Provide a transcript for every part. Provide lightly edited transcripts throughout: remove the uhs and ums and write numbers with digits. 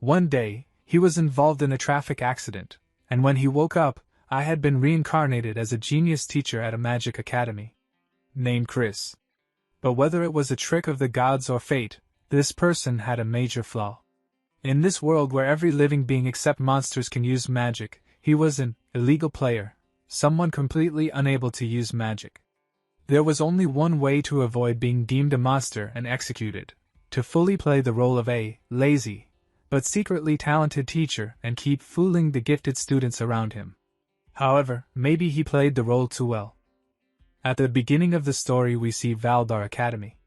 One day, he was involved in a traffic accident, and when he woke up, I had been reincarnated as a genius teacher at a magic academy. Named Chris. But whether it was a trick of the gods or fate, this person had a major flaw. In this world where every living being except monsters can use magic, he was an illegal player, someone completely unable to use magic. There was only one way to avoid being deemed a monster and executed: to fully play the role of a lazy, but secretly talented teacher and keep fooling the gifted students around him. However, maybe he played the role too well. At the beginning of the story we see Valdar Academy.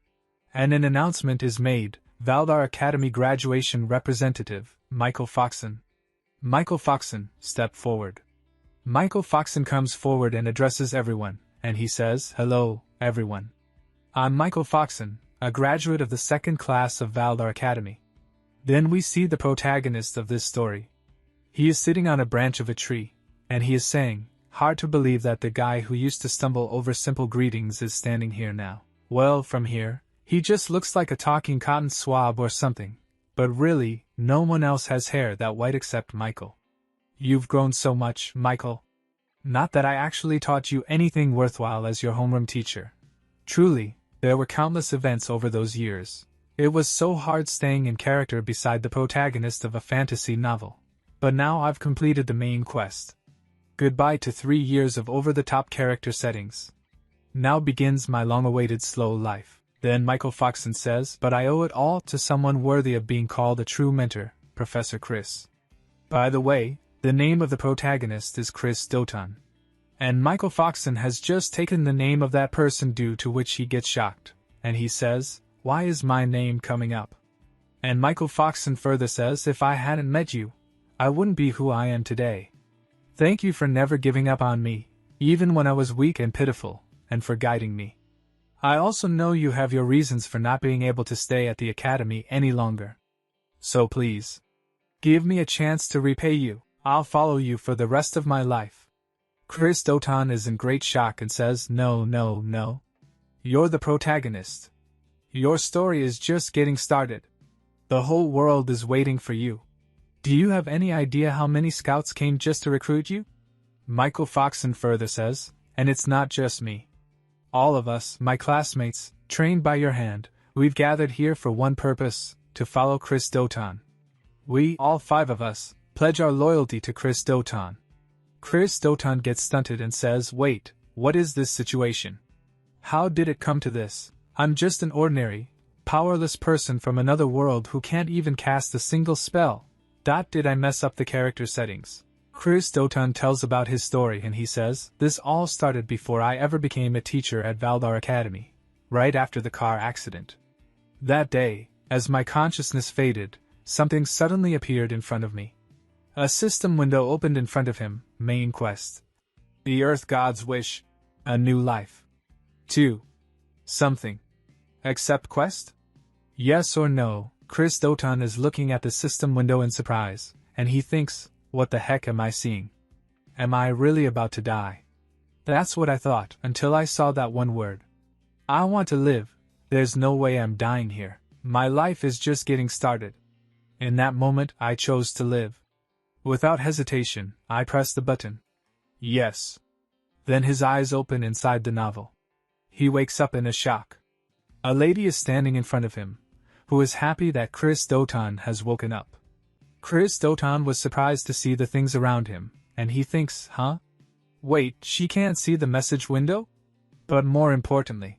And an announcement is made: Valdar Academy graduation representative, Michael Foxon. Michael Foxon, step forward. Michael Foxon comes forward and addresses everyone, and he says, "Hello, everyone. I'm Michael Foxon, a graduate of the second class of Valdar Academy." Then we see the protagonist of this story. He is sitting on a branch of a tree, and he is saying, "Hard to believe that the guy who used to stumble over simple greetings is standing here now. Well, from here, he just looks like a talking cotton swab or something. But really, no one else has hair that white except Michael. You've grown so much, Michael. Not that I actually taught you anything worthwhile as your homeroom teacher. Truly, there were countless events over those years. It was so hard staying in character beside the protagonist of a fantasy novel. But now I've completed the main quest. Goodbye to 3 years of over-the-top character settings. Now begins my long-awaited slow life." Then Michael Foxon says, "But I owe it all to someone worthy of being called a true mentor, Professor Chris." By the way, the name of the protagonist is Chris Doton. And Michael Foxon has just taken the name of that person, due to which he gets shocked, and he says, "Why is my name coming up?" And Michael Foxon further says, "If I hadn't met you, I wouldn't be who I am today. Thank you for never giving up on me, even when I was weak and pitiful, and for guiding me. I also know you have your reasons for not being able to stay at the academy any longer. So please, give me a chance to repay you. I'll follow you for the rest of my life." Chris Doton is in great shock and says, No. You're the protagonist. Your story is just getting started. The whole world is waiting for you. Do you have any idea how many scouts came just to recruit you?" Michael Foxon further says, "And it's not just me. All of us, my classmates, trained by your hand, we've gathered here for one purpose: to follow Chris Doton. We, all 5 of us, pledge our loyalty to Chris Doton." Chris Doton gets stunted and says, "Wait, what is this situation? How did it come to this? I'm just an ordinary, powerless person from another world who can't even cast a single spell. Did I mess up the character settings?" Chris Doton tells about his story and he says, "This all started before I ever became a teacher at Valdar Academy, right after the car accident. That day, as my consciousness faded, something suddenly appeared in front of me. A system window opened in front of him, main quest. The Earth God's wish, a new life. 2. Something. Accept quest? Yes or no?" Chris Doton is looking at the system window in surprise, and he thinks, "What the heck am I seeing? Am I really about to die?" That's what I thought, until I saw that one word. I want to live. There's no way I'm dying here. My life is just getting started. In that moment, I chose to live. Without hesitation, I pressed the button. Yes. Then his eyes open inside the novel. He wakes up in a shock. A lady is standing in front of him, who is happy that Chris Doton has woken up. Chris Doton was surprised to see the things around him, and he thinks, Wait, she can't see the message window? But more importantly,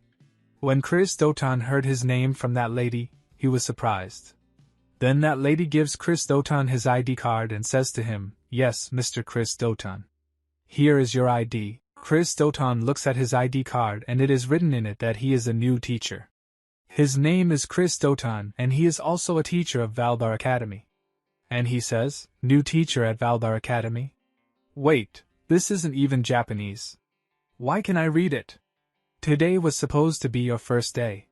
when Chris Doton heard his name from that lady, he was surprised. Then that lady gives Chris Doton his ID card and says to him, "Yes, Mr. Chris Doton. Here is your ID." Chris Doton looks at his ID card and it is written in it that he is a new teacher. His name is Chris Doton and he is also a teacher of Valdar Academy. And he says, "New teacher at Valdar Academy? Wait, this isn't even Japanese. Why can I read it? Today was supposed to be your first day.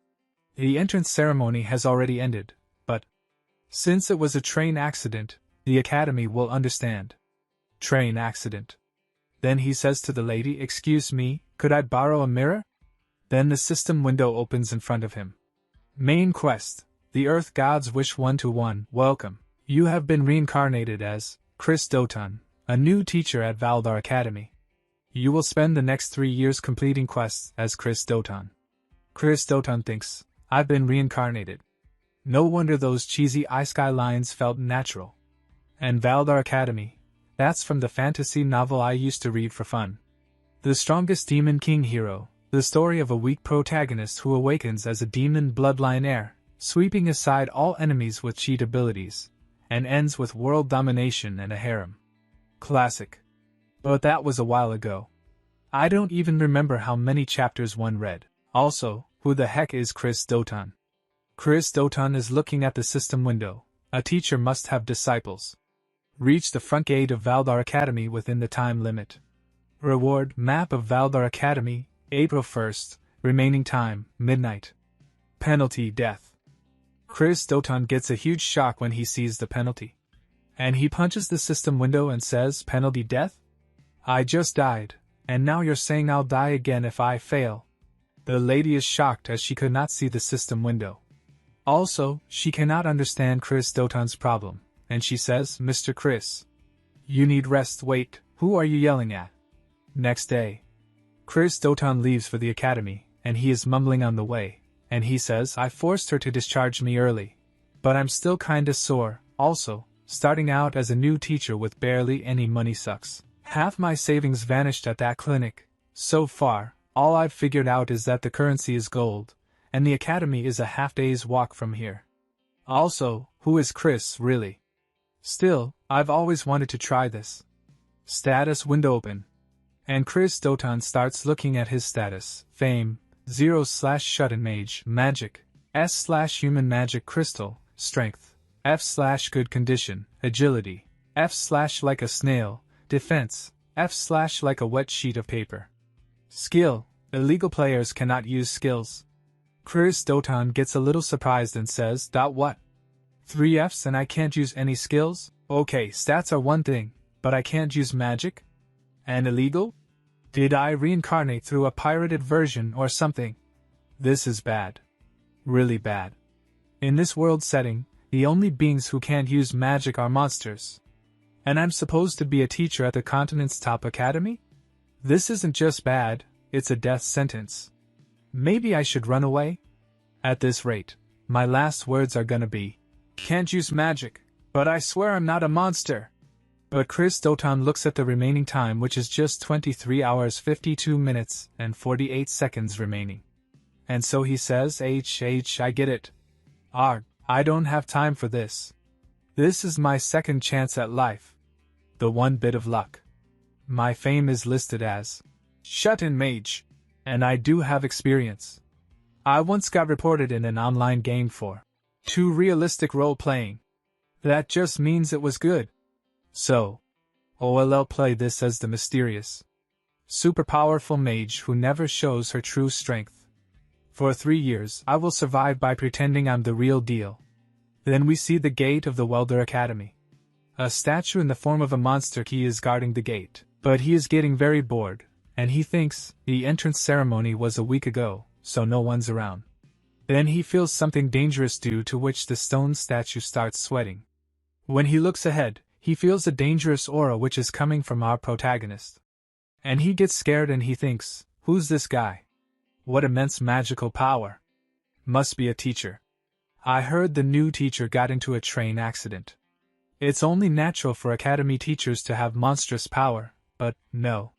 The entrance ceremony has already ended, but since it was a train accident, the Academy will understand." Train accident. Then he says to the lady, "Excuse me, could I borrow a mirror?" Then the system window opens in front of him. Main quest, the Earth God's Wish 1-1, welcome. You have been reincarnated as Chris Doton, a new teacher at Valdar Academy. You will spend the next 3 years completing quests as Chris Doton. Chris Doton thinks, I've been reincarnated. No wonder those cheesy iSky lines felt natural. And Valdar Academy, that's from the fantasy novel I used to read for fun. The Strongest Demon King Hero, the story of a weak protagonist who awakens as a demon bloodline heir, sweeping aside all enemies with cheat abilities, and ends with world domination and a harem. Classic. But that was a while ago. I don't even remember how many chapters one read. Also, who the heck is Chris Doton? Chris Doton is looking at the system window. A teacher must have disciples. Reach the front gate of Valdar Academy within the time limit. Reward: Map of Valdar Academy, April 1st, remaining time, midnight. Penalty: death. Chris Doton gets a huge shock when he sees the penalty. And he punches the system window and says, penalty: death? I just died, and now you're saying I'll die again if I fail. The lady is shocked as she could not see the system window. Also, she cannot understand Chris Doton's problem, and she says, Mr. Chris, you need rest. Wait, who are you yelling at? Next day, Chris Doton leaves for the academy, and he is mumbling on the way, and he says, I forced her to discharge me early, but I'm still kinda sore. Also, starting out as a new teacher with barely any money sucks. Half my savings vanished at that clinic. So far, all I've figured out is that the currency is gold, and the academy is a half-day's walk from here. Also, who is Chris, really? Still, I've always wanted to try this. Status window open. And Chris Doton starts looking at his status. Fame, 0/shut-in mage, magic, S/human magic crystal, strength, F/good condition, agility, F/like a snail, defense, F/like a wet sheet of paper. Skill, illegal players cannot use skills. Chris Doton gets a little surprised and says, what? 3 Fs and I can't use any skills? Okay, stats are one thing, but I can't use magic? And illegal? Did I reincarnate through a pirated version or something? This is bad. Really bad. In this world setting, the only beings who can't use magic are monsters. And I'm supposed to be a teacher at the continent's top academy? This isn't just bad, it's a death sentence. Maybe I should run away? At this rate, my last words are gonna be, can't use magic, but I swear I'm not a monster. But Chris Doton looks at the remaining time, which is just 23 hours 52 minutes and 48 seconds remaining. And so he says, I get it. I don't have time for this. This is my second chance at life. The one bit of luck. My fame is listed as shut-in mage, and I do have experience. I once got reported in an online game for too realistic role-playing. That just means it was good. So, I'll play this as the mysterious, super powerful mage who never shows her true strength. For 3 years, I will survive by pretending I'm the real deal. Then we see the gate of the Welder Academy. A statue in the form of a monster key is guarding the gate, but he is getting very bored, and he thinks the entrance ceremony was a week ago, so no one's around. Then he feels something dangerous, due to which the stone statue starts sweating. When he looks ahead, he feels a dangerous aura which is coming from our protagonist. And he gets scared and he thinks, who's this guy? What immense magical power. Must be a teacher. I heard the new teacher got into a train accident. It's only natural for academy teachers to have monstrous power, but no.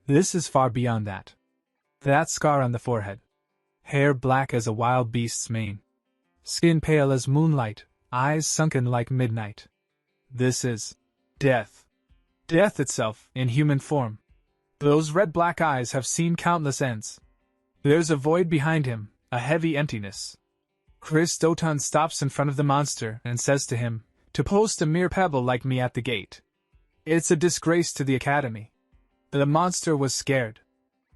This is far beyond that. That scar on the forehead. Hair black as a wild beast's mane. Skin pale as moonlight, eyes sunken like midnight. This is death. Death itself, in human form. Those red-black eyes have seen countless ends. There's a void behind him, a heavy emptiness. Chris Doton stops in front of the monster and says to him, to post a mere pebble like me at the gate. It's a disgrace to the academy. The monster was scared.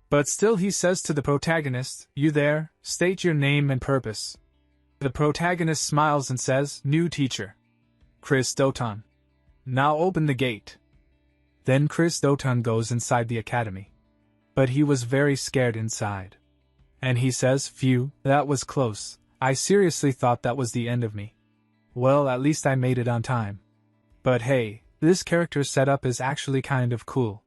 But still he says to the protagonist, you there, state your name and purpose. The protagonist smiles and says, new teacher. Chris Doton. Now open the gate. Then Chris Doton goes inside the academy. But he was very scared inside. And he says, phew, that was close. I seriously thought that was the end of me. Well, at least I made it on time. But hey, this character setup is actually kind of cool.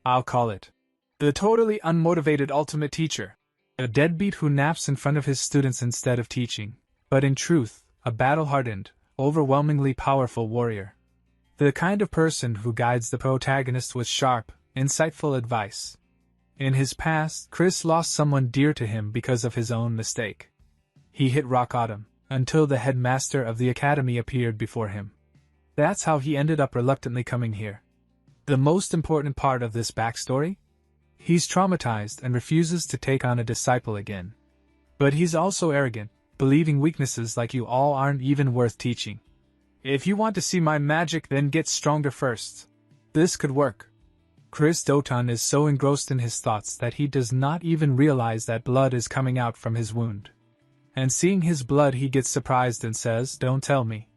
I'll call it the totally unmotivated ultimate teacher. A deadbeat who naps in front of his students instead of teaching, but in truth, a battle-hardened, overwhelmingly powerful warrior. The kind of person who guides the protagonist with sharp, insightful advice. In his past, Chris lost someone dear to him because of his own mistake. He hit rock bottom, until the headmaster of the academy appeared before him. That's how he ended up reluctantly coming here. The most important part of this backstory? He's traumatized and refuses to take on a disciple again. But he's also arrogant, believing weaknesses like you all aren't even worth teaching. If you want to see my magic, then get stronger first. This could work. Chris Doton is so engrossed in his thoughts that he does not even realize that blood is coming out from his wound. And seeing his blood, he gets surprised and says, "Don't tell me.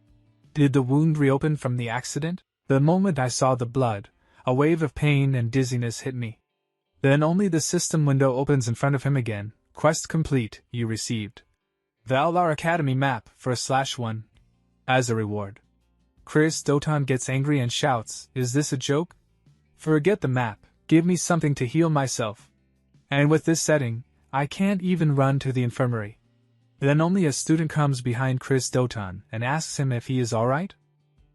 Did the wound reopen from the accident?" The moment I saw the blood, a wave of pain and dizziness hit me. Then only the system window opens in front of him again. Quest complete, you received Valar Academy map for /1 as a reward. Chris Doton gets angry and shouts, "Is this a joke? Forget the map, give me something to heal myself." And with this setting, I can't even run to the infirmary. Then only a student comes behind Chris Doton and asks him if he is alright.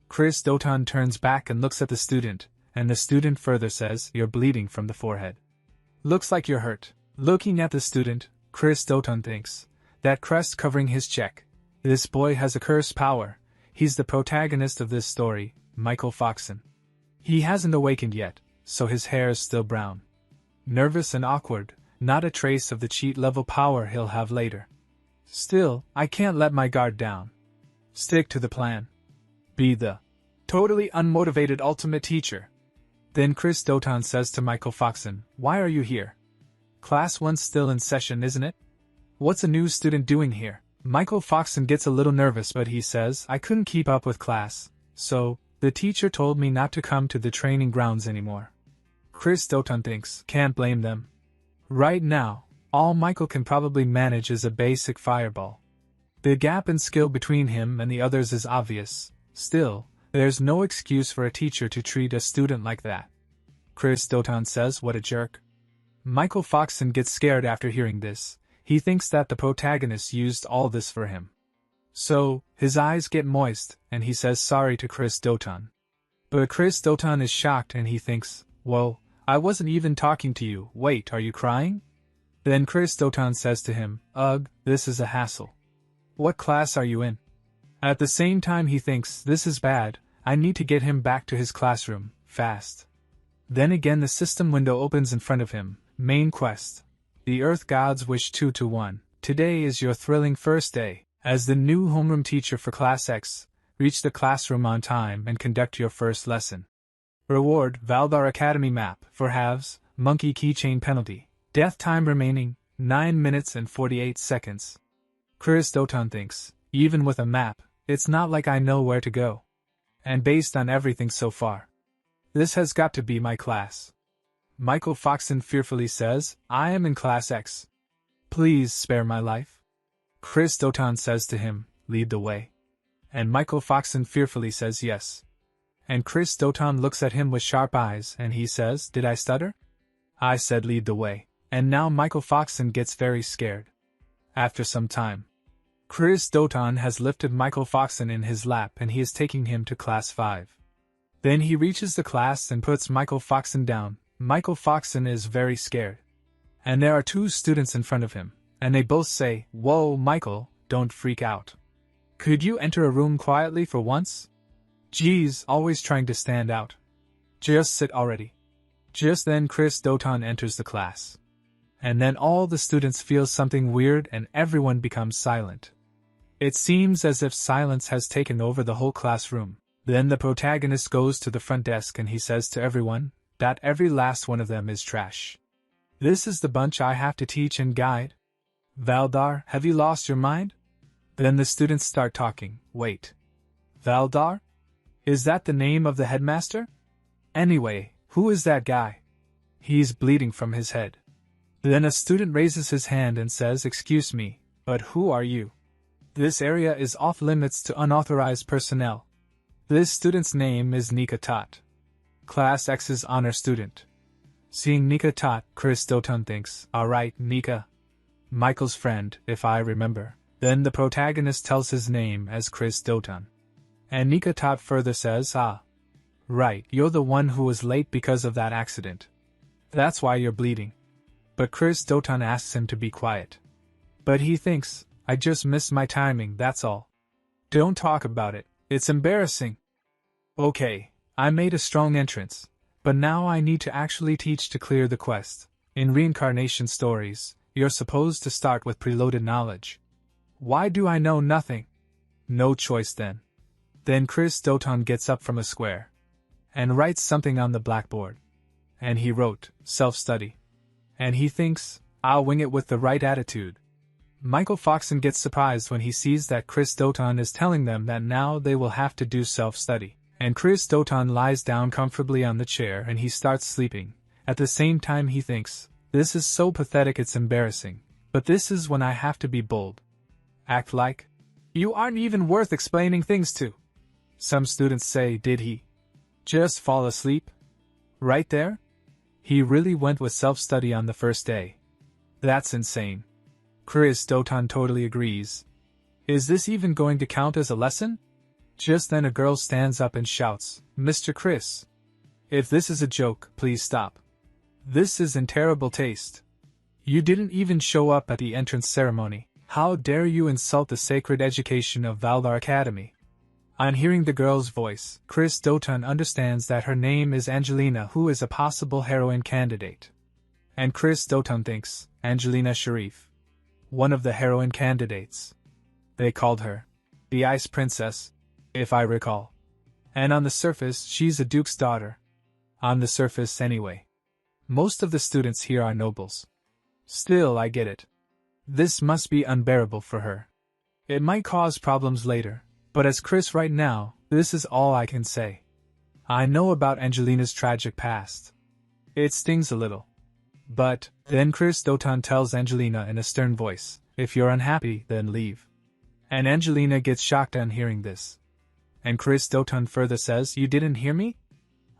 Chris Doton turns back and looks at the student, and the student further says, "You're bleeding from the forehead. Looks like you're hurt." Looking at the student, Chris Doton thinks, that crest covering his cheek. This boy has a cursed power. He's the protagonist of this story, Michael Foxon. He hasn't awakened yet, so his hair is still brown. Nervous and awkward, not a trace of the cheat-level power he'll have later. Still, I can't let my guard down. Stick to the plan. Be the totally unmotivated ultimate teacher. Then Chris Doton says to Michael Foxon, "Why are you here? Class 1's still in session, isn't it? What's a new student doing here?" Michael Foxon gets a little nervous, but he says, "I couldn't keep up with class, so the teacher told me not to come to the training grounds anymore." Chris Doton thinks, can't blame them. Right now, all Michael can probably manage is a basic fireball. The gap in skill between him and the others is obvious. Still, there's no excuse for a teacher to treat a student like that. Chris Doton says, "What a jerk." Michael Foxon gets scared after hearing this. He thinks that the protagonist used all this for him. So, his eyes get moist, and he says sorry to Chris Doton. But Chris Doton is shocked and he thinks, "Well, I wasn't even talking to you. Wait, are you crying?" Then Chris Doton says to him, "Ugh, this is a hassle. What class are you in?" At the same time he thinks, this is bad, I need to get him back to his classroom, fast. Then again the system window opens in front of him. Main quest. The Earth Gods wish 2-1. Today is your thrilling first day. As the new homeroom teacher for Class X, reach the classroom on time and conduct your first lesson. Reward, Valar Academy map, for halves, monkey keychain penalty. Death time remaining, 9 minutes and 48 seconds. Chris Doton thinks, even with a map, it's not like I know where to go. And based on everything so far, this has got to be my class. Michael Foxon fearfully says, "I am in Class X. Please spare my life." Chris Doton says to him, "Lead the way." And Michael Foxon fearfully says yes. And Chris Doton looks at him with sharp eyes and he says, "Did I stutter? I said lead the way." And now Michael Foxon gets very scared. After some time, Chris Doton has lifted Michael Foxon in his lap and he is taking him to Class 5. Then he reaches the class and puts Michael Foxon down. Michael Foxon is very scared. And there are 2 students in front of him, and they both say, "Whoa, Michael, don't freak out. Could you enter a room quietly for once? Geez, always trying to stand out. Just sit already." Just then Chris Doton enters the class. And then all the students feel something weird and everyone becomes silent. It seems as if silence has taken over the whole classroom. Then the protagonist goes to the front desk and he says to everyone, that every last one of them is trash. This is the bunch I have to teach and guide? Valdar, have you lost your mind? Then the students start talking. Wait. Valdar? Is that the name of the headmaster? Anyway, who is that guy? He's bleeding from his head. Then a student raises his hand and says, "Excuse me, but who are you?" This area is off limits to unauthorized personnel. This student's name is Nika Tot. Class X's honor student. Seeing Nika Tot, Chris Doton thinks, alright, Nika. Michael's friend, if I remember. Then the protagonist tells his name as Chris Doton. And Nika Tot further says, right, you're the one who was late because of that accident. That's why you're bleeding. But Chris Doton asks him to be quiet. But he thinks, I just missed my timing, that's all. Don't talk about it, it's embarrassing. Okay, I made a strong entrance. But now I need to actually teach to clear the quest. In reincarnation stories, you're supposed to start with preloaded knowledge. Why do I know nothing? No choice then. Then Chris Doton gets up from a square and writes something on the blackboard. And he wrote, self-study. And he thinks, I'll wing it with the right attitude. Michael Foxon gets surprised when he sees that Chris Doton is telling them that now they will have to do self-study. And Chris Doton lies down comfortably on the chair and he starts sleeping. At the same time he thinks, this is so pathetic it's embarrassing. But this is when I have to be bold. Act like you aren't even worth explaining things to. Some students say, did he just fall asleep? Right there? He really went with self-study on the first day. That's insane. Chris Doton totally agrees. Is this even going to count as a lesson? Just then a girl stands up and shouts, Mr. Chris. If this is a joke, please stop. This is in terrible taste. You didn't even show up at the entrance ceremony. How dare you insult the sacred education of Valdar Academy? On hearing the girl's voice, Chris Doton understands that her name is Angelina, who is a possible heroine candidate. And Chris Doton thinks, Angelina Sharif. One of the heroine candidates. They called her the Ice Princess, if I recall. And on the surface, she's a duke's daughter. On the surface, anyway. Most of the students here are nobles. Still, I get it. This must be unbearable for her. It might cause problems later, but as Chris right now, this is all I can say. I know about Angelina's tragic past. It stings a little. But, then Chris Doton tells Angelina in a stern voice, if you're unhappy, then leave. And Angelina gets shocked on hearing this. And Chris Doton further says, you didn't hear me?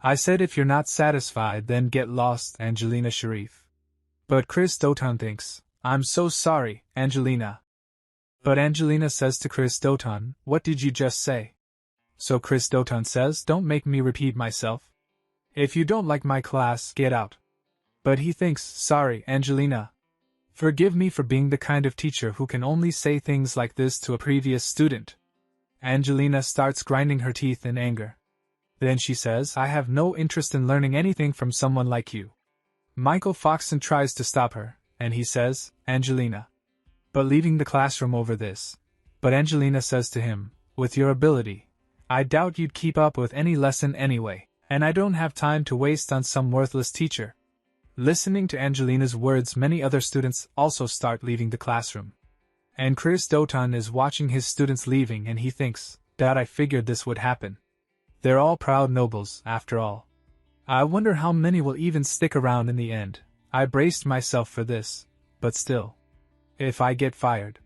I said if you're not satisfied then get lost, Angelina Sharif. But Chris Doton thinks, I'm so sorry, Angelina. But Angelina says to Chris Doton, what did you just say? So Chris Doton says, don't make me repeat myself. If you don't like my class, get out. But he thinks, sorry, Angelina. Forgive me for being the kind of teacher who can only say things like this to a previous student. Angelina starts grinding her teeth in anger. Then she says, I have no interest in learning anything from someone like you. Michael Foxon tries to stop her, and he says, Angelina. But leaving the classroom over this. But Angelina says to him, with your ability, I doubt you'd keep up with any lesson anyway, and I don't have time to waste on some worthless teacher. Listening to Angelina's words, many other students also start leaving the classroom. And Chris Doton is watching his students leaving and he thinks, Dad, I figured this would happen. They're all proud nobles, after all. I wonder how many will even stick around in the end. I braced myself for this, but still. If I get fired.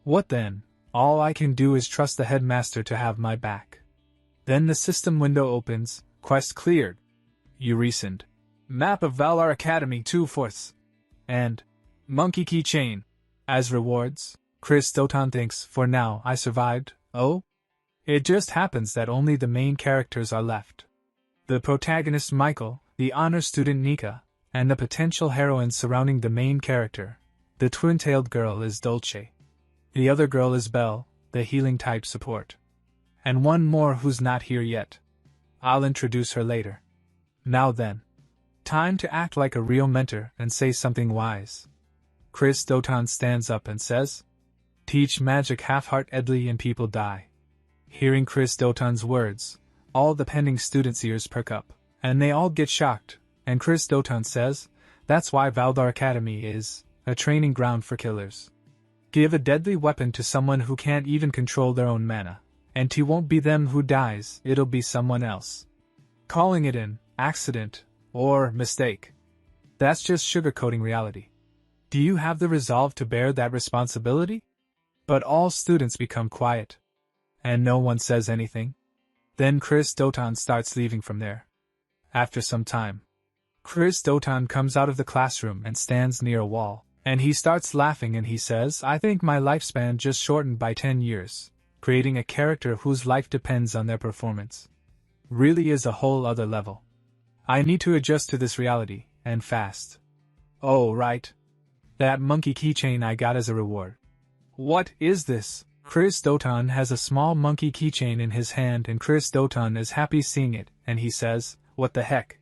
What then? All I can do is trust the headmaster to have my back. Then the system window opens, quest cleared. You resend. Map of Valar Academy 2/4. And monkey keychain. As rewards. Chris Doton thinks, for now, I survived. Oh? It just happens that only the main characters are left. The protagonist Michael, the honor student Nika, and the potential heroine surrounding the main character. The twin-tailed girl is Dolce. The other girl is Belle, the healing-type support. And one more who's not here yet. I'll introduce her later. Now then. Time to act like a real mentor and say something wise. Chris Doton stands up and says, teach magic half-heartedly and people die. Hearing Chris Doton's words, all the pending students' ears perk up, and they all get shocked, and Chris Doton says, that's why Valdar Academy is a training ground for killers. Give a deadly weapon to someone who can't even control their own mana, and it won't be them who dies, it'll be someone else. Calling it an accident or mistake. That's just sugarcoating reality. Do you have the resolve to bear that responsibility? But all students become quiet. And no one says anything. Then Chris Doton starts leaving from there. After some time, Chris Doton comes out of the classroom and stands near a wall. And he starts laughing and he says, I think my lifespan just shortened by 10 years. Creating a character whose life depends on their performance really is a whole other level. I need to adjust to this reality, and fast. Oh, right. That monkey keychain I got as a reward. What is this? Chris Doton has a small monkey keychain in his hand and Chris Doton is happy seeing it, and he says, what the heck?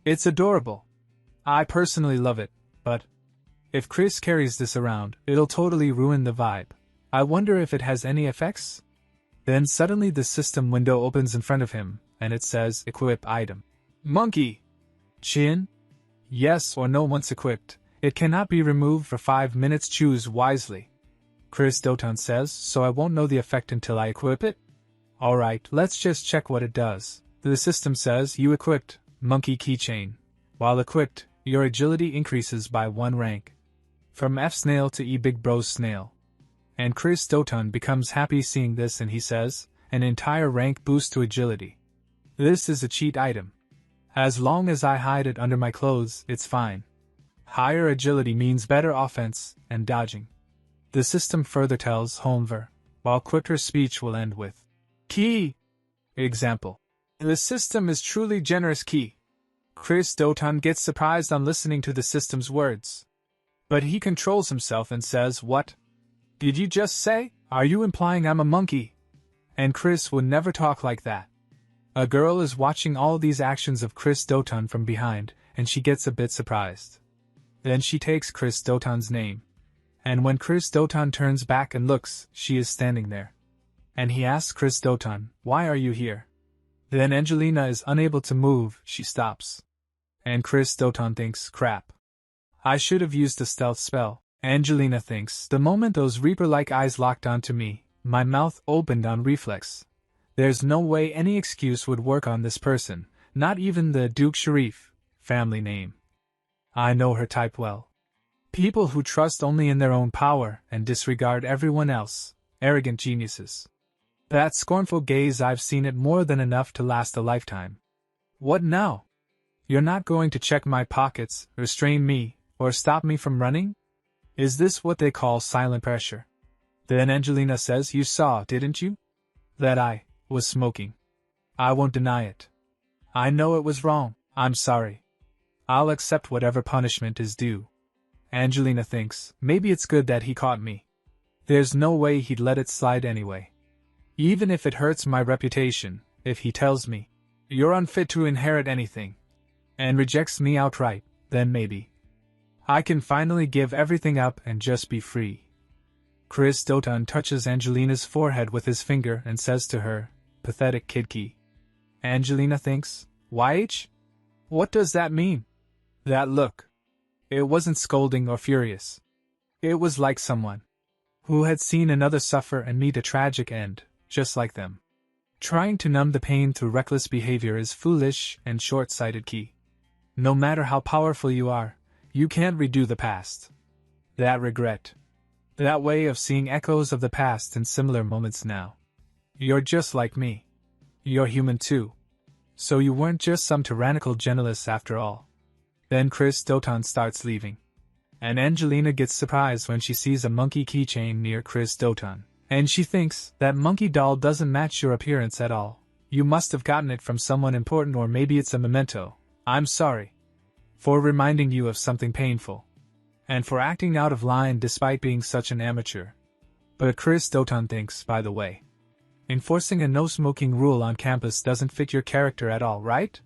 It's adorable. I personally love it, but if Chris carries this around, it'll totally ruin the vibe. I wonder if it has any effects? Then suddenly the system window opens in front of him, and it says, equip item. Monkey! Chin? Yes or no once equipped. It cannot be removed for 5 minutes, choose wisely. Chris Doton says, so I won't know the effect until I equip it? Alright, let's just check what it does. The system says, you equipped, monkey keychain. While equipped, your agility increases by 1 rank. From F snail to E big bros snail. And Chris Doton becomes happy seeing this and he says, an entire rank boost to agility. This is a cheat item. As long as I hide it under my clothes, it's fine. Higher agility means better offense and dodging. The system further tells Homer, while quicker speech will end with key. Example. The system is truly generous key. Chris Doton gets surprised on listening to the system's words. But he controls himself and says, what? Did you just say? Are you implying I'm a monkey? And Chris would never talk like that. A girl is watching all these actions of Chris Doton from behind, and she gets a bit surprised. Then she takes Chris Doton's name. And when Chris Doton turns back and looks, she is standing there. And he asks Chris Doton, why are you here? Then Angelina is unable to move, she stops. And Chris Doton thinks, crap. I should have used a stealth spell. Angelina thinks, the moment those Reaper-like eyes locked onto me, my mouth opened on reflex. There's no way any excuse would work on this person, not even the Duke Sharif family name. I know her type well. People who trust only in their own power and disregard everyone else, arrogant geniuses. That scornful gaze, I've seen it more than enough to last a lifetime. What now? You're not going to check my pockets, restrain me, or stop me from running? Is this what they call silent pressure? Then Angelina says, you saw, didn't you? That I was smoking. I won't deny it. I know it was wrong. I'm sorry. I'll accept whatever punishment is due. Angelina thinks, maybe it's good that he caught me. There's no way he'd let it slide anyway. Even if it hurts my reputation, if he tells me, you're unfit to inherit anything, and rejects me outright, then maybe I can finally give everything up and just be free. Chris Doton touches Angelina's forehead with his finger and says to her, pathetic kidkey. Angelina thinks, YH? What does that mean? That look. It wasn't scolding or furious. It was like someone who had seen another suffer and meet a tragic end, just like them. Trying to numb the pain through reckless behavior is foolish and short-sighted key. No matter how powerful you are, you can't redo the past. That regret. That way of seeing echoes of the past in similar moments now. You're just like me. You're human too. So you weren't just some tyrannical generalist after all. Then Chris Doton starts leaving. And Angelina gets surprised when she sees a monkey keychain near Chris Doton. And she thinks, that monkey doll doesn't match your appearance at all. You must have gotten it from someone important, or maybe it's a memento. I'm sorry for reminding you of something painful, and for acting out of line despite being such an amateur. But Chris Doton thinks, by the way, enforcing a no-smoking rule on campus doesn't fit your character at all, right?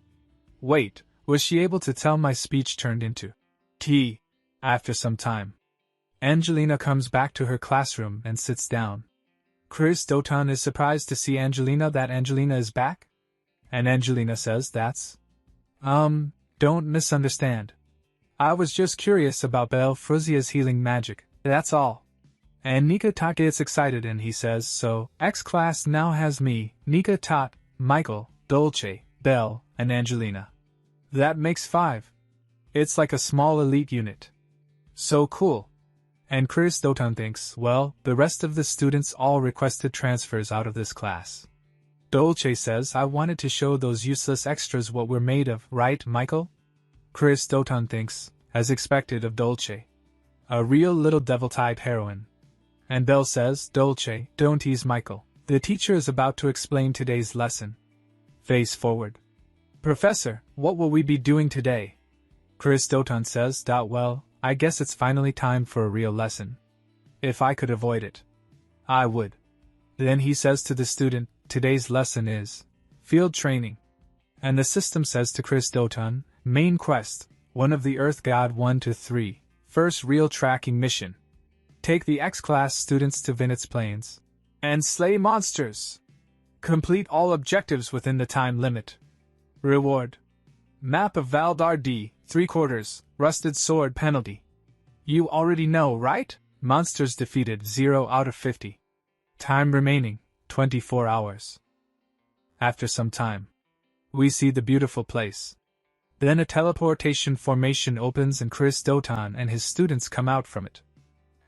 Wait, was she able to tell my speech turned into tea? After some time, Angelina comes back to her classroom and sits down. Chris Doton is surprised to see that Angelina is back? And Angelina says, that's don't misunderstand. I was just curious about Belle Fruzia's healing magic, that's all. And Nika Tot gets excited and he says, so, X class now has me, Nika Tot, Michael, Dolce, Belle, and Angelina. That makes 5. It's like a small elite unit. So cool. And Chris Doton thinks, well, the rest of the students all requested transfers out of this class. Dolce says, I wanted to show those useless extras what we're made of, right, Michael? Chris Doton thinks, as expected of Dolce. A real little devil-type heroine. And Belle says, Dolce, don't tease Michael. The teacher is about to explain today's lesson. Face forward. Professor, what will we be doing today? Chris Doton says, well, I guess it's finally time for a real lesson. If I could avoid it, I would. Then he says to the student, today's lesson is field training. And the system says to Chris Doton, main quest, one of the Earth God 1 to 3, first real tracking mission. Take the X-class students to Vinitz Plains and slay monsters. Complete all objectives within the time limit. Reward. Map of Valdar D, 3/4, rusted sword penalty. You already know, right? Monsters defeated 0 out of 50. Time remaining, 24 hours. After some time, we see the beautiful place. Then a teleportation formation opens and Chris Doton and his students come out from it.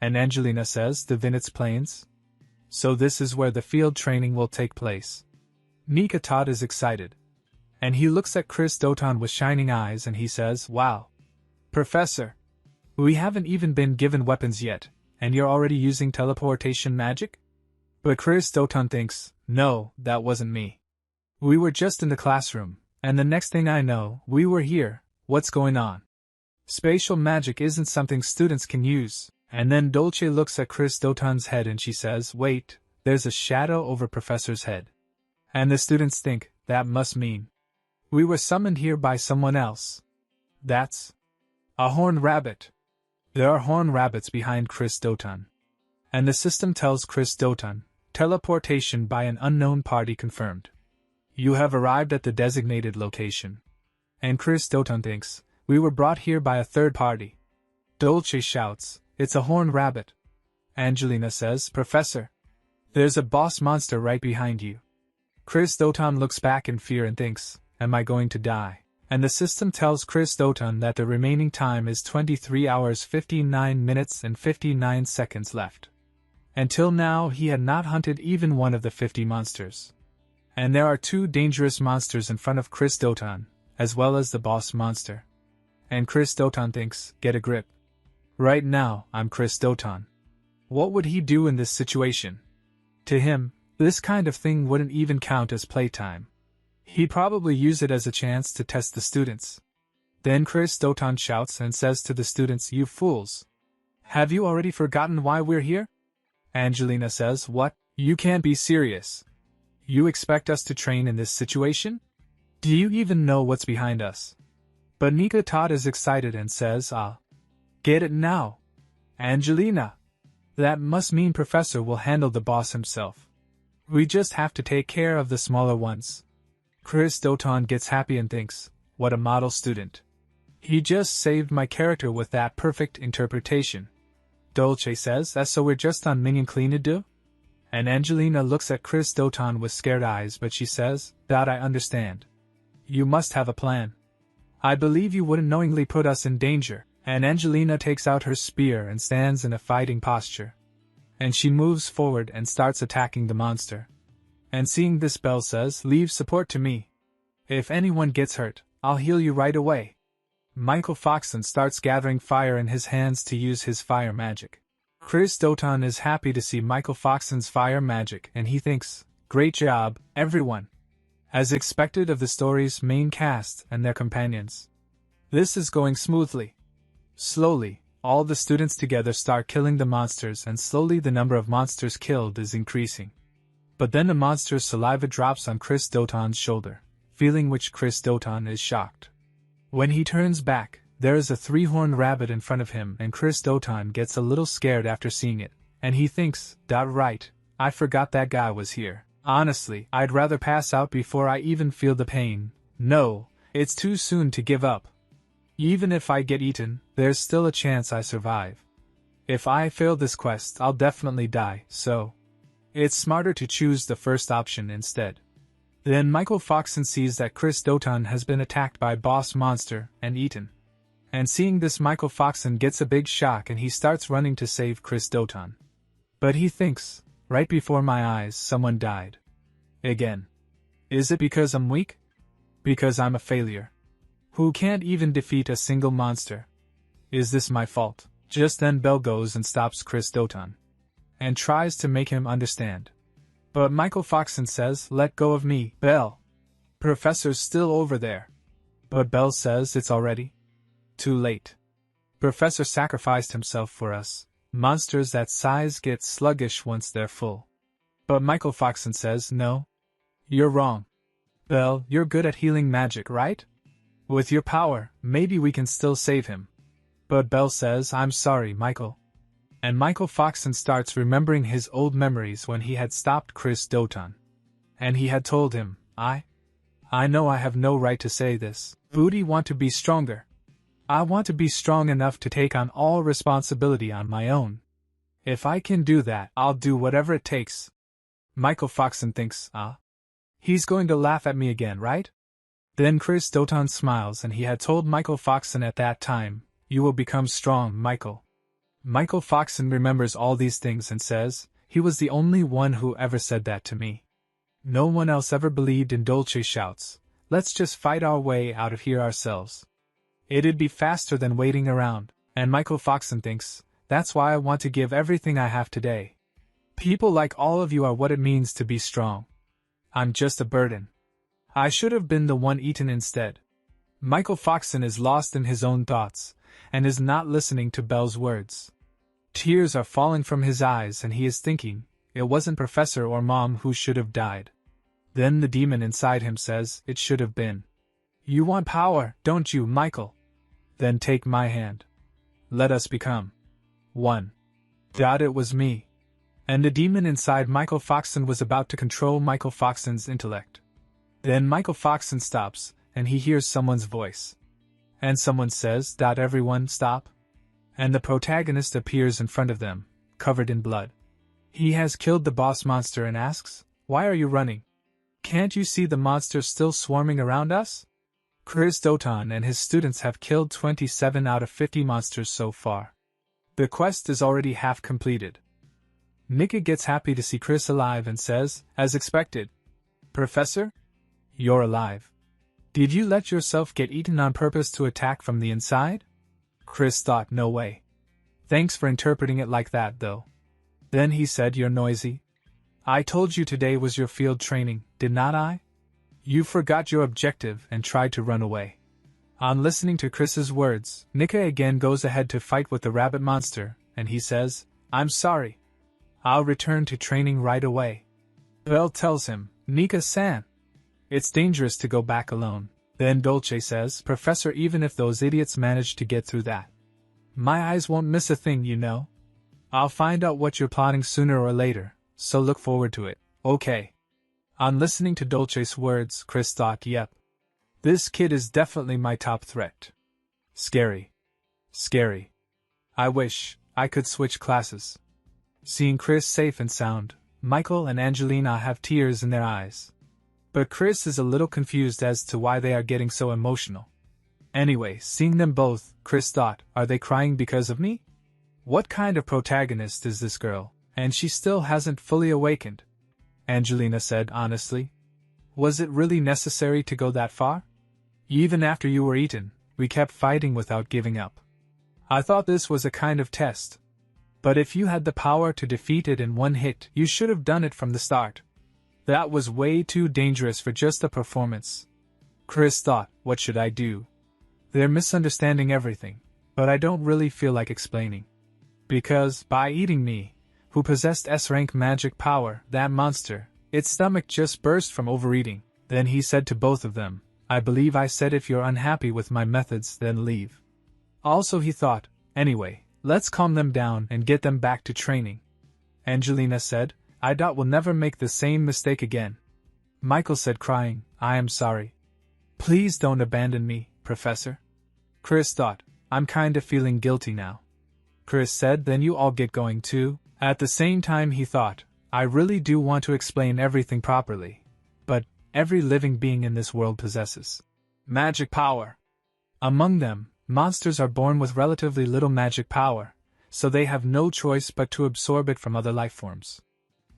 And Angelina says, the Vinitz Plains? So this is where the field training will take place. Nika Todd is excited. And he looks at Chris Doton with shining eyes and he says, wow. Professor, we haven't even been given weapons yet, and you're already using teleportation magic? But Chris Doton thinks, no, that wasn't me. We were just in the classroom, and the next thing I know, we were here. What's going on? Spatial magic isn't something students can use. And then Dolce looks at Chris Doton's head and she says, wait, there's a shadow over Professor's head. And the students think, that must mean we were summoned here by someone else. That's a horned rabbit. There are horned rabbits behind Chris Doton. And the system tells Chris Doton, teleportation by an unknown party confirmed. You have arrived at the designated location. And Chris Doton thinks, we were brought here by a third party. Dolce shouts, it's a horned rabbit. Angelina says, Professor, there's a boss monster right behind you. Chris Doton looks back in fear and thinks, am I going to die? And the system tells Chris Doton that the remaining time is 23 hours 59 minutes and 59 seconds left. Until now he had not hunted even one of the 50 monsters. And there are 2 dangerous monsters in front of Chris Doton, as well as the boss monster. And Chris Doton thinks, get a grip. Right now, I'm Chris Doton. What would he do in this situation? To him, this kind of thing wouldn't even count as playtime. He'd probably use it as a chance to test the students. Then Chris Doton shouts and says to the students, you fools. Have you already forgotten why we're here? Angelina says, what? You can't be serious. You expect us to train in this situation? Do you even know what's behind us? But Nika Todd is excited and says, get it now. Angelina. That must mean Professor will handle the boss himself. We just have to take care of the smaller ones. Chris Doton gets happy and thinks, what a model student. He just saved my character with that perfect interpretation. Dolce says, so we're just on minion clean-a-do? And Angelina looks at Chris Doton with scared eyes but she says, that I understand. You must have a plan. I believe you wouldn't knowingly put us in danger. And Angelina takes out her spear and stands in a fighting posture. And she moves forward and starts attacking the monster. And seeing this, Belle says, leave support to me. If anyone gets hurt, I'll heal you right away. Michael Foxon starts gathering fire in his hands to use his fire magic. Chris Doton is happy to see Michael Foxon's fire magic and he thinks, great job, everyone. As expected of the story's main cast and their companions. This is going smoothly. Slowly, all the students together start killing the monsters and slowly the number of monsters killed is increasing. But then the monster's saliva drops on Chris Doton's shoulder, feeling which Chris Doton is shocked. When he turns back, there is a 3-horned rabbit in front of him and Chris Doton gets a little scared after seeing it, and he thinks, right, I forgot that guy was here. Honestly, I'd rather pass out before I even feel the pain. No, it's too soon to give up. Even if I get eaten, there's still a chance I survive. If I fail this quest, I'll definitely die, so it's smarter to choose the first option instead. Then Michael Foxon sees that Chris Doton has been attacked by Boss Monster and eaten. And seeing this, Michael Foxon gets a big shock and he starts running to save Chris Doton. But he thinks, right before my eyes someone died. Again. Is it because I'm weak? Because I'm a failure? Who can't even defeat a single monster? Is this my fault? Just then Belle goes and stops Chris Doton. And tries to make him understand. But Michael Foxon says, let go of me, Belle. Professor's still over there. But Belle says it's already too late. Professor sacrificed himself for us. Monsters that size get sluggish once they're full. But Michael Foxon says, no. You're wrong. Belle, you're good at healing magic, right? With your power, maybe we can still save him. But Belle says, I'm sorry, Michael. And Michael Foxon starts remembering his old memories when he had stopped Chris Doton. And he had told him, I know I have no right to say this. Booty want to be stronger. I want to be strong enough to take on all responsibility on my own. If I can do that, I'll do whatever it takes. Michael Foxon thinks, he's going to laugh at me again, right? Then Chris Doton smiles and he had told Michael Foxon at that time, you will become strong, Michael. Michael Foxon remembers all these things and says, he was the only one who ever said that to me. No one else ever believed in Dolce shouts, let's just fight our way out of here ourselves. It'd be faster than waiting around, and Michael Foxon thinks, that's why I want to give everything I have today. People like all of you are what it means to be strong. I'm just a burden. I should have been the one eaten instead. Michael Foxon is lost in his own thoughts, and is not listening to Belle's words. Tears are falling from his eyes and he is thinking, it wasn't Professor or Mom who should have died. Then the demon inside him says, it should have been. You want power, don't you, Michael? Then take my hand. Let us become one. It was me. And the demon inside Michael Foxon was about to control Michael Foxon's intellect. Then Michael Foxon stops, and he hears someone's voice. And someone says, everyone stop. And the protagonist appears in front of them, covered in blood. He has killed the boss monster and asks, why are you running? Can't you see the monsters still swarming around us? Chris Doton and his students have killed 27 out of 50 monsters so far. The quest is already half completed. Nika gets happy to see Chris alive and says, as expected, Professor? You're alive. Did you let yourself get eaten on purpose to attack from the inside? Chris thought, no way. Thanks for interpreting it like that, though. Then he said, you're noisy. I told you today was your field training, did not I? You forgot your objective and tried to run away. On listening to Chris's words, Nika again goes ahead to fight with the rabbit monster, and he says, I'm sorry. I'll return to training right away. Belle tells him, Nika-san, it's dangerous to go back alone. Then Dolce says, Professor, even if those idiots manage to get through that, my eyes won't miss a thing, you know. I'll find out what you're plotting sooner or later, so look forward to it, okay? On listening to Dolce's words, Chris thought, yep. This kid is definitely my top threat. Scary. Scary. I wish I could switch classes. Seeing Chris safe and sound, Michael and Angelina have tears in their eyes. But Chris is a little confused as to why they are getting so emotional. Anyway, seeing them both, Chris thought, are they crying because of me? What kind of protagonist is this girl, and she still hasn't fully awakened? Angelina said honestly. Was it really necessary to go that far? Even after you were eaten, we kept fighting without giving up. I thought this was a kind of test. But if you had the power to defeat it in one hit, you should have done it from the start. That was way too dangerous for just a performance. Chris thought, what should I do? They're misunderstanding everything, but I don't really feel like explaining. Because, by eating me, who possessed S-rank magic power, that monster, its stomach just burst from overeating. Then he said to both of them, I believe I said if you're unhappy with my methods, then leave. Also he thought, anyway, let's calm them down and get them back to training. Angelina said, I will never make the same mistake again. Michael said crying, I am sorry. Please don't abandon me, Professor. Chris thought, I'm kinda feeling guilty now. Chris said, then you all get going too. At the same time he thought, I really do want to explain everything properly. But every living being in this world possesses magic power. Among them, Monsters are born with relatively little magic power, so they have no choice but to absorb it from other life forms.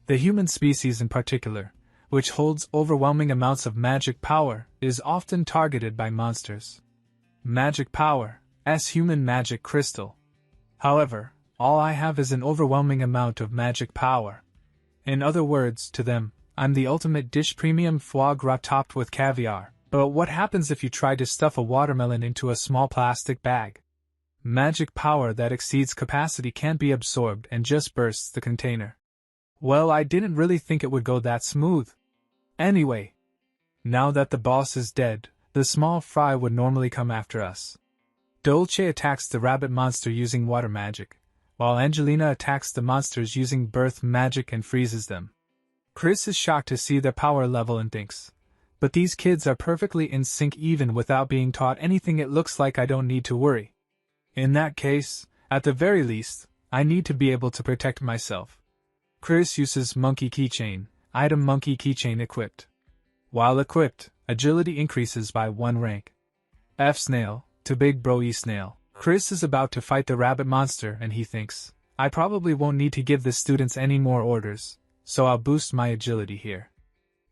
The human species in particular, which holds overwhelming amounts of magic power, is often targeted by monsters. Magic power, as human magic crystal. However, all I have is an overwhelming amount of magic power. In other words, to them, I'm the ultimate dish, premium foie gras topped with caviar. But what happens if you try to stuff a watermelon into a small plastic bag? Magic power that exceeds capacity can't be absorbed and just bursts the container. Well, I didn't really think it would go that smooth. Anyway, now that the boss is dead, the small fry would normally come after us. Dolce attacks the rabbit monster using water magic, while Angelina attacks the monsters using birth magic and freezes them. Chris is shocked to see their power level and thinks, but these kids are perfectly in sync even without being taught anything. It looks like I don't need to worry. In that case, at the very least, I need to be able to protect myself. Chris uses monkey keychain, item monkey keychain equipped. While equipped, agility increases by 1 rank. F snail, to big bro E snail. Chris is about to fight the rabbit monster and he thinks, I probably won't need to give the students any more orders, so I'll boost my agility here.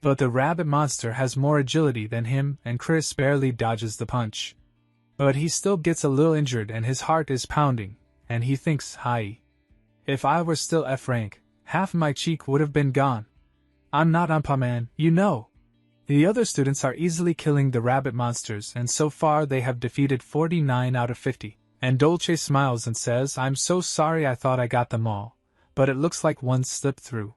But the rabbit monster has more agility than him and Chris barely dodges the punch. But he still gets a little injured and his heart is pounding, and he thinks, hi. If I were still F rank, half my cheek would have been gone. I'm not Ampa Man, you know. The other students are easily killing the rabbit monsters and so far they have defeated 49 out of 50. And Dolce smiles and says, I'm so sorry, I thought I got them all, but it looks like one slipped through.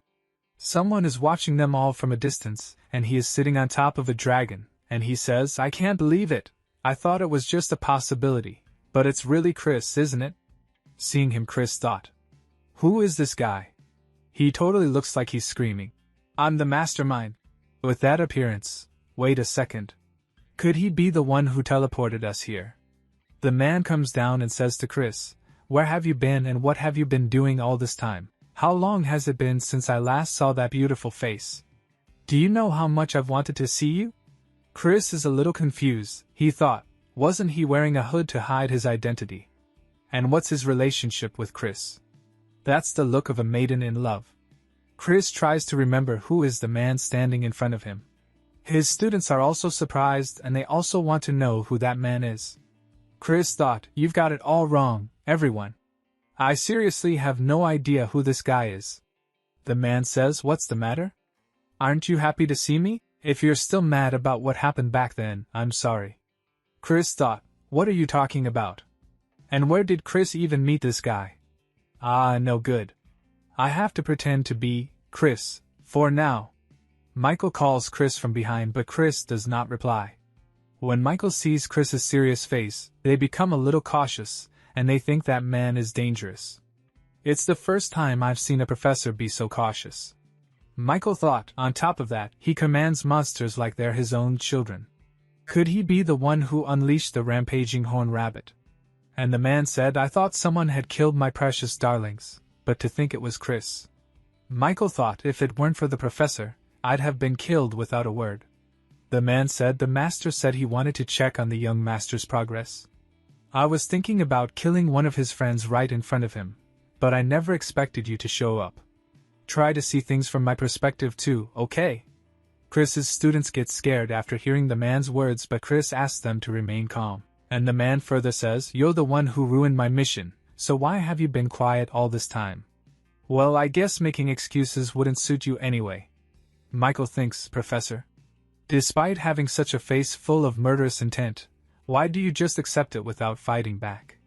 Someone is watching them all from a distance, and he is sitting on top of a dragon, and he says, I can't believe it. I thought it was just a possibility, but it's really Chris, isn't it? Seeing him, Chris thought, who is this guy? He totally looks like he's screaming, I'm the mastermind. With that appearance, wait a second. Could he be the one who teleported us here? The man comes down and says to Chris, where have you been and what have you been doing all this time? How long has it been since I last saw that beautiful face? Do you know how much I've wanted to see you? Chris is a little confused. He thought, wasn't he wearing a hood to hide his identity? And what's his relationship with Chris? That's the look of a maiden in love. Chris tries to remember who is the man standing in front of him. His students are also surprised and they also want to know who that man is. Chris thought, you've got it all wrong, everyone. I seriously have no idea who this guy is. The man says, what's the matter? Aren't you happy to see me? If you're still mad about what happened back then, I'm sorry. Chris thought, what are you talking about? And where did Chris even meet this guy? Ah, no good. I have to pretend to be Chris, for now. Michael calls Chris from behind but Chris does not reply. When Michael sees Chris's serious face, they become a little cautious, and they think that man is dangerous. It's the first time I've seen a professor be so cautious. Michael thought, on top of that, he commands monsters like they're his own children. Could he be the one who unleashed the rampaging horned rabbit? And the man said, I thought someone had killed my precious darlings, but to think it was Chris. Michael thought if it weren't for the professor, I'd have been killed without a word. The man said the master said he wanted to check on the young master's progress. I was thinking about killing one of his friends right in front of him, but I never expected you to show up. Try to see things from my perspective too, okay? Chris's students get scared after hearing the man's words but Chris asks them to remain calm. And the man further says, you're the one who ruined my mission, so why have you been quiet all this time? Well, I guess making excuses wouldn't suit you anyway. Michael thinks, Professor. Despite having such a face full of murderous intent, why do you just accept it without fighting back?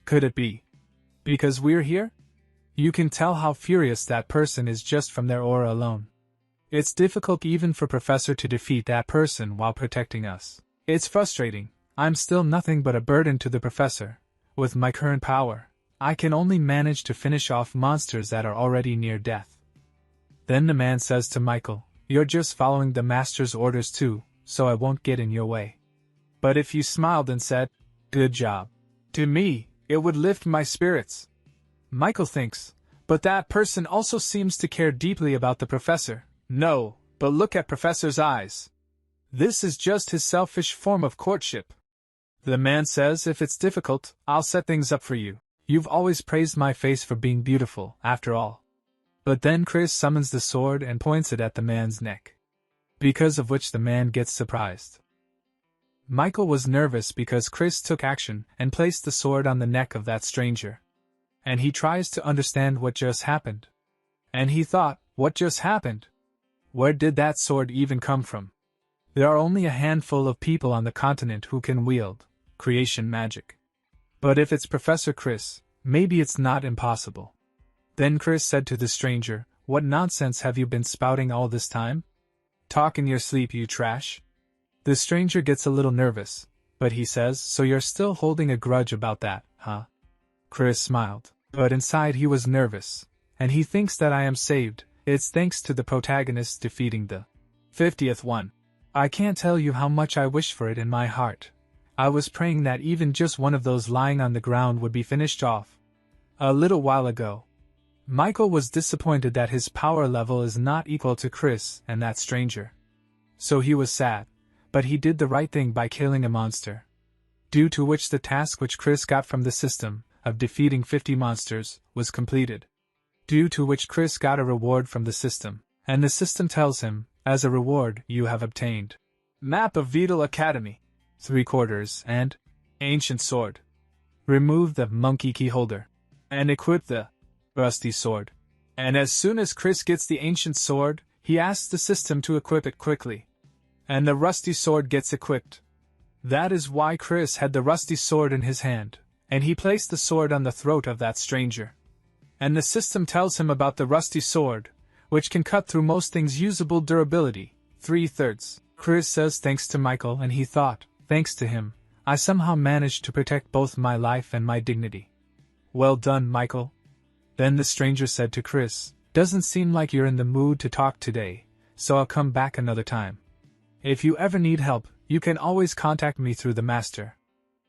Could it be because we're here? You can tell how furious that person is just from their aura alone. It's difficult even for Professor to defeat that person while protecting us. It's frustrating. I'm still nothing but a burden to the Professor. With my current power, I can only manage to finish off monsters that are already near death. Then the man says to Michael, you're just following the Master's orders too, so I won't get in your way. But if you smiled and said, good job, to me, it would lift my spirits. Michael thinks, but that person also seems to care deeply about the Professor. No, but look at Professor's eyes. This is just his selfish form of courtship. The man says, if it's difficult, I'll set things up for you. You've always praised my face for being beautiful, after all. But then Chris summons the sword and points it at the man's neck. Because of which the man gets surprised. Michael was nervous because Chris took action and placed the sword on the neck of that stranger. And he tries to understand what just happened. And he thought, what just happened? Where did that sword even come from? There are only a handful of people on the continent who can wield creation magic. But if it's Professor Chris, maybe it's not impossible. Then Chris said to the stranger, what nonsense have you been spouting all this time? Talk in your sleep, you trash. The stranger gets a little nervous, but he says, so you're still holding a grudge about that, huh? Chris smiled, but inside he was nervous, and he thinks that I am saved. It's thanks to the protagonist defeating the 50th one. I can't tell you how much I wish for it in my heart. I was praying that even just one of those lying on the ground would be finished off. A little while ago. Michael was disappointed that his power level is not equal to Chris and that stranger. So he was sad, but he did the right thing by killing a monster. Due to which the task which Chris got from the system, of defeating 50 monsters, was completed. Due to which Chris got a reward from the system, and the system tells him, as a reward, you have obtained Map of Vital Academy, 3/4, and Ancient Sword. Remove the monkey key holder, and equip the rusty sword. And as soon as Chris gets the ancient sword, he asks the system to equip it quickly. And the rusty sword gets equipped. That is why Chris had the rusty sword in his hand, and he placed the sword on the throat of that stranger. And the system tells him about the rusty sword, which can cut through most things. Usable durability, 3/3. Chris says thanks to Michael, and he thought, thanks to him, I somehow managed to protect both my life and my dignity. Well done, Michael. Then the stranger said to Chris, doesn't seem like you're in the mood to talk today, so I'll come back another time. If you ever need help, you can always contact me through the master.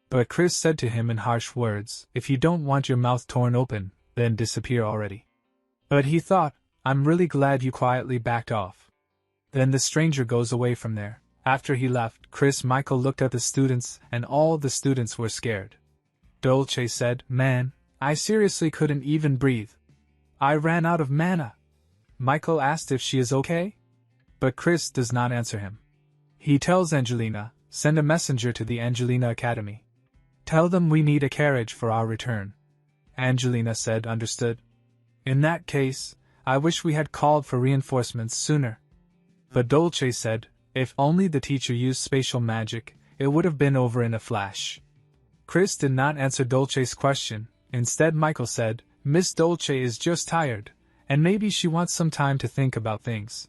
But Chris said to him in harsh words, if you don't want your mouth torn open, then disappear already. But he thought, I'm really glad you quietly backed off. Then the stranger goes away from there. After he left, Michael looked at the students, and all the students were scared. Dolce said, man, I seriously couldn't even breathe. I ran out of mana. Michael asked if she is okay, but Chris does not answer him. He tells Angelina, send a messenger to the Angelina Academy. Tell them we need a carriage for our return. Angelina said, understood. In that case, I wish we had called for reinforcements sooner. But Dolce said, if only the teacher used spatial magic, it would have been over in a flash. Chris did not answer Dolce's question. Instead, Michael said, Miss Dolce is just tired, and maybe she wants some time to think about things.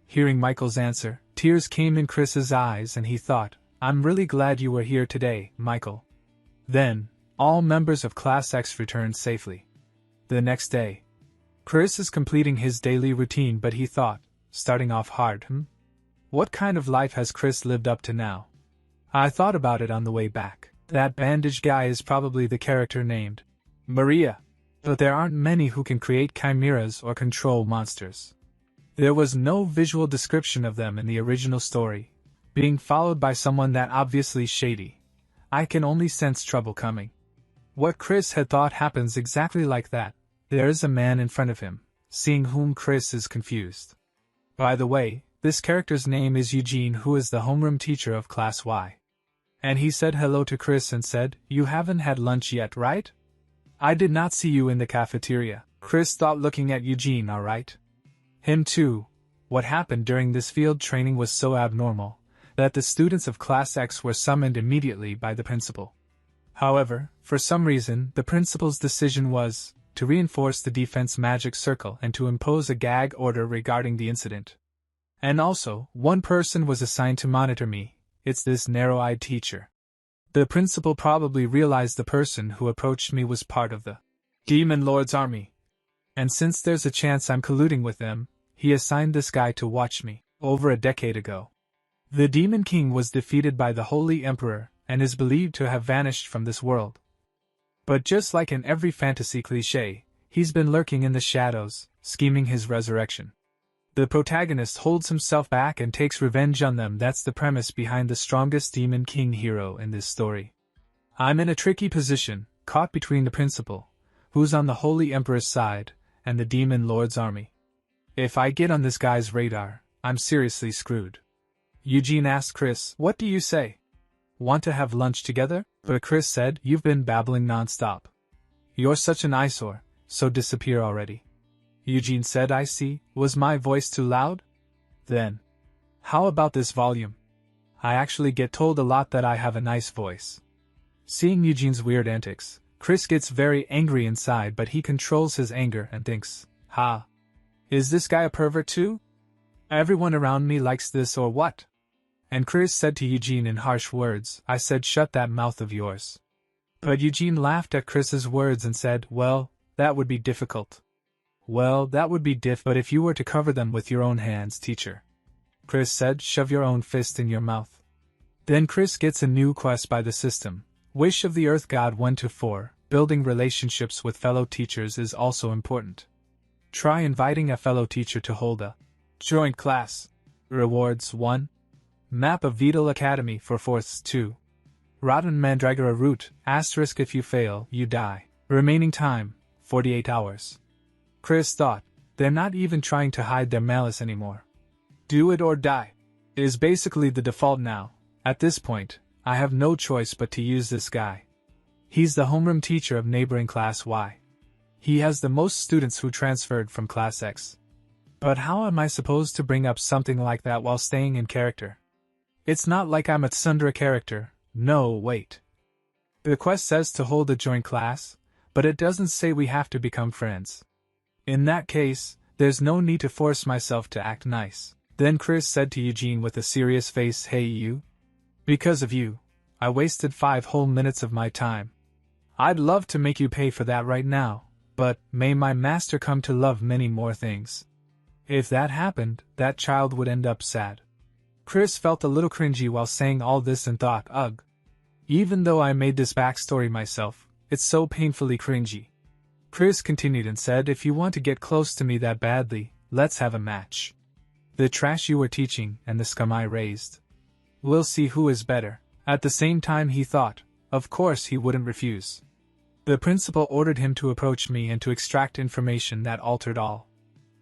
Hearing Michael's answer, tears came in Chris's eyes, and he thought, I'm really glad you were here today, Michael. Then, all members of Class X returned safely. The next day, Chris is completing his daily routine, but he thought, starting off hard, What kind of life has Chris lived up to now? I thought about it on the way back. That bandaged guy is probably the character named Maria. But there aren't many who can create chimeras or control monsters. There was no visual description of them in the original story, being followed by someone that obviously shady. I can only sense trouble coming. What Chris had thought happens exactly like that. There is a man in front of him, seeing whom Chris is confused. By the way, this character's name is Eugene, who is the homeroom teacher of Class Y. And he said hello to Chris and said, you haven't had lunch yet, right? I did not see you in the cafeteria. Chris thought, looking at Eugene, alright? Him too. What happened during this field training was so abnormal that the students of Class X were summoned immediately by the principal. However, for some reason, the principal's decision was to reinforce the defense magic circle and to impose a gag order regarding the incident. And also, one person was assigned to monitor me. It's this narrow-eyed teacher. The principal probably realized the person who approached me was part of the Demon Lord's army. And since there's a chance I'm colluding with them, he assigned this guy to watch me. Over a decade ago, the Demon King was defeated by the Holy Emperor and is believed to have vanished from this world. But just like in every fantasy cliché, he's been lurking in the shadows, scheming his resurrection. The protagonist holds himself back and takes revenge on them. That's the premise behind the strongest Demon King hero in this story. I'm in a tricky position, caught between the principal, who's on the Holy Emperor's side, and the Demon Lord's army. If I get on this guy's radar, I'm seriously screwed. Eugene asked Chris, "What do you say? Want to have lunch together?" But Chris said, "You've been babbling non-stop. You're such an eyesore, so disappear already." Eugene said, "I see. Was my voice too loud? Then, how about this volume? I actually get told a lot that I have a nice voice." Seeing Eugene's weird antics, Chris gets very angry inside, but he controls his anger and thinks, "Ha! Is this guy a pervert too? Everyone around me likes this or what?" And Chris said to Eugene in harsh words, "I said shut that mouth of yours." But Eugene laughed at Chris's words and said, "Well, that would be difficult." "Well, that would be but if you were to cover them with your own hands, teacher." Chris said, "Shove your own fist in your mouth." Then Chris gets a new quest by the system. Wish of the Earth God 1 to 4. Building relationships with fellow teachers is also important. Try inviting a fellow teacher to hold a joint class. Rewards 1. Map of Vital Academy for 4ths 2. Rotten Mandragora route, asterisk if you fail, you die. Remaining time, 48 hours. Chris thought, they're not even trying to hide their malice anymore. Do it or die is basically the default now. At this point, I have no choice but to use this guy. He's the homeroom teacher of neighboring Class Y. He has the most students who transferred from Class X. But how am I supposed to bring up something like that while staying in character? It's not like I'm a tsundere character. No, wait. The quest says to hold a joint class, but it doesn't say we have to become friends. In that case, there's no need to force myself to act nice. Then Chris said to Eugene with a serious face, "Hey you. Because of you, I wasted 5 whole minutes of my time. I'd love to make you pay for that right now, but may my master come to love many more things. If that happened, that child would end up sad." Chris felt a little cringy while saying all this and thought, ugh. Even though I made this backstory myself, it's so painfully cringy. Chris continued and said, "If you want to get close to me that badly, let's have a match. The trash you were teaching and the scum I raised. We'll see who is better." At the same time he thought, of course he wouldn't refuse. The principal ordered him to approach me and to extract information that altered all.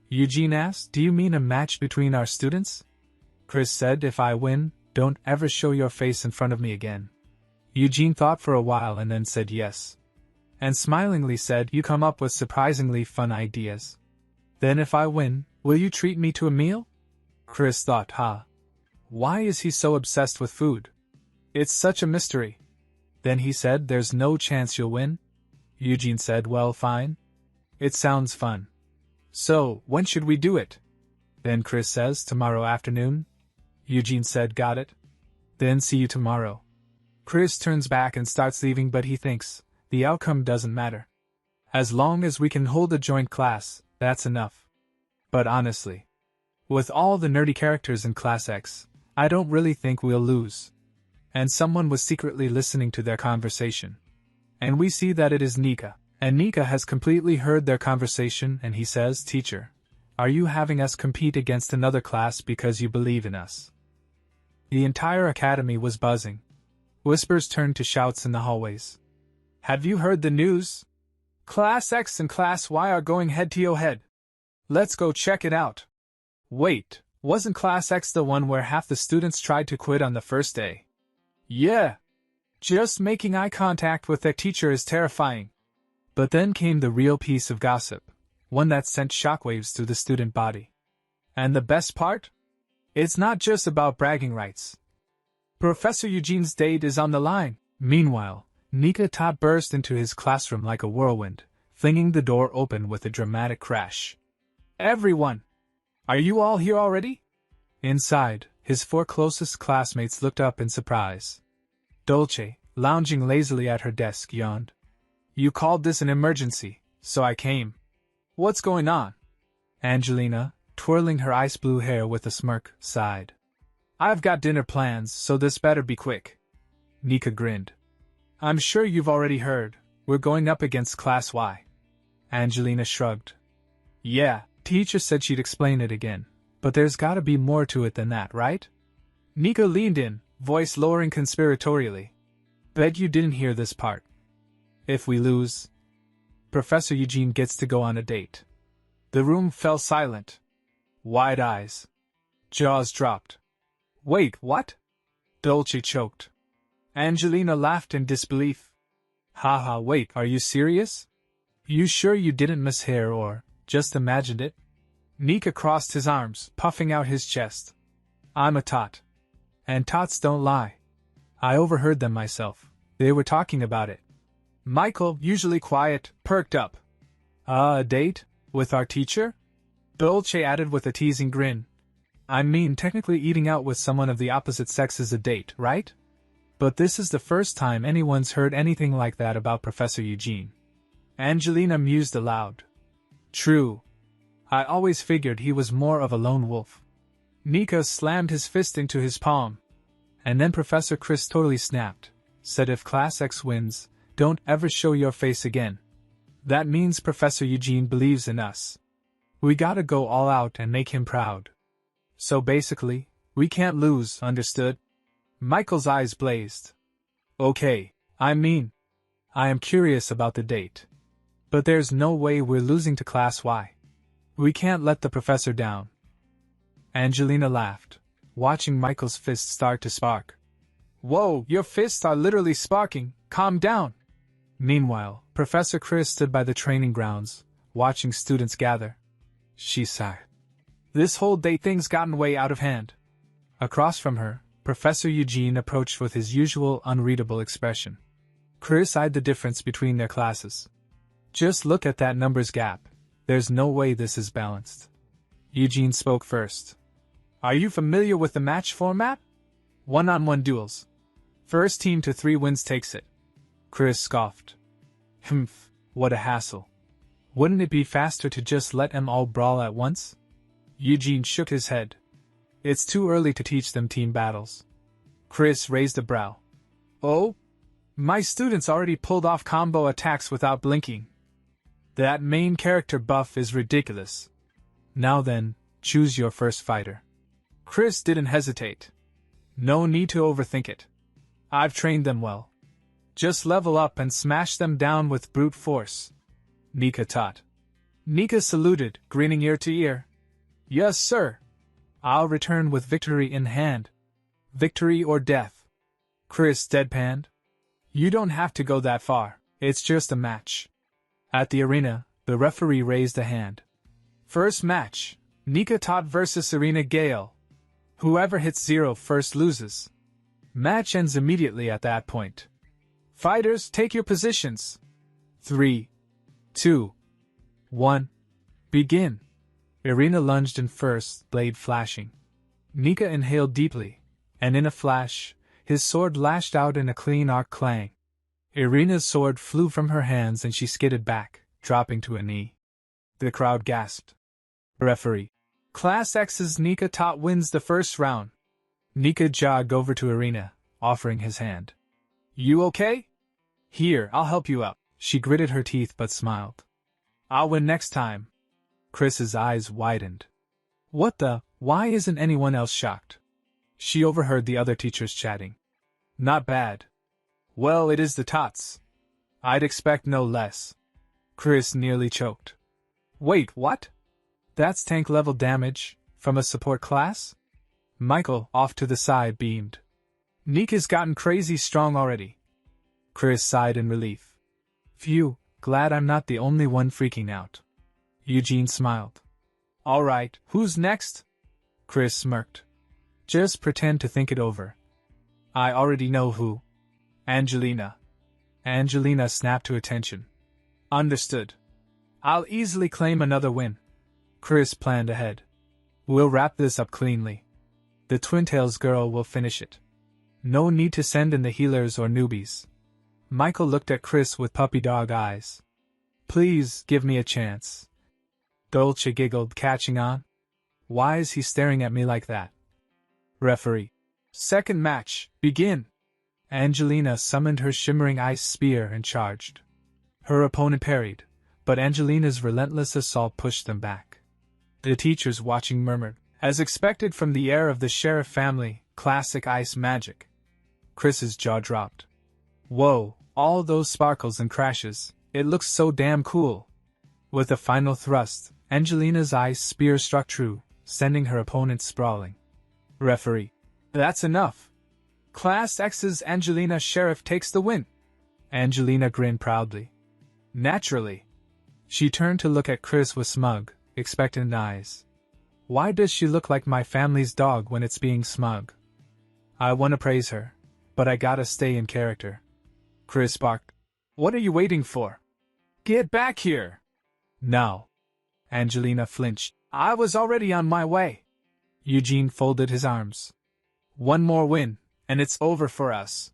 Eugene asked, "Do you mean a match between our students?" Chris said, "If I win, don't ever show your face in front of me again." Eugene thought for a while and then said yes. And smilingly said, "You come up with surprisingly fun ideas. Then if I win, will you treat me to a meal?" Chris thought, why is he so obsessed with food? It's such a mystery. Then he said, "There's no chance you'll win?" Eugene said, "Well, fine. It sounds fun. So, when should we do it?" Then Chris says, "Tomorrow afternoon." Eugene said, "Got it. Then see you tomorrow." Chris turns back and starts leaving, but he thinks, the outcome doesn't matter. As long as we can hold a joint class, that's enough. But honestly, with all the nerdy characters in Class X, I don't really think we'll lose. And someone was secretly listening to their conversation. And we see that it is Nika. And Nika has completely heard their conversation and he says, "Teacher, are you having us compete against another class because you believe in us?" The entire academy was buzzing. Whispers turned to shouts in the hallways. "Have you heard the news? Class X and Class Y are going head-to-head. Let's go check it out." Wait, wasn't Class X the one where half the students tried to quit on the first day? Yeah. Just making eye contact with their teacher is terrifying. But then came the real piece of gossip, one that sent shockwaves through the student body. And the best part? It's not just about bragging rights. Professor Eugene's date is on the line. Meanwhile, Nika Tot burst into his classroom like a whirlwind, flinging the door open with a dramatic crash. "Everyone! Are you all here already?" Inside, his 4 closest classmates looked up in surprise. Dolce, lounging lazily at her desk, yawned. "You called this an emergency, so I came. What's going on?" Angelina, twirling her ice blue hair with a smirk, sighed. "I've got dinner plans, so this better be quick." Nika grinned. "I'm sure you've already heard, we're going up against Class Y." Angelina shrugged. "Yeah, teacher said she'd explain it again, but there's gotta be more to it than that, right?" Nika leaned in, voice lowering conspiratorially. Bet you didn't hear this part. If we lose, Professor Eugene gets to go on a date. The room fell silent. Wide eyes. Jaws dropped. Wait, what? Dolce choked. Angelina laughed in disbelief. Haha, wait, are you serious? You sure you didn't mishear or just imagined it? Nika crossed his arms, puffing out his chest. I'm a tot. And tots don't lie. I overheard them myself. They were talking about it. Michael, usually quiet, perked up. A date? With our teacher? Dolce added with a teasing grin. I mean, technically eating out with someone of the opposite sex is a date, right? But this is the first time anyone's heard anything like that about Professor Eugene. Angelina mused aloud. True. I always figured he was more of a lone wolf. Nika slammed his fist into his palm. And then Professor Chris totally snapped, said if Class X wins, don't ever show your face again. That means Professor Eugene believes in us. We gotta go all out and make him proud. So basically, we can't lose, understood? Michael's eyes blazed. Okay, I am curious about the date. But there's no way we're losing to Class Y. We can't let the professor down. Angelina laughed, watching Michael's fists start to spark. Whoa, your fists are literally sparking, calm down. Meanwhile, Professor Chris stood by the training grounds, watching students gather. She sighed. This whole date thing's gotten way out of hand. Across from her, Professor Eugene approached with his usual unreadable expression. Chris eyed the difference between their classes. Just look at that numbers gap. There's no way this is balanced. Eugene spoke first. Are you familiar with the match format? One-on-one duels. First team to 3 wins takes it. Chris scoffed. Humph, what a hassle. Wouldn't it be faster to just let 'em all brawl at once? Eugene shook his head. It's too early to teach them team battles. Chris raised a brow. Oh? My students already pulled off combo attacks without blinking. That main character buff is ridiculous. Now then, choose your first fighter. Chris didn't hesitate. No need to overthink it. I've trained them well. Just level up and smash them down with brute force. Nika taught. Nika saluted, grinning ear to ear. Yes, sir. I'll return with victory in hand. Victory or death. Chris deadpanned. You don't have to go that far, it's just a match. At the arena, the referee raised a hand. First match, Nika Tot vs Serena Gale. Whoever hits 0 first loses. Match ends immediately at that point. Fighters, take your positions. 3, 2, 1. Begin. Irina lunged in first, blade flashing. Nika inhaled deeply, and in a flash, his sword lashed out in a clean arc clang. Irina's sword flew from her hands and she skidded back, dropping to a knee. The crowd gasped. Referee. Class X's Nika Tot wins the first round. Nika jogged over to Irina, offering his hand. You okay? Here, I'll help you up. She gritted her teeth but smiled. I'll win next time. Chris's eyes widened. What the? Why isn't anyone else shocked? She overheard the other teachers chatting. Not bad. Well, it is the Tots. I'd expect no less. Chris nearly choked. Wait, what? That's tank-level damage, from a support class? Michael, off to the side, beamed. Nika's gotten crazy strong already. Chris sighed in relief. Phew, glad I'm not the only one freaking out. Eugene smiled. Alright, who's next? Chris smirked. Just pretend to think it over. I already know who. Angelina. Angelina snapped to attention. Understood. I'll easily claim another win. Chris planned ahead. We'll wrap this up cleanly. The Twin-Tails girl will finish it. No need to send in the healers or newbies. Michael looked at Chris with puppy dog eyes. Please, give me a chance. Dolce giggled, catching on. Why is he staring at me like that? Referee. Second match, begin. Angelina summoned her shimmering ice spear and charged. Her opponent parried, but Angelina's relentless assault pushed them back. The teachers watching murmured, as expected from the heir of the Sheriff family, classic ice magic. Chris's jaw dropped. Whoa, all those sparkles and crashes, it looks so damn cool. With a final thrust, Angelina's ice spear struck true, sending her opponent sprawling. Referee. That's enough. Class X's Angelina Sheriff takes the win. Angelina grinned proudly. Naturally. She turned to look at Chris with smug, expectant eyes. Why does she look like my family's dog when it's being smug? I want to praise her, but I gotta stay in character. Chris barked. What are you waiting for? Get back here! Now. Angelina flinched. I was already on my way. Eugene folded his arms. One more win, and it's over for us.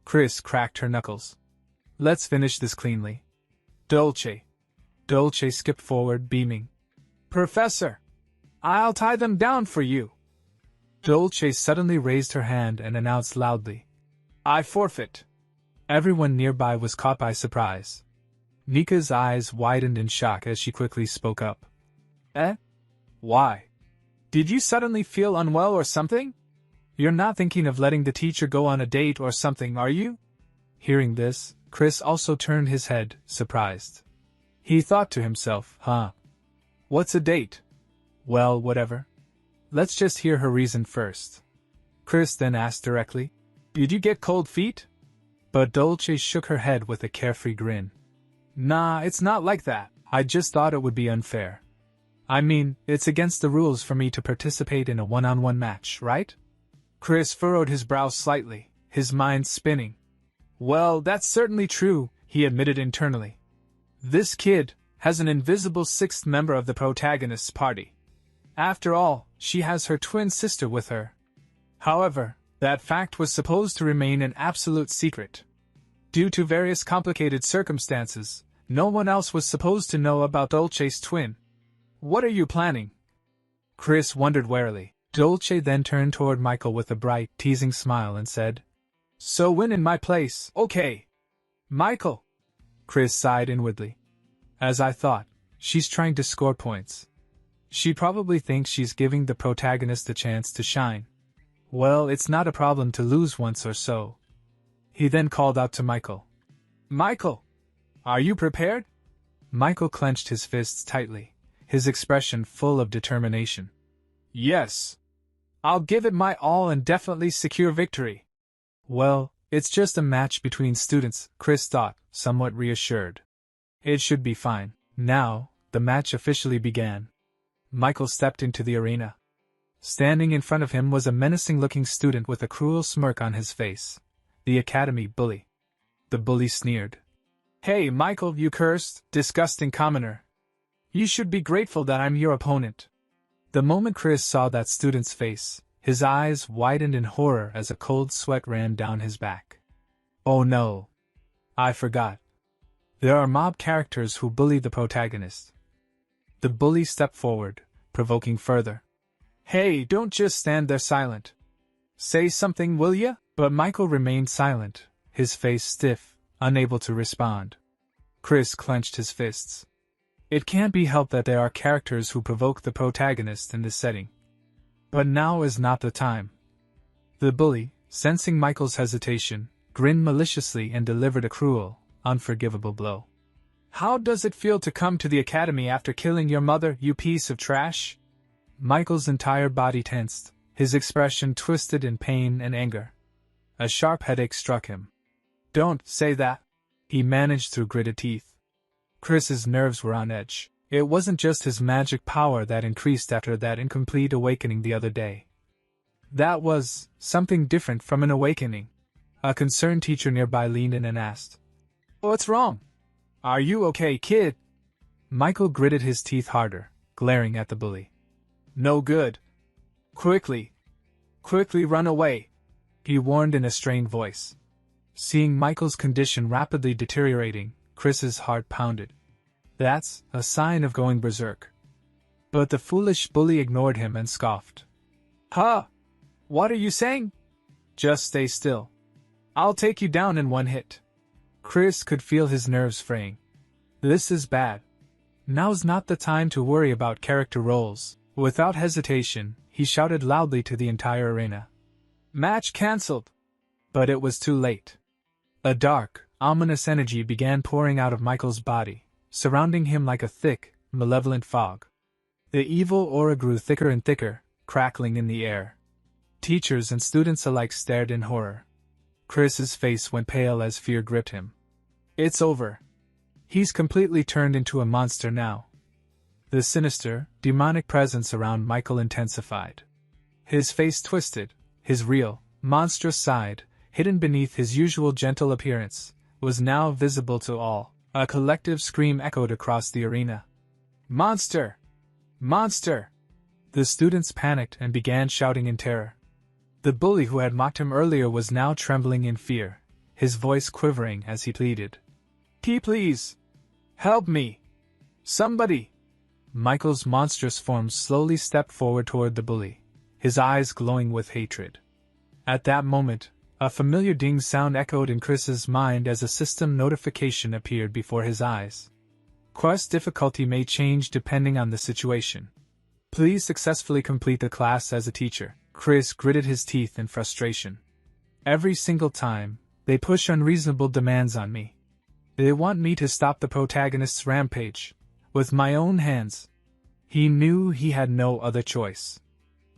Chris cracked her knuckles. Let's finish this cleanly. Dolce. Dolce skipped forward, beaming. Professor! I'll tie them down for you. Dolce suddenly raised her hand and announced loudly. I forfeit. Everyone nearby was caught by surprise. Nika's eyes widened in shock as she quickly spoke up. Eh? Why? Did you suddenly feel unwell or something? You're not thinking of letting the teacher go on a date or something, are you? Hearing this, Chris also turned his head, surprised. He thought to himself, What's a date? Well, whatever. Let's just hear her reason first. Chris then asked directly, Did you get cold feet? But Dolce shook her head with a carefree grin. Nah, it's not like that. I just thought it would be unfair. I mean, it's against the rules for me to participate in a one-on-one match, right? Chris furrowed his brow slightly, his mind spinning. Well, that's certainly true, he admitted internally. This kid has an invisible sixth member of the protagonist's party. After all, she has her twin sister with her. However, that fact was supposed to remain an absolute secret. Due to various complicated circumstances, no one else was supposed to know about Dolce's twin. What are you planning? Chris wondered warily. Dolce then turned toward Michael with a bright, teasing smile and said, So win in my place, okay. Michael. Chris sighed inwardly. As I thought, she's trying to score points. She probably thinks she's giving the protagonist a chance to shine. Well, it's not a problem to lose once or so. He then called out to Michael. Michael! Are you prepared? Michael clenched his fists tightly, his expression full of determination. Yes. I'll give it my all and definitely secure victory. Well, it's just a match between students, Chris thought, somewhat reassured. It should be fine. Now, the match officially began. Michael stepped into the arena. Standing in front of him was a menacing-looking student with a cruel smirk on his face. The academy bully. The bully sneered. Hey, Michael, you cursed, disgusting commoner. You should be grateful that I'm your opponent. The moment Chris saw that student's face, his eyes widened in horror as a cold sweat ran down his back. Oh no. I forgot. There are mob characters who bully the protagonist. The bully stepped forward, provoking further. Hey, don't just stand there silent. Say something, will ya? But Michael remained silent, his face stiff, unable to respond. Chris clenched his fists. It can't be helped that there are characters who provoke the protagonist in this setting. But now is not the time. The bully, sensing Michael's hesitation, grinned maliciously and delivered a cruel, unforgivable blow. How does it feel to come to the academy after killing your mother, you piece of trash? Michael's entire body tensed, his expression twisted in pain and anger. A sharp headache struck him. Don't say that, he managed through gritted teeth. Chris's nerves were on edge. It wasn't just his magic power that increased after that incomplete awakening the other day. That was something different from an awakening. A concerned teacher nearby leaned in and asked, What's wrong? Are you okay, kid? Michael gritted his teeth harder, glaring at the bully. No good. Quickly run away, he warned in a strained voice. Seeing Michael's condition rapidly deteriorating, Chris's heart pounded. That's a sign of going berserk. But the foolish bully ignored him and scoffed. Huh? What are you saying? Just stay still. I'll take you down in one hit. Chris could feel his nerves fraying. This is bad. Now's not the time to worry about character roles. Without hesitation, he shouted loudly to the entire arena. Match cancelled. But it was too late. A dark, ominous energy began pouring out of Michael's body, surrounding him like a thick, malevolent fog. The evil aura grew thicker and thicker, crackling in the air. Teachers and students alike stared in horror. Chris's face went pale as fear gripped him. It's over. He's completely turned into a monster now. The sinister, demonic presence around Michael intensified. His face twisted, his real, monstrous side, hidden beneath his usual gentle appearance, was now visible to all. A collective scream echoed across the arena. Monster! Monster! The students panicked and began shouting in terror. The bully who had mocked him earlier was now trembling in fear, his voice quivering as he pleaded. Please! Help me! Somebody! Michael's monstrous form slowly stepped forward toward the bully, his eyes glowing with hatred. At that moment, a familiar ding sound echoed in Chris's mind as a system notification appeared before his eyes. Quest difficulty may change depending on the situation. Please successfully complete the class as a teacher. Chris gritted his teeth in frustration. Every single time, they push unreasonable demands on me. They want me to stop the protagonist's rampage, with my own hands. He knew he had no other choice.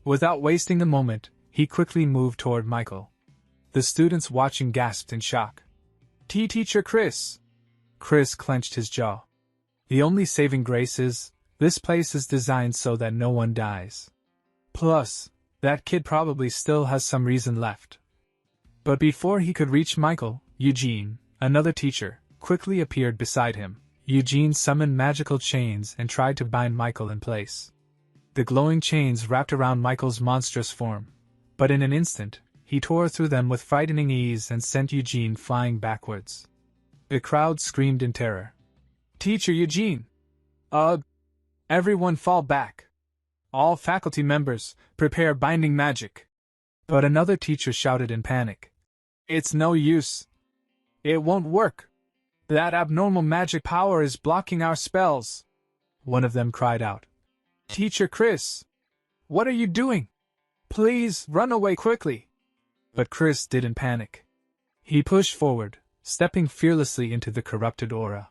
Without wasting a moment, he quickly moved toward Michael. The students watching gasped in shock. Teacher Chris! Chris clenched his jaw. The only saving grace is, this place is designed so that no one dies. Plus, that kid probably still has some reason left. But before he could reach Michael, Eugene, another teacher, quickly appeared beside him. Eugene summoned magical chains and tried to bind Michael in place. The glowing chains wrapped around Michael's monstrous form, but in an instant, he tore through them with frightening ease and sent Eugene flying backwards. The crowd screamed in terror. Teacher Eugene! Everyone fall back. All faculty members, prepare binding magic. But another teacher shouted in panic. It's no use. It won't work. That abnormal magic power is blocking our spells. One of them cried out. Teacher Chris! What are you doing? Please, run away quickly. But Chris didn't panic. He pushed forward, stepping fearlessly into the corrupted aura.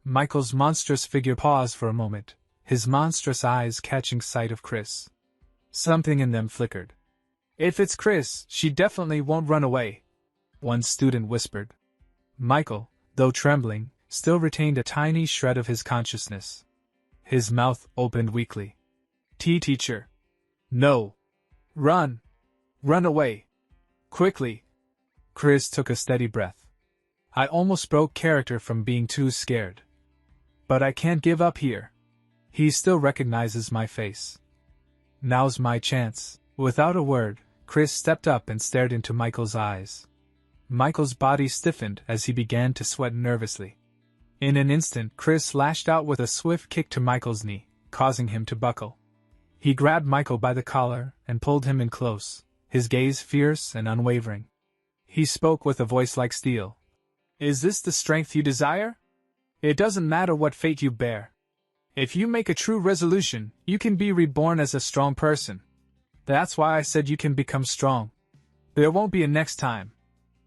Michael's monstrous figure paused for a moment, his monstrous eyes catching sight of Chris. Something in them flickered. If it's Chris, she definitely won't run away, one student whispered. Michael, though trembling, still retained a tiny shred of his consciousness. His mouth opened weakly. Teacher. No. Run. Run away. Quickly. Chris took a steady breath. I almost broke character from being too scared. But I can't give up here. He still recognizes my face. Now's my chance. Without a word, Chris stepped up and stared into Michael's eyes. Michael's body stiffened as he began to sweat nervously. In an instant, Chris lashed out with a swift kick to Michael's knee, causing him to buckle. He grabbed Michael by the collar and pulled him in close, his gaze fierce and unwavering. He spoke with a voice like steel. Is this the strength you desire? It doesn't matter what fate you bear. If you make a true resolution, you can be reborn as a strong person. That's why I said you can become strong. There won't be a next time.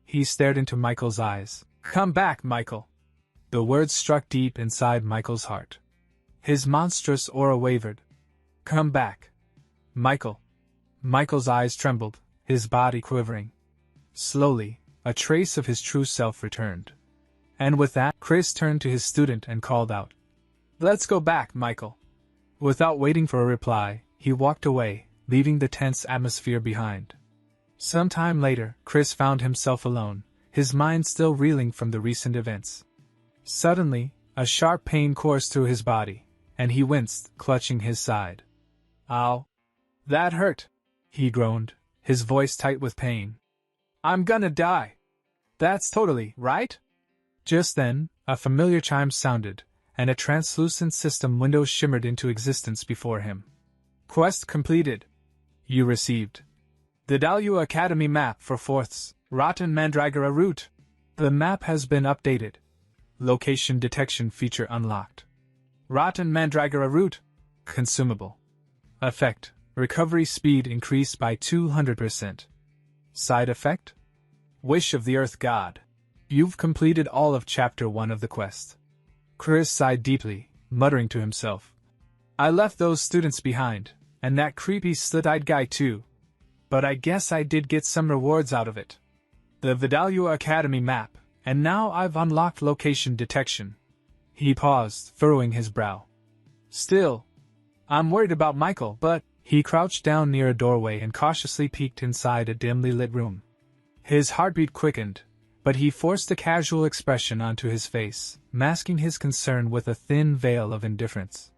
He stared into Michael's eyes. Come back, Michael. The words struck deep inside Michael's heart. His monstrous aura wavered. Come back. Michael. Michael's eyes trembled, his body quivering. Slowly, a trace of his true self returned. And with that, Chris turned to his student and called out. Let's go back, Michael. Without waiting for a reply, he walked away, leaving the tense atmosphere behind. Some time later, Chris found himself alone, his mind still reeling from the recent events. Suddenly, a sharp pain coursed through his body, and he winced, clutching his side. Ow. That hurt, he groaned, his voice tight with pain. I'm gonna die. That's totally right? Just then, a familiar chime sounded, and a translucent system window shimmered into existence before him. Quest completed. You received the Dalua Academy map for 4th Rotten Mandragora route. The map has been updated. Location detection feature unlocked. Rotten Mandragora route. Consumable. Effect. Recovery speed increased by 200%. Side effect? Wish of the Earth God. You've completed all of Chapter 1 of the quest. Chris sighed deeply, muttering to himself. I left those students behind, and that creepy slit-eyed guy too. But I guess I did get some rewards out of it. The Vidalia Academy map, and now I've unlocked location detection. He paused, furrowing his brow. Still, I'm worried about Michael, but... He crouched down near a doorway and cautiously peeked inside a dimly lit room. His heartbeat quickened, but he forced a casual expression onto his face, masking his concern with a thin veil of indifference.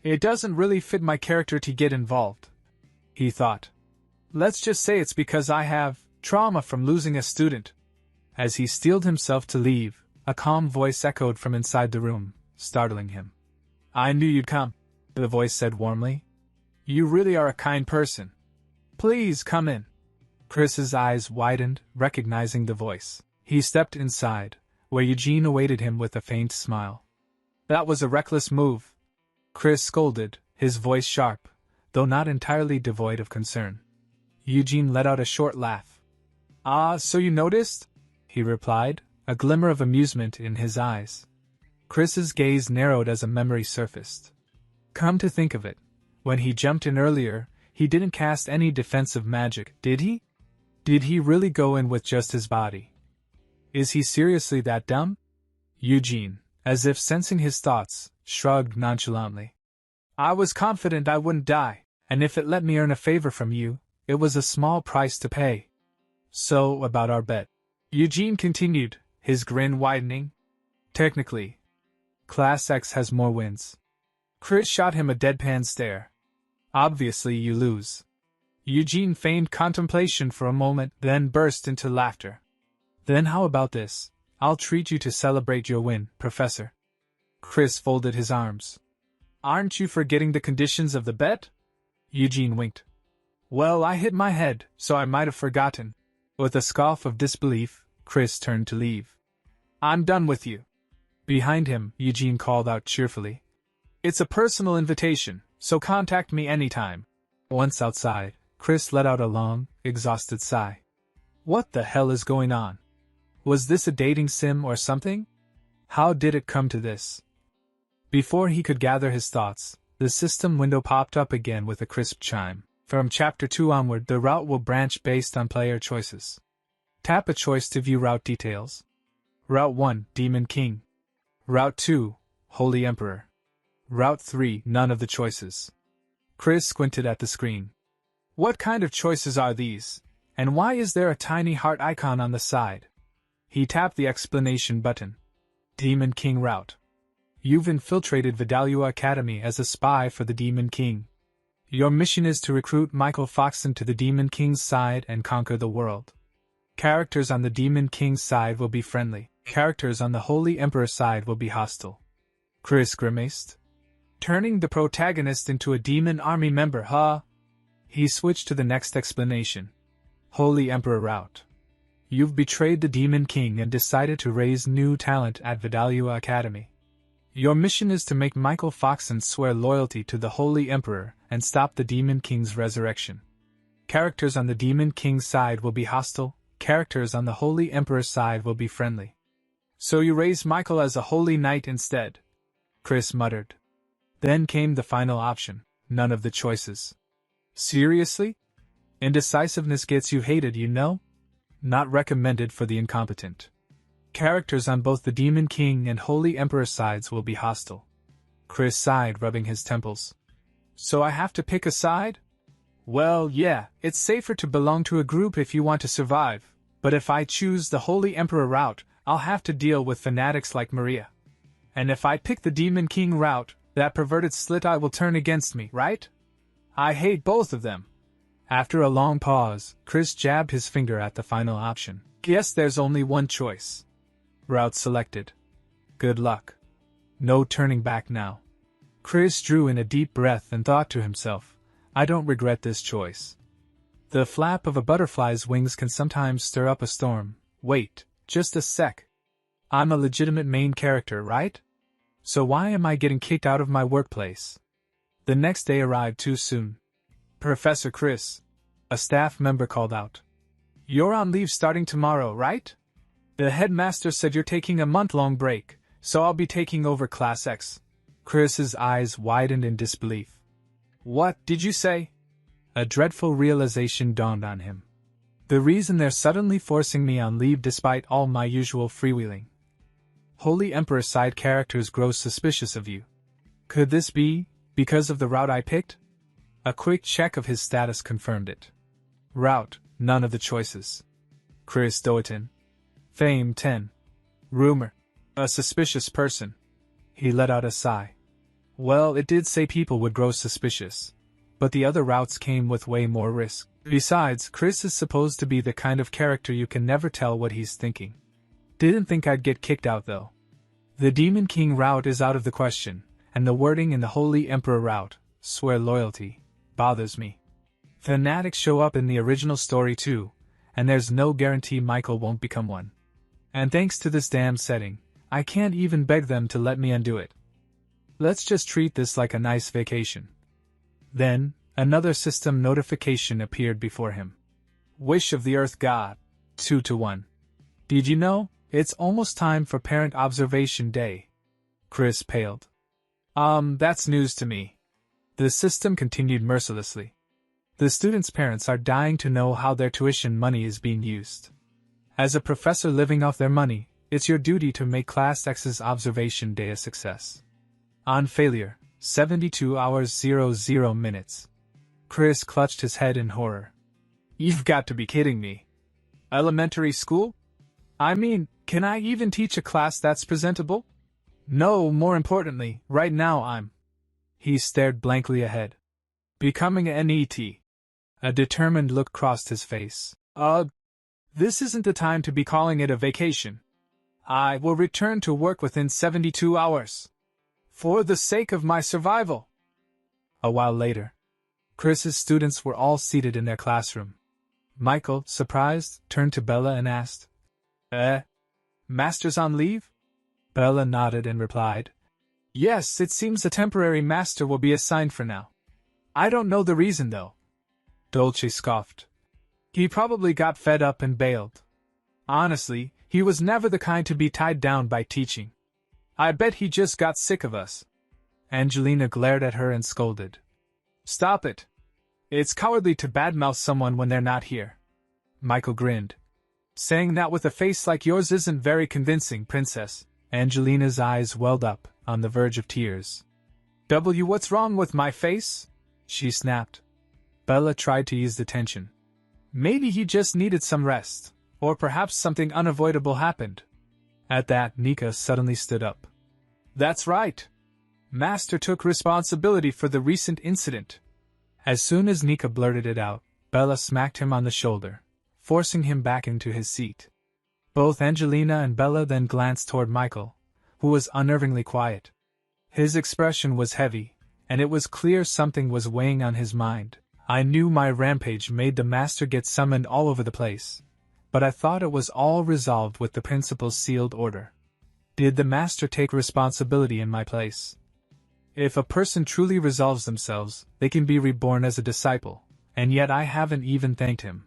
It doesn't really fit my character to get involved, he thought. Let's just say it's because I have trauma from losing a student. As he steeled himself to leave, a calm voice echoed from inside the room, startling him. I knew you'd come, the voice said warmly. You really are a kind person. Please come in. Chris's eyes widened, recognizing the voice. He stepped inside, where Eugene awaited him with a faint smile. That was a reckless move, Chris scolded, his voice sharp, though not entirely devoid of concern. Eugene let out a short laugh. Ah, so you noticed? He replied, a glimmer of amusement in his eyes. Chris's gaze narrowed as a memory surfaced. Come to think of it, when he jumped in earlier, he didn't cast any defensive magic, did he? Did he really go in with just his body? Is he seriously that dumb? Eugene, as if sensing his thoughts, shrugged nonchalantly. I was confident I wouldn't die, and if it let me earn a favor from you, it was a small price to pay. So, about our bet. Eugene continued, his grin widening. Technically, Class X has more wins. Chris shot him a deadpan stare. Obviously you lose. Eugene feigned contemplation for a moment, then burst into laughter. Then how about this? I'll treat you to celebrate your win, Professor. Chris folded his arms. Aren't you forgetting the conditions of the bet? Eugene winked. Well, I hit my head, so I might have forgotten. With a scoff of disbelief, Chris turned to leave. I'm done with you. Behind him, Eugene called out cheerfully. It's a personal invitation, so contact me anytime. Once outside, Chris let out a long, exhausted sigh. What the hell is going on? Was this a dating sim or something? How did it come to this? Before he could gather his thoughts, the system window popped up again with a crisp chime. From Chapter 2 onward, the route will branch based on player choices. Tap a choice to view route details. Route 1, Demon King. Route 2, Holy Emperor. Route 3, none of the choices. Chris squinted at the screen. What kind of choices are these? And why is there a tiny heart icon on the side? He tapped the explanation button. Demon King route. You've infiltrated Vidalia Academy as a spy for the Demon King. Your mission is to recruit Michael Foxon to the Demon King's side and conquer the world. Characters on the Demon King's side will be friendly. Characters on the Holy Emperor's side will be hostile. Chris grimaced. Turning the protagonist into a demon army member, huh? He switched to the next explanation. Holy Emperor route. You've betrayed the Demon King and decided to raise new talent at Vidalia Academy. Your mission is to make Michael Foxon swear loyalty to the Holy Emperor and stop the Demon King's resurrection. Characters on the Demon King's side will be hostile, characters on the Holy Emperor's side will be friendly. So you raise Michael as a Holy Knight instead, Chris muttered. Then came the final option, none of the choices. Seriously? Indecisiveness gets you hated, you know? Not recommended for the incompetent. Characters on both the Demon King and Holy Emperor sides will be hostile. Chris sighed, rubbing his temples. So I have to pick a side? Well, yeah, it's safer to belong to a group if you want to survive, but if I choose the Holy Emperor route, I'll have to deal with fanatics like Maria. And if I pick the Demon King route, that perverted slit-eye will turn against me, right? I hate both of them. After a long pause, Chris jabbed his finger at the final option. Guess there's only one choice. Route selected. Good luck. No turning back now. Chris drew in a deep breath and thought to himself, I don't regret this choice. The flap of a butterfly's wings can sometimes stir up a storm. Wait, just a sec. I'm a legitimate main character, right? So why am I getting kicked out of my workplace? The next day arrived too soon. Professor Chris, a staff member called out. You're on leave starting tomorrow, right? The headmaster said you're taking a month-long break, so I'll be taking over Class X. Chris's eyes widened in disbelief. What did you say? A dreadful realization dawned on him. The reason they're suddenly forcing me on leave despite all my usual freewheeling. Holy Emperor side characters grow suspicious of you. Could this be because of the route I picked? A quick check of his status confirmed it. Route, none of the choices. Chris Doetin. Fame 10. Rumor. A suspicious person. He let out a sigh. Well, it did say people would grow suspicious. But the other routes came with way more risk. Besides, Chris is supposed to be the kind of character you can never tell what he's thinking. Didn't think I'd get kicked out though. The Demon King route is out of the question, and the wording in the Holy Emperor route, swear loyalty, bothers me. Fanatics show up in the original story too, and there's no guarantee Michael won't become one. And thanks to this damn setting, I can't even beg them to let me undo it. Let's just treat this like a nice vacation. Then, another system notification appeared before him. Wish of the Earth God. 2-1. Did you know? It's almost time for Parent Observation Day. Chris paled. That's news to me. The system continued mercilessly. The students' parents are dying to know how their tuition money is being used. As a professor living off their money, it's your duty to make Class X's Observation Day a success. On failure, 72 hours 00 minutes. Chris clutched his head in horror. You've got to be kidding me. Elementary school? I mean, can I even teach a class that's presentable? No, more importantly, right now I'm. He stared blankly ahead. Becoming an NET. A determined look crossed his face. This isn't the time to be calling it a vacation. I will return to work within 72 hours. For the sake of my survival. A while later, Chris's students were all seated in their classroom. Michael, surprised, turned to Bella and asked, Master's on leave? Bella nodded and replied, Yes, it seems a temporary master will be assigned for now. I don't know the reason though. Dolce scoffed. He probably got fed up and bailed. Honestly, he was never the kind to be tied down by teaching. I bet he just got sick of us. Angelina glared at her and scolded. Stop it. It's cowardly to badmouth someone when they're not here. Michael grinned. Saying that with a face like yours isn't very convincing, princess. Angelina's eyes welled up, on the verge of tears. What's wrong with my face? She snapped. Bella tried to ease the tension. Maybe he just needed some rest, or perhaps something unavoidable happened. At that, Nika suddenly stood up. That's right. Master took responsibility for the recent incident. As soon as Nika blurted it out, Bella smacked him on the shoulder, forcing him back into his seat. Both Angelina and Bella then glanced toward Michael, who was unnervingly quiet. His expression was heavy, and it was clear something was weighing on his mind. I knew my rampage made the master get summoned all over the place, but I thought it was all resolved with the principal's sealed order. Did the master take responsibility in my place? If a person truly resolves themselves, they can be reborn as a disciple, and yet I haven't even thanked him.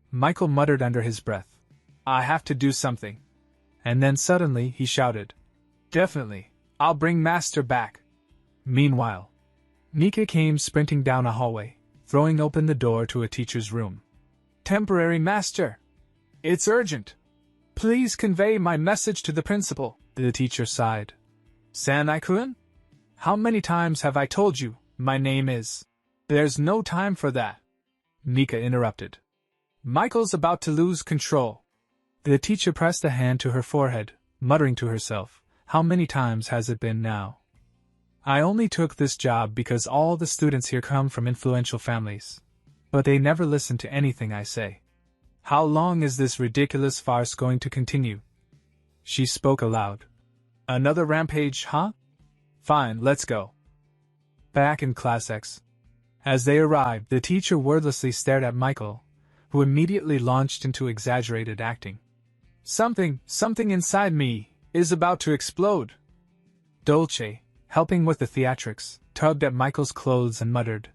Michael muttered under his breath, I have to do something. And then suddenly he shouted, Definitely, I'll bring Master back. Meanwhile, Nika came sprinting down a hallway, throwing open the door to a teacher's room. Temporary Master! It's urgent! Please convey my message to the principal, the teacher sighed. Sanai-kun? How many times have I told you, my name is? There's no time for that. Nika interrupted. Michael's about to lose control. The teacher pressed a hand to her forehead, muttering to herself, How many times has it been now? I only took this job because all the students here come from influential families. But they never listen to anything I say. How long is this ridiculous farce going to continue? She spoke aloud. Another rampage, huh? Fine, let's go. Back in Class X. As they arrived, the teacher wordlessly stared at Michael, who immediately launched into exaggerated acting. Something inside me is about to explode. Dolce, helping with the theatrics, tugged at Michael's clothes and muttered,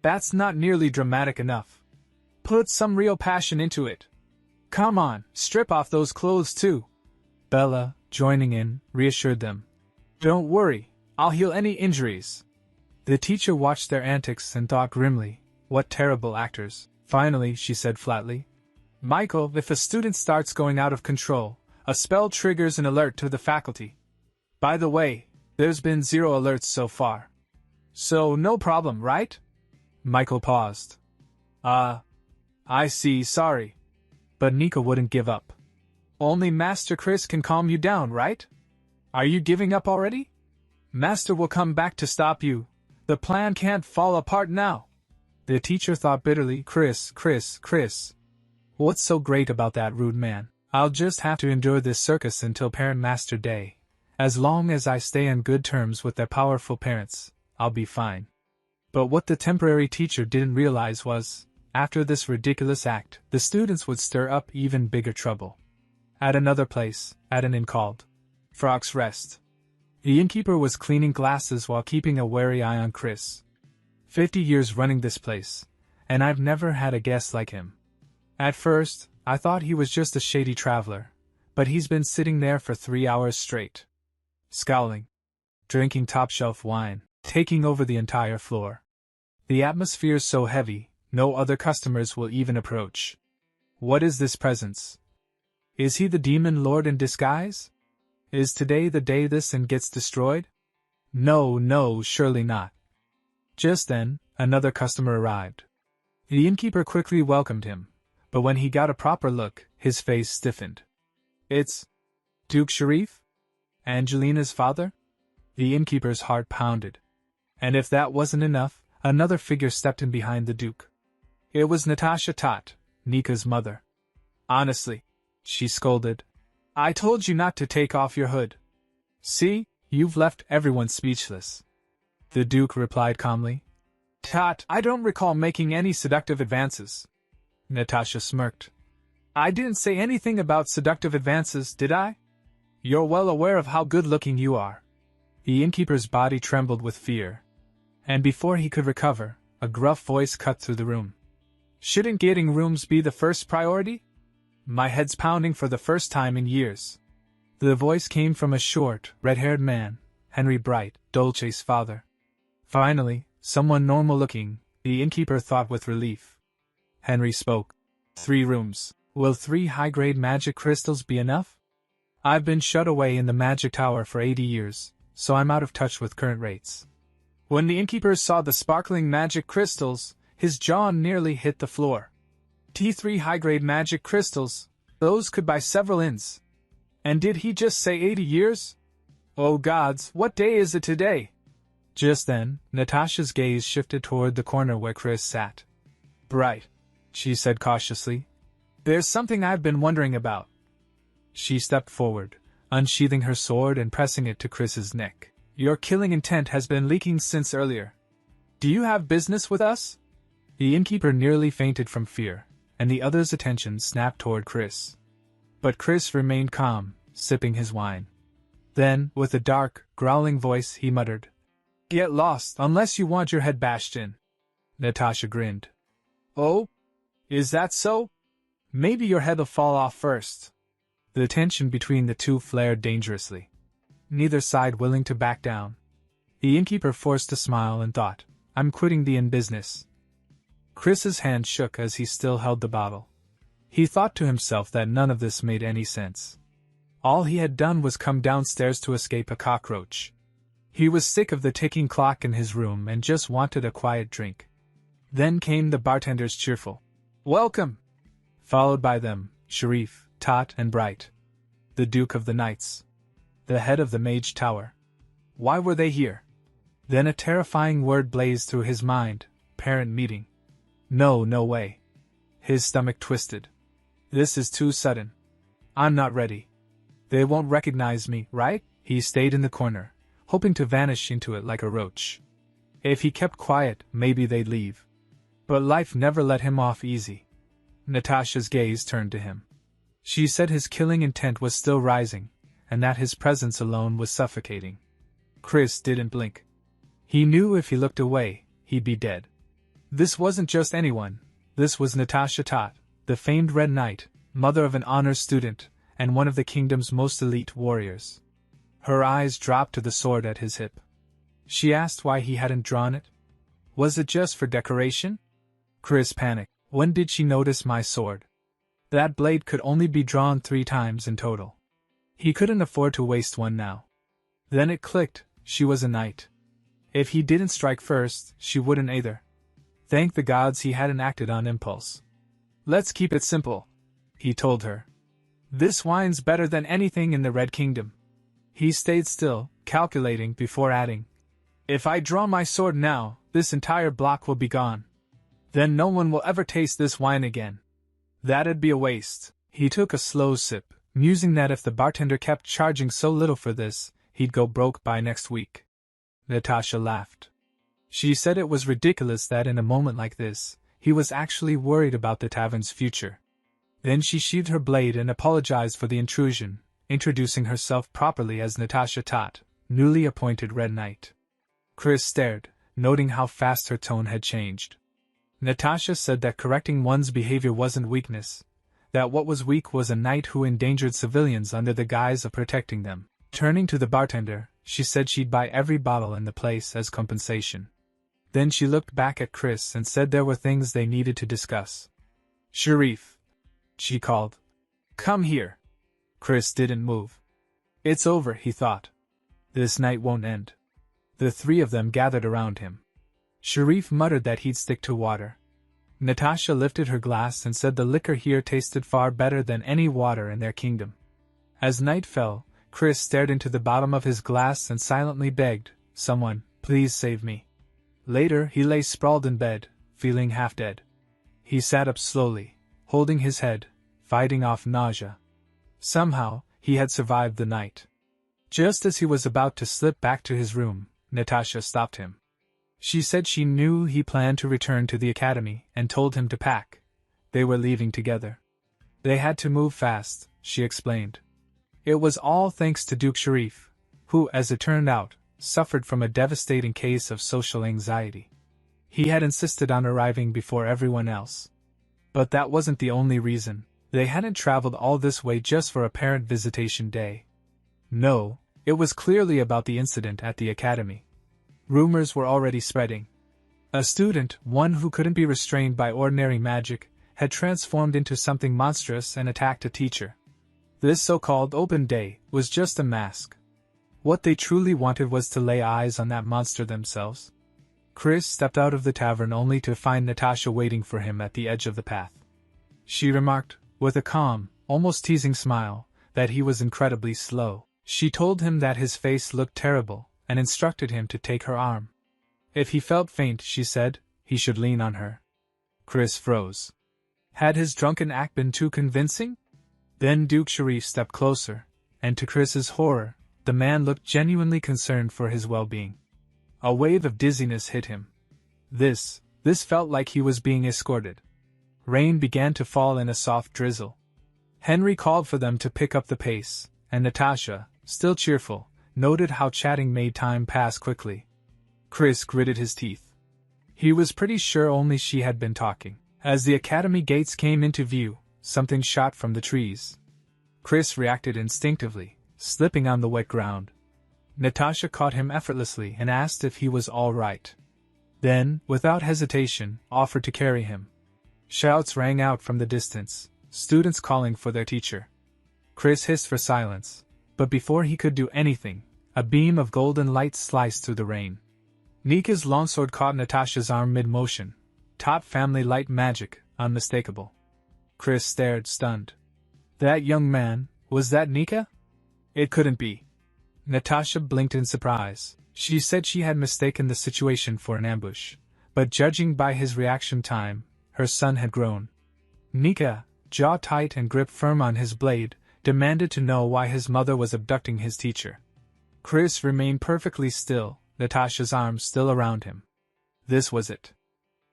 That's not nearly dramatic enough. Put some real passion into it. Come on, strip off those clothes too. Bella, joining in, reassured them. Don't worry, I'll heal any injuries. The teacher watched their antics and thought grimly, what terrible actors. Finally, she said flatly, Michael, if a student starts going out of control, a spell triggers an alert to the faculty. By the way, there's been 0 alerts so far. So no problem, right? Michael paused. I see, sorry. But Nika wouldn't give up. Only Master Chris can calm you down, right? Are you giving up already? Master will come back to stop you. The plan can't fall apart now. The teacher thought bitterly, Chris. What's so great about that rude man? I'll just have to endure this circus until Parent-Master Day. As long as I stay on good terms with their powerful parents, I'll be fine. But what the temporary teacher didn't realize was, after this ridiculous act, the students would stir up even bigger trouble. At another place, at an inn called Frog's Rest, the innkeeper was cleaning glasses while keeping a wary eye on Chris. 50 years running this place, and I've never had a guest like him. At first, I thought he was just a shady traveler, but he's been sitting there for 3 hours straight, scowling, drinking top-shelf wine, taking over the entire floor. The atmosphere's so heavy, no other customers will even approach. What is this presence? Is he the demon lord in disguise? Is today the day this inn gets destroyed? No, surely not. Just then, another customer arrived. The innkeeper quickly welcomed him, but when he got a proper look, his face stiffened. It's Duke Sharif? Angelina's father? The innkeeper's heart pounded. And if that wasn't enough, another figure stepped in behind the Duke. It was Natasha Tot, Nika's mother. Honestly, she scolded, I told you not to take off your hood. See, you've left everyone speechless. The Duke replied calmly. Tot, I don't recall making any seductive advances. Natasha smirked. I didn't say anything about seductive advances, did I? You're well aware of how good-looking you are. The innkeeper's body trembled with fear. And before he could recover, a gruff voice cut through the room. Shouldn't getting rooms be the first priority? My head's pounding for the first time in years. The voice came from a short, red-haired man, Henry Bright, Dolce's father. Finally, someone normal-looking, the innkeeper thought with relief. Henry spoke. 3 rooms. Will 3 high-grade magic crystals be enough? I've been shut away in the magic tower for 80 years, so I'm out of touch with current rates. When the innkeeper saw the sparkling magic crystals, his jaw nearly hit the floor. T3 high-grade magic crystals, those could buy several inns. And did he just say 80 years? Oh gods, what day is it today? Just then, Natasha's gaze shifted toward the corner where Chris sat. Bright, she said cautiously. There's something I've been wondering about. She stepped forward, unsheathing her sword and pressing it to Chris's neck. Your killing intent has been leaking since earlier. Do you have business with us? The innkeeper nearly fainted from fear, and the other's attention snapped toward Chris. But Chris remained calm, sipping his wine. Then, with a dark, growling voice, he muttered, Get lost, unless you want your head bashed in. Natasha grinned. Oh? Is that so? Maybe your head'll fall off first. The tension between the two flared dangerously, neither side willing to back down. The innkeeper forced a smile and thought, I'm quitting the inn business. Chris's hand shook as he still held the bottle. He thought to himself that none of this made any sense. All he had done was come downstairs to escape a cockroach. He was sick of the ticking clock in his room and just wanted a quiet drink. Then came the bartender's cheerful welcome, followed by them, Sharif, Tot, and Bright. The Duke of the Knights, the head of the Mage Tower. Why were they here? Then a terrifying word blazed through his mind, parent meeting. No way. His stomach twisted. This is too sudden. I'm not ready. They won't recognize me, right? He stayed in the corner, hoping to vanish into it like a roach. If he kept quiet, maybe they'd leave. But life never let him off easy. Natasha's gaze turned to him. She said his killing intent was still rising, and that his presence alone was suffocating. Chris didn't blink. He knew if he looked away, he'd be dead. This wasn't just anyone. This was Natasha Tot, the famed Red Knight, mother of an honors student, and one of the kingdom's most elite warriors. Her eyes dropped to the sword at his hip. She asked why he hadn't drawn it. Was it just for decoration? Chris panicked. When did she notice my sword? That blade could only be drawn 3 times in total. He couldn't afford to waste one now. Then it clicked, she was a knight. If he didn't strike first, she wouldn't either. Thank the gods he hadn't acted on impulse. Let's keep it simple, he told her. This wine's better than anything in the Red Kingdom. He stayed still, calculating before adding. If I draw my sword now, this entire block will be gone. Then no one will ever taste this wine again. That'd be a waste. He took a slow sip, musing that if the bartender kept charging so little for this, he'd go broke by next week. Natasha laughed. She said it was ridiculous that in a moment like this, he was actually worried about the tavern's future. Then she sheathed her blade and apologized for the intrusion, introducing herself properly as Natasha Tot, newly appointed Red Knight. Chris stared, noting how fast her tone had changed. Natasha said that correcting one's behavior wasn't weakness, that what was weak was a knight who endangered civilians under the guise of protecting them. Turning to the bartender, she said she'd buy every bottle in the place as compensation. Then she looked back at Chris and said there were things they needed to discuss. Sharif, she called. Come here. Chris didn't move. It's over, he thought. This night won't end. The 3 of them gathered around him. Sharif muttered that he'd stick to water. Natasha lifted her glass and said the liquor here tasted far better than any water in their kingdom. As night fell, Chris stared into the bottom of his glass and silently begged, "Someone, please save me." Later, he lay sprawled in bed, feeling half dead. He sat up slowly, holding his head, fighting off nausea. Somehow, he had survived the night. Just as he was about to slip back to his room, Natasha stopped him. She said she knew he planned to return to the academy and told him to pack. They were leaving together. They had to move fast, she explained. It was all thanks to Duke Sharif, who, as it turned out, suffered from a devastating case of social anxiety. He had insisted on arriving before everyone else. But that wasn't the only reason. They hadn't traveled all this way just for a parent visitation day. No, it was clearly about the incident at the academy. Rumors were already spreading. A student, one who couldn't be restrained by ordinary magic, had transformed into something monstrous and attacked a teacher. This so-called open day was just a mask. What they truly wanted was to lay eyes on that monster themselves. Chris stepped out of the tavern only to find Natasha waiting for him at the edge of the path. She remarked, with a calm, almost teasing smile, that he was incredibly slow. She told him that his face looked terrible, and instructed him to take her arm. If he felt faint, she said, he should lean on her. Chris froze. Had his drunken act been too convincing? Then Duke Sharif stepped closer, and to Chris's horror, the man looked genuinely concerned for his well-being. A wave of dizziness hit him. This felt like he was being escorted. Rain began to fall in a soft drizzle. Henry called for them to pick up the pace, and Natasha, still cheerful, noted how chatting made time pass quickly. Chris gritted his teeth. He was pretty sure only she had been talking. As the academy gates came into view, something shot from the trees. Chris reacted instinctively, slipping on the wet ground. Natasha caught him effortlessly and asked if he was all right. Then, without hesitation, offered to carry him. Shouts rang out from the distance, students calling for their teacher. Chris hissed for silence, but before he could do anything, a beam of golden light sliced through the rain. Nika's longsword caught Natasha's arm mid-motion. Top family light magic, unmistakable. Chris stared, stunned. That young man, was that Nika? It couldn't be. Natasha blinked in surprise. She said she had mistaken the situation for an ambush, but judging by his reaction time, her son had grown. Nika, jaw tight and grip firm on his blade, demanded to know why his mother was abducting his teacher. Chris remained perfectly still, Natasha's arms still around him. This was it.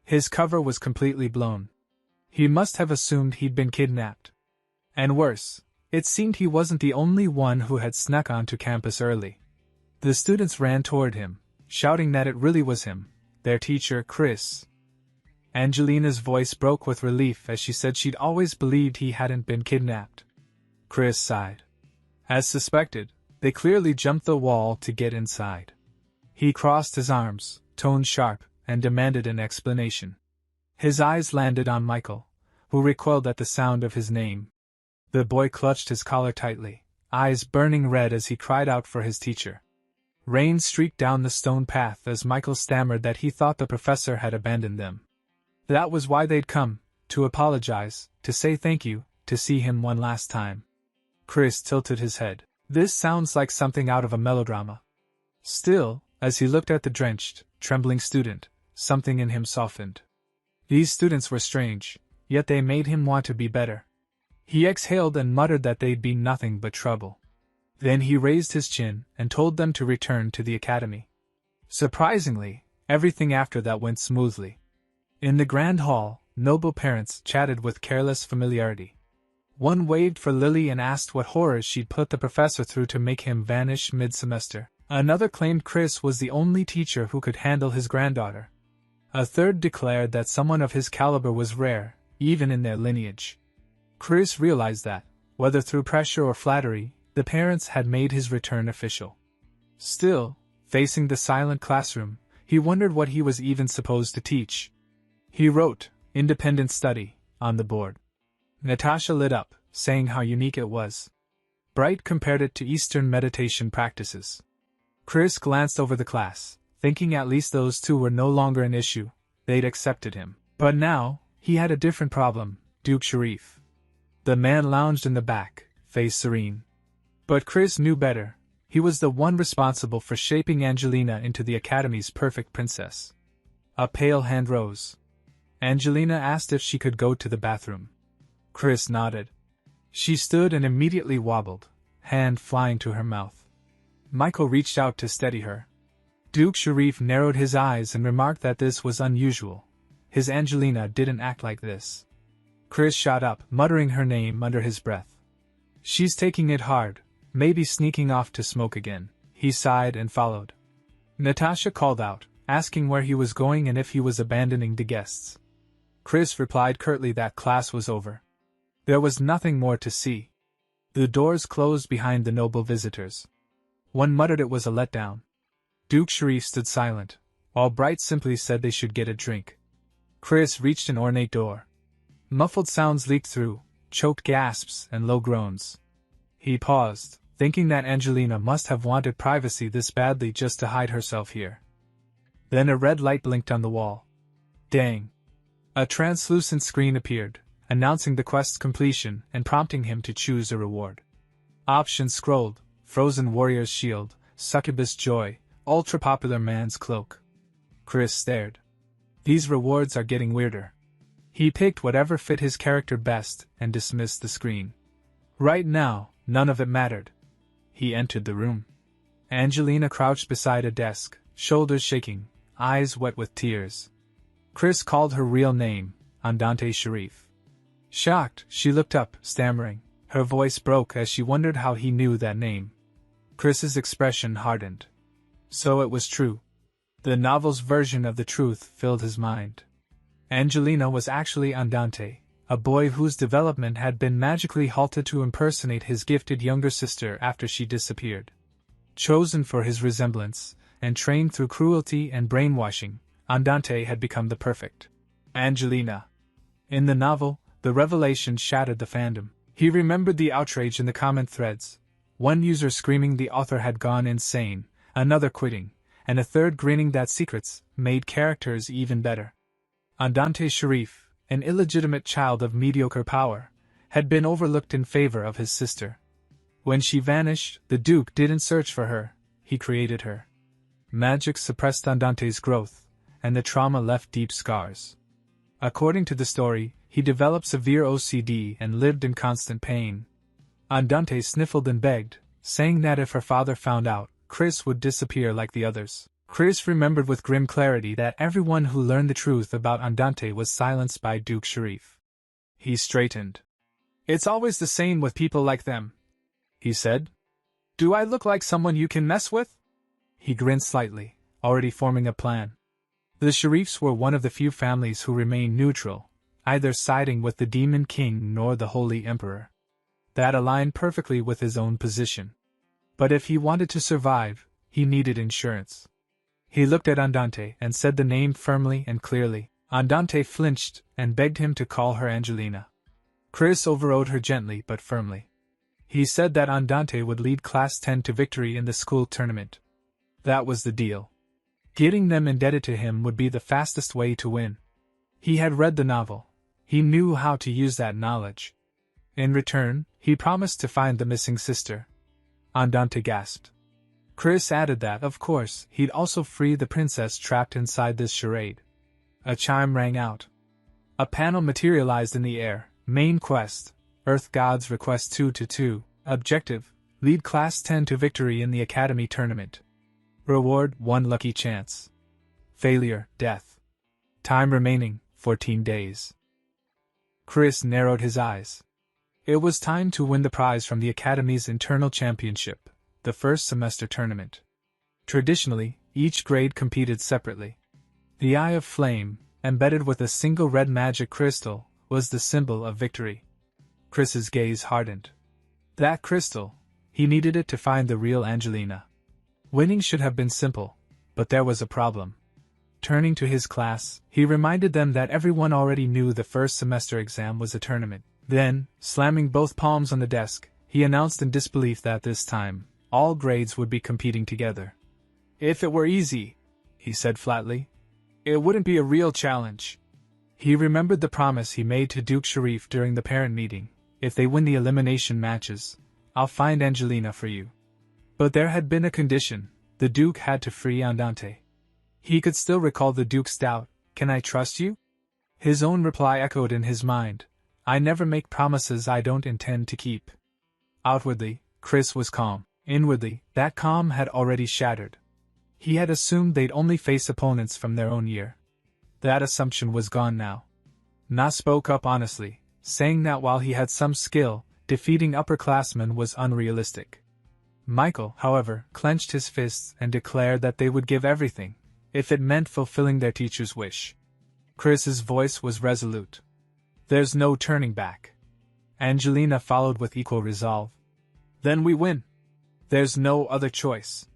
His cover was completely blown. He must have assumed he'd been kidnapped. And worse, it seemed he wasn't the only one who had snuck onto campus early. The students ran toward him, shouting that it really was him, their teacher, Chris. Angelina's voice broke with relief as she said she'd always believed he hadn't been kidnapped. Chris sighed. As suspected, they clearly jumped the wall to get inside. He crossed his arms, tone sharp, and demanded an explanation. His eyes landed on Michael, who recoiled at the sound of his name. The boy clutched his collar tightly, eyes burning red as he cried out for his teacher. Rain streaked down the stone path as Michael stammered that he thought the professor had abandoned them. That was why they'd come, to apologize, to say thank you, to see him one last time. Chris tilted his head. This sounds like something out of a melodrama. Still, as he looked at the drenched, trembling student, something in him softened. These students were strange, yet they made him want to be better. He exhaled and muttered that they'd be nothing but trouble. Then he raised his chin and told them to return to the academy. Surprisingly, everything after that went smoothly. In the grand hall, noble parents chatted with careless familiarity. One waved for Lily and asked what horrors she'd put the professor through to make him vanish mid-semester. Another claimed Chris was the only teacher who could handle his granddaughter. A third declared that someone of his caliber was rare, even in their lineage. Chris realized that, whether through pressure or flattery, the parents had made his return official. Still, facing the silent classroom, he wondered what he was even supposed to teach. He wrote, "Independent Study," on the board. Natasha lit up, saying how unique it was. Bright compared it to Eastern meditation practices. Chris glanced over the class, thinking at least those two were no longer an issue. They'd accepted him. But now, he had a different problem, Duke Sharif. The man lounged in the back, face serene. But Chris knew better. He was the one responsible for shaping Angelina into the Academy's perfect princess. A pale hand rose. Angelina asked if she could go to the bathroom. Chris nodded. She stood and immediately wobbled, hand flying to her mouth. Michael reached out to steady her. Duke Sharif narrowed his eyes and remarked that this was unusual. His Angelina didn't act like this. Chris shot up, muttering her name under his breath. She's taking it hard, maybe sneaking off to smoke again. He sighed and followed. Natasha called out, asking where he was going and if he was abandoning the guests. Chris replied curtly that class was over. There was nothing more to see. The doors closed behind the noble visitors. One muttered it was a letdown. Duke Sharif stood silent, while Bright simply said they should get a drink. Chris reached an ornate door. Muffled sounds leaked through, choked gasps and low groans. He paused, thinking that Angelina must have wanted privacy this badly just to hide herself here. Then a red light blinked on the wall. Dang! A translucent screen appeared, announcing the quest's completion and prompting him to choose a reward. Options scrolled: Frozen Warrior's Shield, Succubus Joy, Ultra Popular Man's Cloak. Chris stared. These rewards are getting weirder. He picked whatever fit his character best and dismissed the screen. Right now, none of it mattered. He entered the room. Angelina crouched beside a desk, shoulders shaking, eyes wet with tears. Chris called her real name, Andante Sharif. Shocked, she looked up, stammering. Her voice broke as she wondered how he knew that name. Chris's expression hardened. So it was true. The novel's version of the truth filled his mind. Angelina was actually Andante, a boy whose development had been magically halted to impersonate his gifted younger sister after she disappeared. Chosen for his resemblance, and trained through cruelty and brainwashing, Andante had become the perfect Angelina. In the novel, the revelation shattered the fandom. He remembered the outrage in the comment threads. One user screaming the author had gone insane, another quitting, and a third grinning that secrets made characters even better. Andante Sharif, an illegitimate child of mediocre power, had been overlooked in favor of his sister. When she vanished, the Duke didn't search for her, he created her. Magic suppressed Andante's growth, and the trauma left deep scars. According to the story, he developed severe OCD and lived in constant pain. Andante sniffled and begged, saying that if her father found out, Chris would disappear like the others. Chris remembered with grim clarity that everyone who learned the truth about Andante was silenced by Duke Sharif. He straightened. "It's always the same with people like them," he said. "Do I look like someone you can mess with?" He grinned slightly, already forming a plan. The Sharifs were one of the few families who remained neutral, either siding with the Demon King nor the Holy Emperor. That aligned perfectly with his own position. But if he wanted to survive, he needed insurance. He looked at Andante and said the name firmly and clearly. Andante flinched and begged him to call her Angelina. Chris overrode her gently but firmly. He said that Andante would lead Class 10 to victory in the school tournament. That was the deal. Getting them indebted to him would be the fastest way to win. He had read the novel. He knew how to use that knowledge. In return, he promised to find the missing sister. Andante gasped. Chris added that, of course, he'd also free the princess trapped inside this charade. A chime rang out. A panel materialized in the air. Main quest, Earth Gods Request 2-2, Objective, lead Class 10 to victory in the Academy Tournament. Reward, 1 lucky chance. Failure, death. Time remaining, 14 days. Chris narrowed his eyes. It was time to win the prize from the Academy's internal championship, the first semester tournament. Traditionally, each grade competed separately. The Eye of Flame, embedded with a single red magic crystal, was the symbol of victory. Chris's gaze hardened. That crystal, he needed it to find the real Angelina. Winning should have been simple, but there was a problem. Turning to his class, he reminded them that everyone already knew the first semester exam was a tournament. Then, slamming both palms on the desk, he announced in disbelief that this time, all grades would be competing together. If it were easy, he said flatly, it wouldn't be a real challenge. He remembered the promise he made to Duke Sharif during the parent meeting. If they win the elimination matches, I'll find Angelina for you. But there had been a condition. The Duke had to free Andante. He could still recall the Duke's doubt, "Can I trust you?" His own reply echoed in his mind, "I never make promises I don't intend to keep." Outwardly, Chris was calm. Inwardly, that calm had already shattered. He had assumed they'd only face opponents from their own year. That assumption was gone now. Na spoke up honestly, saying that while he had some skill, defeating upperclassmen was unrealistic. Michael, however, clenched his fists and declared that they would give everything, if it meant fulfilling their teacher's wish. Chris's voice was resolute. There's no turning back. Angelina followed with equal resolve. Then we win. There's no other choice.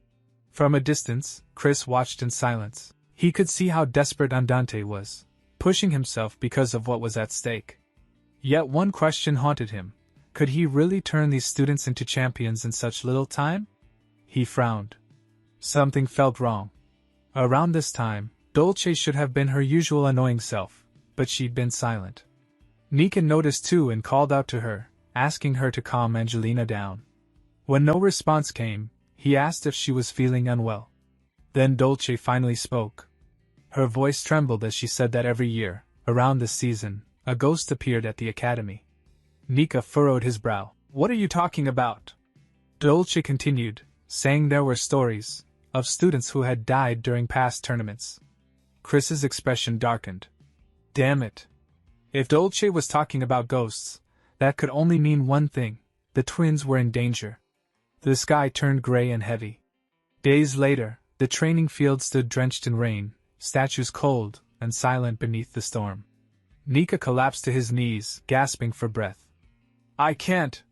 From a distance, Chris watched in silence. He could see how desperate Andante was, pushing himself because of what was at stake. Yet one question haunted him. Could he really turn these students into champions in such little time? He frowned. Something felt wrong. Around this time, Dolce should have been her usual annoying self, but she'd been silent. Nika noticed too and called out to her, asking her to calm Angelina down. When no response came, he asked if she was feeling unwell. Then Dolce finally spoke. Her voice trembled as she said that every year, around this season, a ghost appeared at the academy. Nika furrowed his brow. What are you talking about? Dolce continued, saying there were stories of students who had died during past tournaments. Chris's expression darkened. Damn it. If Dolce was talking about ghosts, that could only mean one thing. The twins were in danger. The sky turned gray and heavy. Days later, the training field stood drenched in rain, statues cold and silent beneath the storm. Nika collapsed to his knees, gasping for breath. I can't.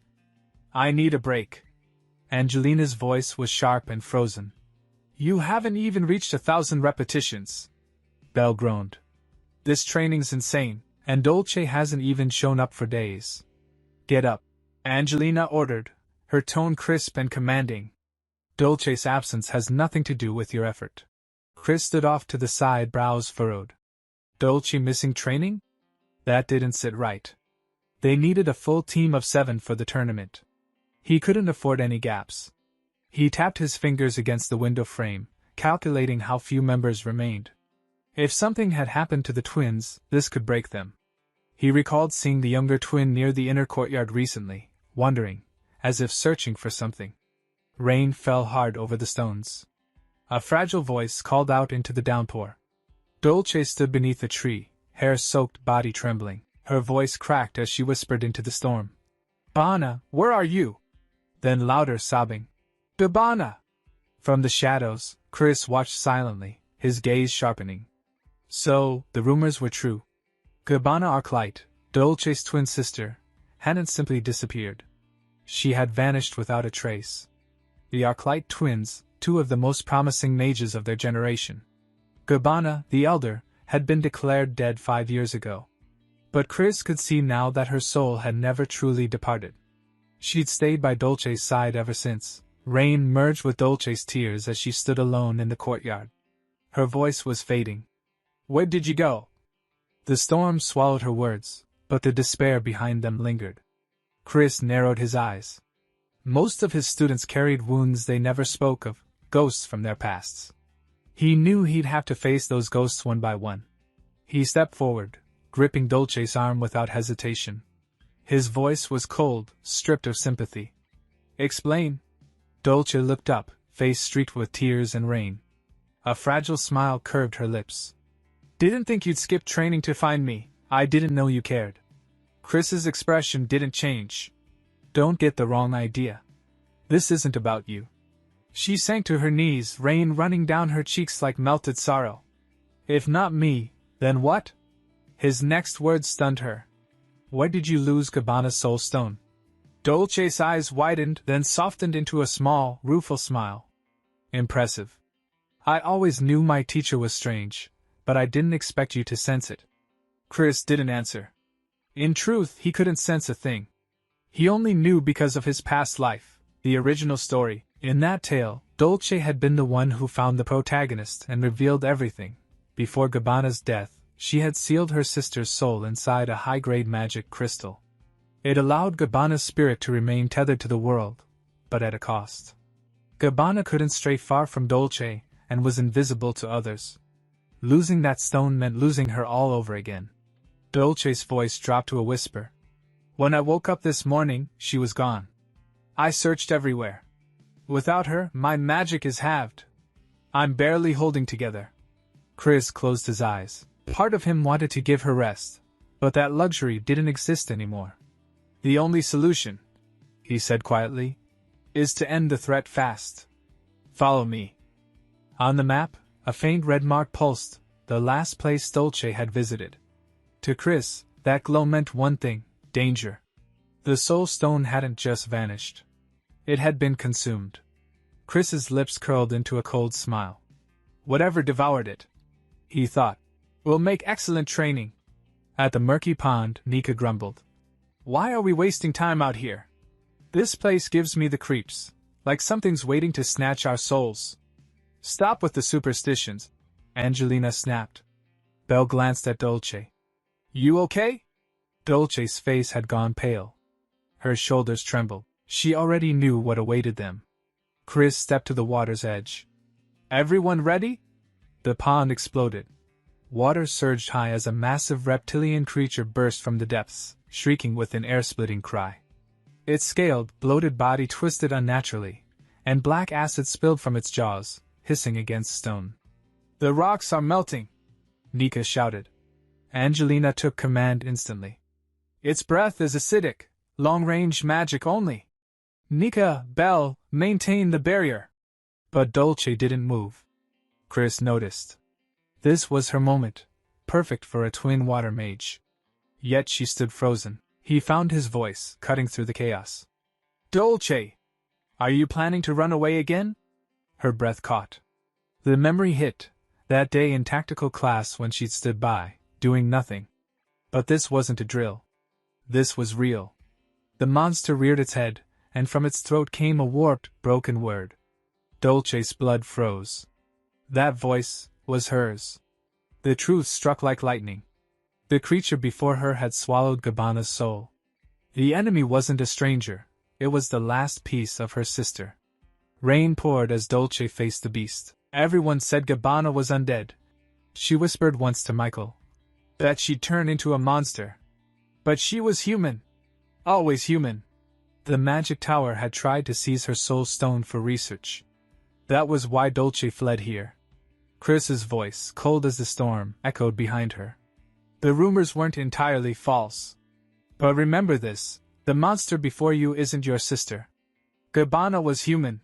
I need a break. Angelina's voice was sharp and frozen. You haven't even reached 1,000 repetitions. Belle groaned. This training's insane, and Dolce hasn't even shown up for days. Get up. Angelina ordered, her tone crisp and commanding. Dolce's absence has nothing to do with your effort. Chris stood off to the side, brows furrowed. Dolce missing training? That didn't sit right. They needed a full team of 7 for the tournament. He couldn't afford any gaps. He tapped his fingers against the window frame, calculating how few members remained. If something had happened to the twins, this could break them. He recalled seeing the younger twin near the inner courtyard recently, wondering, as if searching for something. Rain fell hard over the stones. A fragile voice called out into the downpour. Dolce stood beneath a tree, hair-soaked, body trembling. Her voice cracked as she whispered into the storm. Bana, where are you? Then louder sobbing. Bana! From the shadows, Chris watched silently, his gaze sharpening. So, the rumors were true. Gabbana Arclight, Dolce's twin sister, hadn't simply disappeared. She had vanished without a trace. The Arclight twins, two of the most promising mages of their generation. Gabbana, the elder, had been declared dead 5 years ago. But Chris could see now that her soul had never truly departed. She'd stayed by Dolce's side ever since. Rain merged with Dolce's tears as she stood alone in the courtyard. Her voice was fading. "Where did you go?" The storm swallowed her words, but the despair behind them lingered. Chris narrowed his eyes. Most of his students carried wounds they never spoke of, ghosts from their pasts. He knew he'd have to face those ghosts one by one. He stepped forward, gripping Dolce's arm without hesitation. His voice was cold, stripped of sympathy. "Explain." Dolce looked up, face streaked with tears and rain. A fragile smile curved her lips. "Didn't think you'd skip training to find me. I didn't know you cared." Chris's expression didn't change. "Don't get the wrong idea. This isn't about you." She sank to her knees, rain running down her cheeks like melted sorrow. "If not me, then what?" His next words stunned her. "Where did you lose Gabbana's soul stone?" Dolce's eyes widened, then softened into a small, rueful smile. "Impressive. I always knew my teacher was strange, but I didn't expect you to sense it." Chris didn't answer. In truth, he couldn't sense a thing. He only knew because of his past life, the original story. In that tale, Dolce had been the one who found the protagonist and revealed everything. Before Gabbana's death, she had sealed her sister's soul inside a high-grade magic crystal. It allowed Gabbana's spirit to remain tethered to the world, but at a cost. Gabbana couldn't stray far from Dolce, and was invisible to others. Losing that stone meant losing her all over again. Dolce's voice dropped to a whisper. "When I woke up this morning, she was gone. I searched everywhere. Without her, my magic is halved. I'm barely holding together." Chris closed his eyes. Part of him wanted to give her rest, but that luxury didn't exist anymore. "The only solution," he said quietly, "is to end the threat fast. Follow me." On the map, a faint red mark pulsed, the last place Dolce had visited. To Chris, that glow meant one thing: danger. The soul stone hadn't just vanished. It had been consumed. Chris's lips curled into a cold smile. "Whatever devoured it," he thought, "will make excellent training." At the murky pond, Nika grumbled. "Why are we wasting time out here? This place gives me the creeps, like something's waiting to snatch our souls." "Stop with the superstitions," Angelina snapped. Belle glanced at Dolce. "You okay?" Dolce's face had gone pale. Her shoulders trembled. She already knew what awaited them. Chris stepped to the water's edge. "Everyone ready?" The pond exploded. Water surged high as a massive reptilian creature burst from the depths, shrieking with an air-splitting cry. Its scaled, bloated body twisted unnaturally, and black acid spilled from its jaws, hissing against stone. "The rocks are melting!" Nika shouted. Angelina took command instantly. "Its breath is acidic, long-range magic only. Nika, Belle, maintain the barrier." But Dolce didn't move. Chris noticed. This was her moment, perfect for a twin water mage. Yet she stood frozen. He found his voice, cutting through the chaos. "Dolce! Are you planning to run away again?" Her breath caught. The memory hit, that day in tactical class when she'd stood by, doing nothing. But this wasn't a drill. This was real. The monster reared its head, and from its throat came a warped, broken word. Dolce's blood froze. That voice was hers. The truth struck like lightning. The creature before her had swallowed Gabbana's soul. The enemy wasn't a stranger, it was the last piece of her sister. Rain poured as Dolce faced the beast. Everyone said Gabbana was undead. She whispered once to Michael. That she'd turn into a monster. But she was human. Always human. The magic tower had tried to seize her soul stone for research. That was why Dolce fled here. Chris's voice, cold as the storm, echoed behind her. The rumors weren't entirely false. But remember this, the monster before you isn't your sister. Gabbana was human.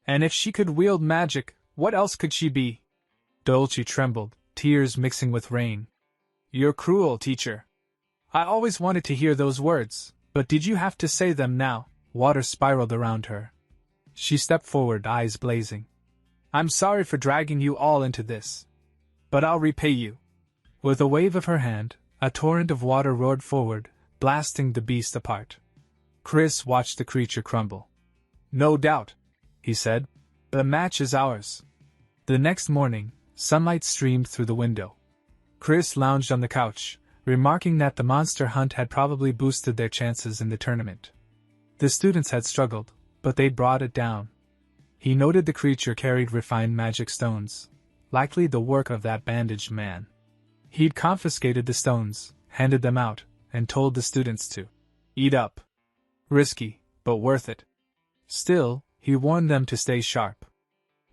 And if she could wield magic, what else could she be? Dolce trembled, tears mixing with rain. "You're cruel, teacher. I always wanted to hear those words, but did you have to say them now?" Water spiraled around her. She stepped forward, eyes blazing. "I'm sorry for dragging you all into this. But I'll repay you." With a wave of her hand, a torrent of water roared forward, blasting the beast apart. Chris watched the creature crumble. "No doubt," he said. "The match is ours." The next morning, sunlight streamed through the window. Chris lounged on the couch, remarking that the monster hunt had probably boosted their chances in the tournament. The students had struggled, but they'd brought it down. He noted the creature carried refined magic stones, likely the work of that bandaged man. He'd confiscated the stones, handed them out, and told the students to eat up. Risky, but worth it. Still, he warned them to stay sharp.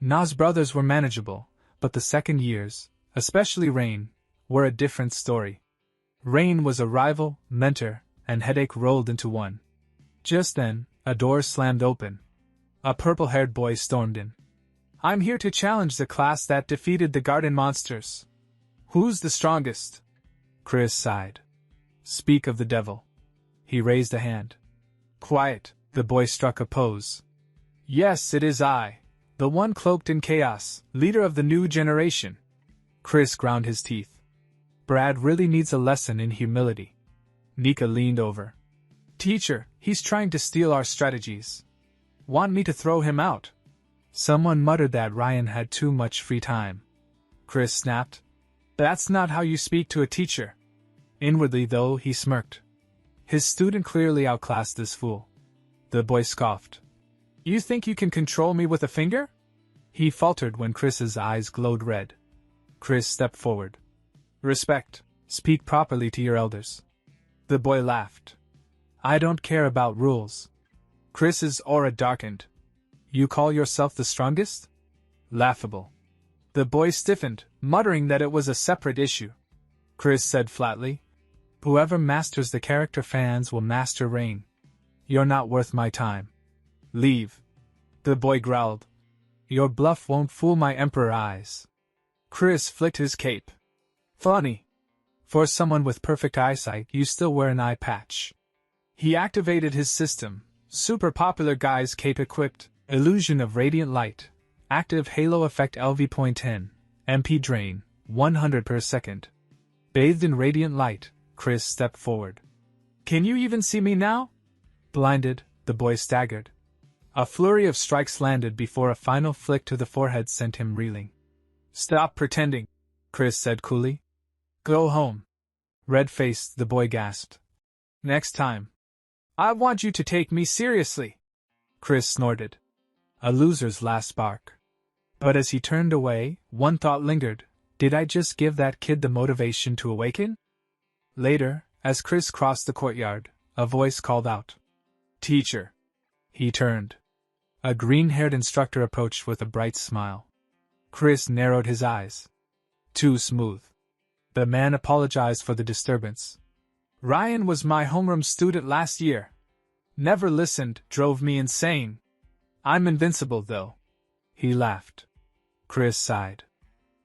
Na's brothers were manageable, but the second years, especially Rain, were a different story. Rain was a rival, mentor, and headache rolled into one. Just then, a door slammed open. A purple-haired boy stormed in. "I'm here to challenge the class that defeated the garden monsters. Who's the strongest?" Chris sighed. "Speak of the devil." He raised a hand. "Quiet," the boy struck a pose. "Yes, it is I, the one cloaked in chaos, leader of the new generation." Chris ground his teeth. Brad really needs a lesson in humility. Nika leaned over. "Teacher, he's trying to steal our strategies. Want me to throw him out?" Someone muttered that Ryan had too much free time. Chris snapped. "That's not how you speak to a teacher." Inwardly, though, he smirked. His student clearly outclassed this fool. The boy scoffed. "You think you can control me with a finger?" He faltered when Chris's eyes glowed red. Chris stepped forward. "Respect. Speak properly to your elders." The boy laughed. "I don't care about rules." Chris's aura darkened. "You call yourself the strongest?" Laughable. The boy stiffened, muttering that it was a separate issue. Chris said flatly, "Whoever masters the character fans will master Rain. You're not worth my time. Leave." The boy growled. "Your bluff won't fool my emperor eyes." Chris flicked his cape. "Funny. For someone with perfect eyesight, you still wear an eye patch." He activated his system. Super popular guy's cape equipped, illusion of radiant light, active halo effect LV.10, MP drain, 100 per second. Bathed in radiant light, Chris stepped forward. "Can you even see me now?" Blinded, the boy staggered. A flurry of strikes landed before a final flick to the forehead sent him reeling. "Stop pretending," Chris said coolly. "Go home." Red-faced, the boy gasped. "Next time. I want you to take me seriously." Chris snorted. A loser's last spark. But as he turned away, one thought lingered. Did I just give that kid the motivation to awaken? Later, as Chris crossed the courtyard, a voice called out. "Teacher." He turned. A green-haired instructor approached with a bright smile. Chris narrowed his eyes. Too smooth. The man apologized for the disturbance. "Ryan was my homeroom student last year. Never listened, drove me insane. I'm invincible, though." He laughed. Chris sighed.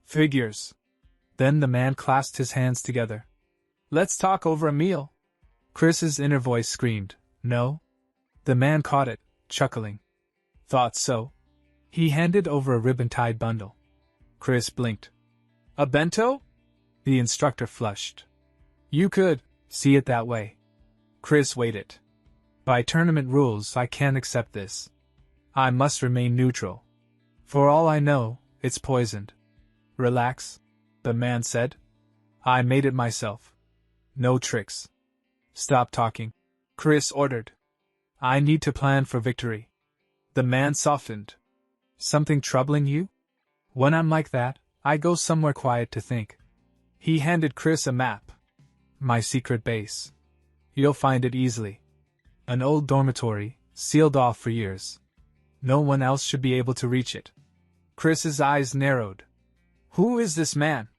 "Figures." Then the man clasped his hands together. "Let's talk over a meal." Chris's inner voice screamed, "No?" The man caught it, chuckling. "Thought so." He handed over a ribbon-tied bundle. Chris blinked. "A bento?" The instructor flushed. "You could see it that way." Chris weighed it. "By tournament rules, I can't accept this. I must remain neutral. For all I know, it's poisoned." "Relax," the man said. "I made it myself. No tricks." "Stop talking," Chris ordered. "I need to plan for victory." The man softened. "Something troubling you?" "When I'm like that, I go somewhere quiet to think." He handed Chris a map. "My secret base. You'll find it easily. An old dormitory, sealed off for years. No one else should be able to reach it." Chris's eyes narrowed. Who is this man?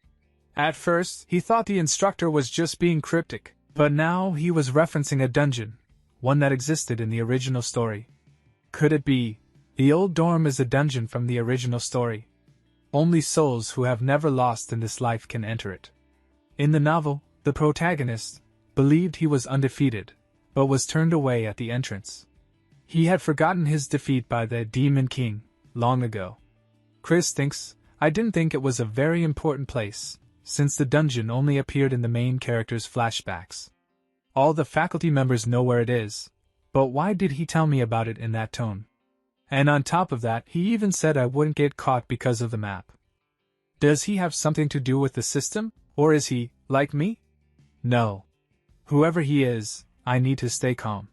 At first, he thought the instructor was just being cryptic, but now he was referencing a dungeon, one that existed in the original story. Could it be, the old dorm is a dungeon from the original story? Only souls who have never lost in this life can enter it. In the novel, the protagonist believed he was undefeated, but was turned away at the entrance. He had forgotten his defeat by the Demon King long ago. Chris thinks, I didn't think it was a very important place, since the dungeon only appeared in the main character's flashbacks. All the faculty members know where it is, but why did he tell me about it in that tone? And on top of that, he even said I wouldn't get caught because of the map. Does he have something to do with the system, or is he, like me? No. Whoever he is, I need to stay calm.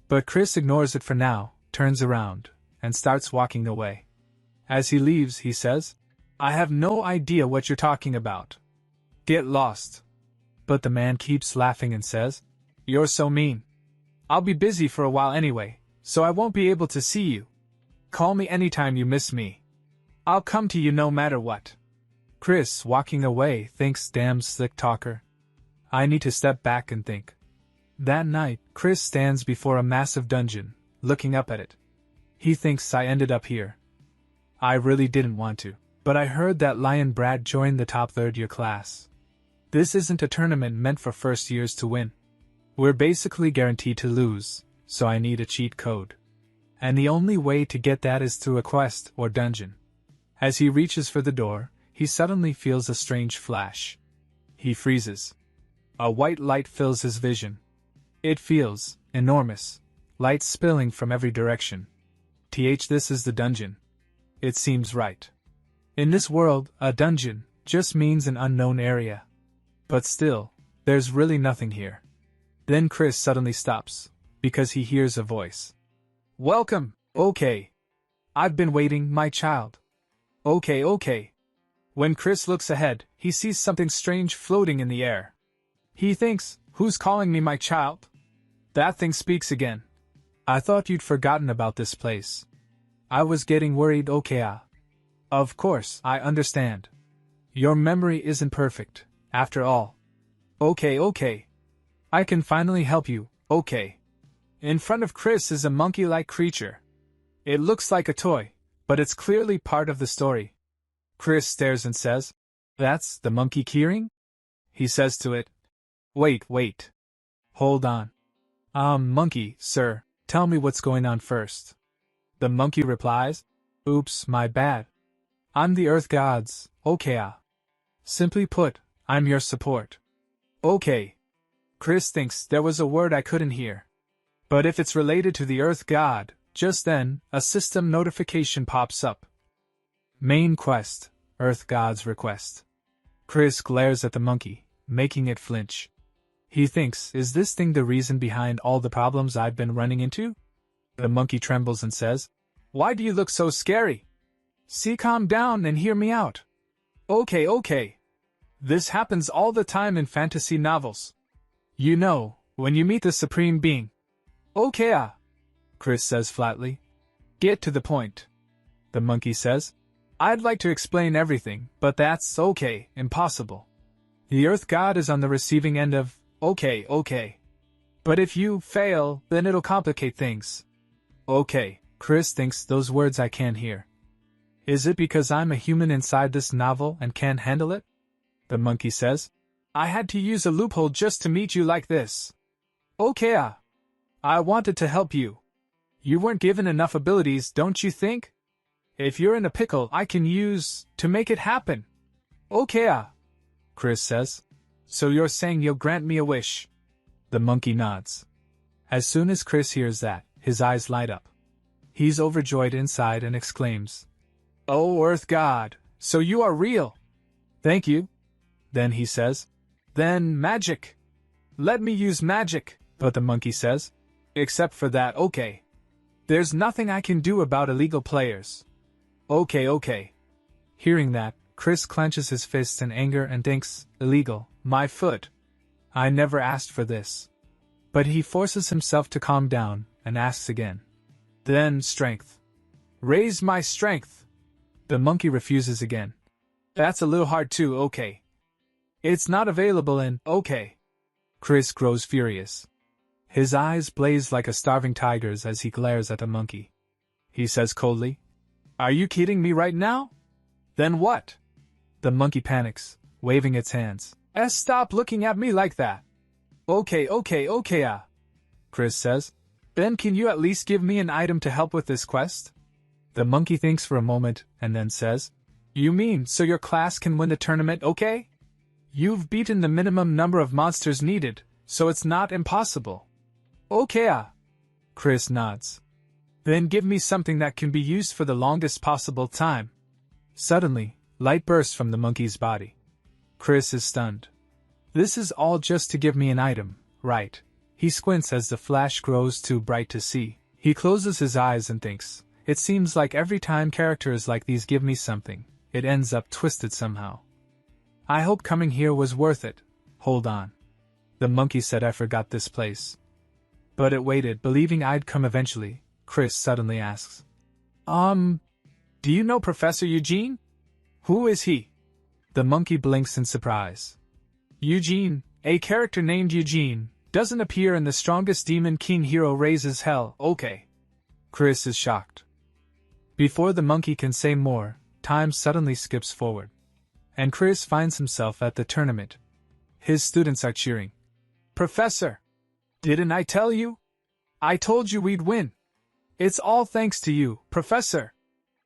But Chris ignores it for now, turns around, and starts walking away. As he leaves, he says, I have no idea what you're talking about. Get lost. But the man keeps laughing and says, You're so mean. I'll be busy for a while anyway, so I won't be able to see you. Call me anytime you miss me. I'll come to you no matter what. Chris, walking away, thinks, damn slick talker. I need to step back and think. That night, Chris stands before a massive dungeon, looking up at it. He thinks I ended up here. I really didn't want to, but I heard that Lion Brad joined the top third-year class. This isn't a tournament meant for first years to win. We're basically guaranteed to lose, so I need a cheat code. And the only way to get that is through a quest or dungeon. As he reaches for the door, he suddenly feels a strange flash. He freezes. A white light fills his vision. It feels enormous, light spilling from every direction. This is the dungeon. It seems right. In this world, a dungeon just means an unknown area. But still, there's really nothing here. Then Chris suddenly stops, because he hears a voice. Welcome, okay. I've been waiting, my child. Okay. When Chris looks ahead, he sees something strange floating in the air. He thinks, who's calling me my child? That thing speaks again. I thought you'd forgotten about this place. I was getting worried, okay. Of course, I understand. Your memory isn't perfect, after all. Okay. I can finally help you, okay. In front of Chris is a monkey-like creature. It looks like a toy, but it's clearly part of the story. Chris stares and says, That's the monkey keyring? He says to it, Wait. Hold on. Monkey, sir, tell me what's going on first. The monkey replies, Oops, my bad. I'm the Earth Gods, okay. Simply put, I'm your support. Okay. Chris thinks there was a word I couldn't hear. But if it's related to the Earth God, just then, a system notification pops up. Main quest, Earth God's request. Chris glares at the monkey, making it flinch. He thinks, is this thing the reason behind all the problems I've been running into? The monkey trembles and says, Why do you look so scary? See, calm down and hear me out. Okay. This happens all the time in fantasy novels. You know, when you meet the Supreme Being. Okay, Chris says flatly. Get to the point. The monkey says, I'd like to explain everything, but that's impossible. The Earth God is on the receiving end of, okay. But if you fail, then it'll complicate things. Okay, Chris thinks, those words I can't hear. Is it because I'm a human inside this novel and can't handle it? The monkey says, I had to use a loophole just to meet you like this. Okay, I wanted to help you. You weren't given enough abilities, don't you think? If you're in a pickle, I can use to make it happen. Okay, Chris says. So you're saying you'll grant me a wish? The monkey nods. As soon as Chris hears that, his eyes light up. He's overjoyed inside and exclaims, Oh, Earth God, so you are real. Thank you. Then he says, Then magic. Let me use magic, but the monkey says, Except for that, okay. There's nothing I can do about illegal players. Okay. Hearing that, Chris clenches his fists in anger and thinks, illegal, my foot. I never asked for this. But he forces himself to calm down and asks again. Then strength. Raise my strength. The monkey refuses again. That's a little hard too, okay. It's not available in, okay. Chris grows furious. His eyes blaze like a starving tiger's as he glares at the monkey. He says coldly, Are you kidding me right now? Then what? The monkey panics, waving its hands. Stop looking at me like that. Okay, Chris says. Then can you at least give me an item to help with this quest? The monkey thinks for a moment, and then says, You mean so your class can win the tournament, okay? You've beaten the minimum number of monsters needed, so it's not impossible. Okay. Chris nods. Then give me something that can be used for the longest possible time. Suddenly, light bursts from the monkey's body. Chris is stunned. This is all just to give me an item, right? He squints as the flash grows too bright to see. He closes his eyes and thinks, it seems like every time characters like these give me something, it ends up twisted somehow. I hope coming here was worth it. Hold on. The monkey said I forgot this place. But it waited, believing I'd come eventually. Chris suddenly asks, do you know Professor Eugene? Who is he? The monkey blinks in surprise. Eugene, a character named Eugene, doesn't appear in the Strongest Demon King Hero Raises Hell, okay. Chris is shocked. Before the monkey can say more, time suddenly skips forward. And Chris finds himself at the tournament. His students are cheering. Professor! Didn't I tell you? I told you we'd win. It's all thanks to you, Professor.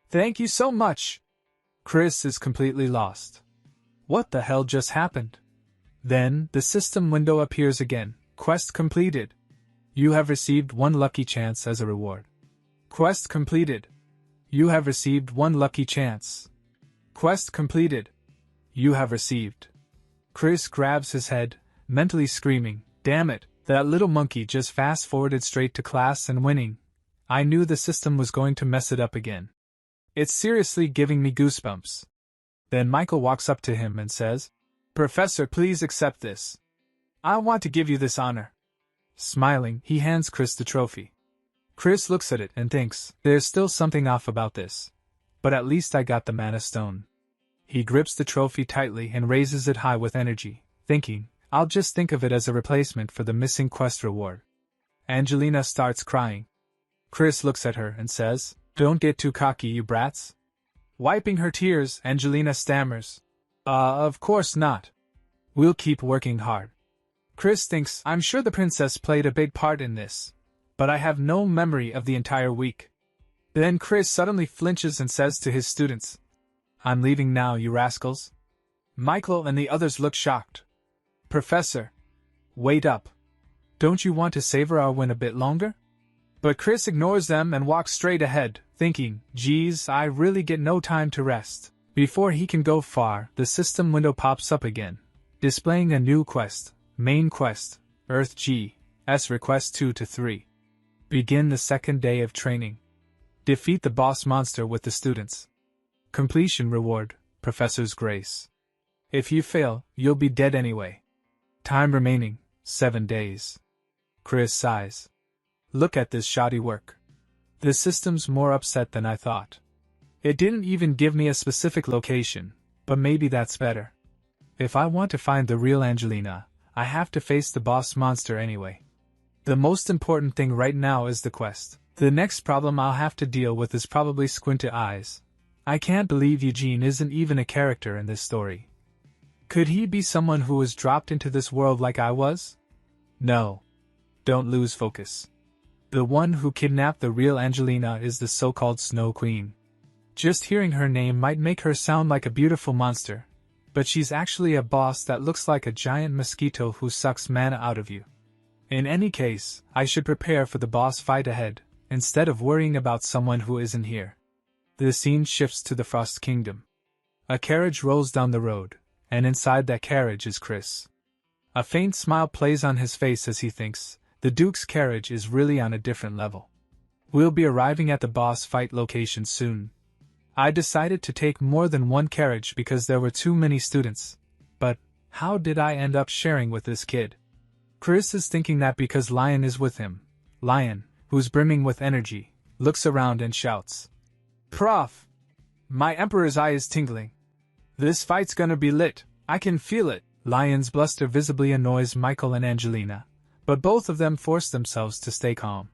Thank you so much. Chris is completely lost. What the hell just happened? Then, the system window appears again. Quest completed. You have received 1 lucky chance as a reward. Quest completed. You have received 1 lucky chance. Quest completed. You have received. Chris grabs his head, mentally screaming, Damn it, that little monkey just fast-forwarded straight to class and winning. I knew the system was going to mess it up again. It's seriously giving me goosebumps. Then Michael walks up to him and says, Professor, please accept this. I want to give you this honor. Smiling, he hands Chris the trophy. Chris looks at it and thinks, there's still something off about this. But at least I got the mana stone. He grips the trophy tightly and raises it high with energy, thinking, I'll just think of it as a replacement for the missing quest reward. Angelina starts crying. Chris looks at her and says, Don't get too cocky, you brats. Wiping her tears, Angelina stammers, Of course not. We'll keep working hard. Chris thinks, I'm sure the princess played a big part in this, but I have no memory of the entire week. Then Chris suddenly flinches and says to his students, I'm leaving now, you rascals. Michael and the others look shocked. Professor, wait up. Don't you want to savor our win a bit longer? But Chris ignores them and walks straight ahead, thinking, geez, I really get no time to rest. Before he can go far, the system window pops up again, displaying a new quest, Main Quest, Earth G, S Request 2-3. Begin the second day of training. Defeat the boss monster with the students. Completion reward, Professor's Grace. If you fail, you'll be dead anyway. Time remaining, 7 days. Chris sighs. Look at this shoddy work. The system's more upset than I thought. It didn't even give me a specific location, but maybe that's better. If I want to find the real Angelina, I have to face the boss monster anyway. The most important thing right now is the quest. The next problem I'll have to deal with is probably squinted eyes. I can't believe Eugene isn't even a character in this story. Could he be someone who was dropped into this world like I was? No. Don't lose focus. The one who kidnapped the real Angelina is the so-called Snow Queen. Just hearing her name might make her sound like a beautiful monster, but she's actually a boss that looks like a giant mosquito who sucks mana out of you. In any case, I should prepare for the boss fight ahead, instead of worrying about someone who isn't here. The scene shifts to the Frost Kingdom. A carriage rolls down the road, and inside that carriage is Chris. A faint smile plays on his face as he thinks, the Duke's carriage is really on a different level. We'll be arriving at the boss fight location soon. I decided to take more than one carriage because there were too many students. But, how did I end up sharing with this kid? Chris is thinking that because Lion is with him. Lion, who's brimming with energy, looks around and shouts, Prof! My Emperor's eye is tingling. This fight's gonna be lit, I can feel it. Lion's bluster visibly annoys Michael and Angelina, but both of them force themselves to stay calm.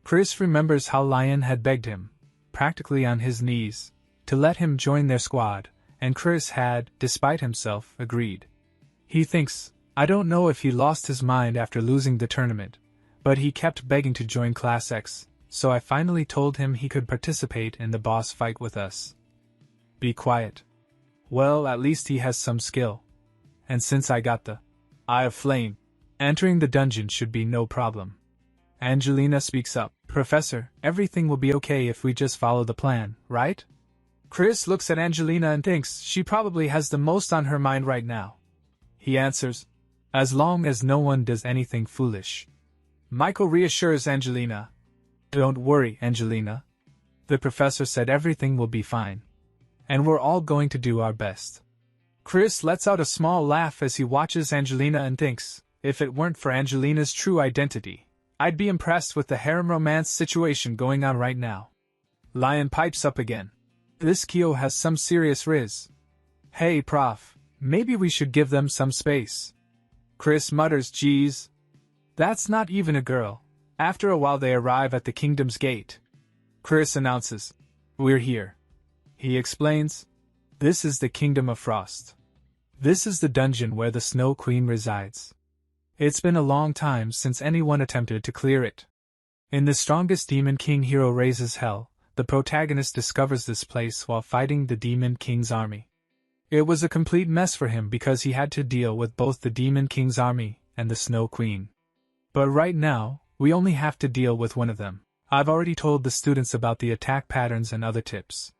Chris remembers how Lion had begged him, practically on his knees, to let him join their squad, and Chris had, despite himself, agreed. He thinks, I don't know if he lost his mind after losing the tournament, but he kept begging to join Class X, so I finally told him he could participate in the boss fight with us. Be quiet. Well, at least he has some skill. And since I got the Eye of Flame, entering the dungeon should be no problem. Angelina speaks up. Professor, everything will be okay if we just follow the plan, right? Chris looks at Angelina and thinks she probably has the most on her mind right now. He answers, as long as no one does anything foolish. Michael reassures Angelina. Don't worry, Angelina. The professor said everything will be fine. And we're all going to do our best. Chris lets out a small laugh as he watches Angelina and thinks, if it weren't for Angelina's true identity, I'd be impressed with the harem romance situation going on right now. Lion pipes up again. This Kyo has some serious riz. Hey prof, maybe we should give them some space. Chris mutters, geez. That's not even a girl. After a while they arrive at the kingdom's gate. Chris announces, we're here. He explains, this is the Kingdom of Frost. This is the dungeon where the Snow Queen resides. It's been a long time since anyone attempted to clear it. In the strongest Demon King hero raises hell, the protagonist discovers this place while fighting the Demon King's army. It was a complete mess for him because he had to deal with both the Demon King's army and the Snow Queen. But right now, we only have to deal with one of them. I've already told the students about the attack patterns and other tips.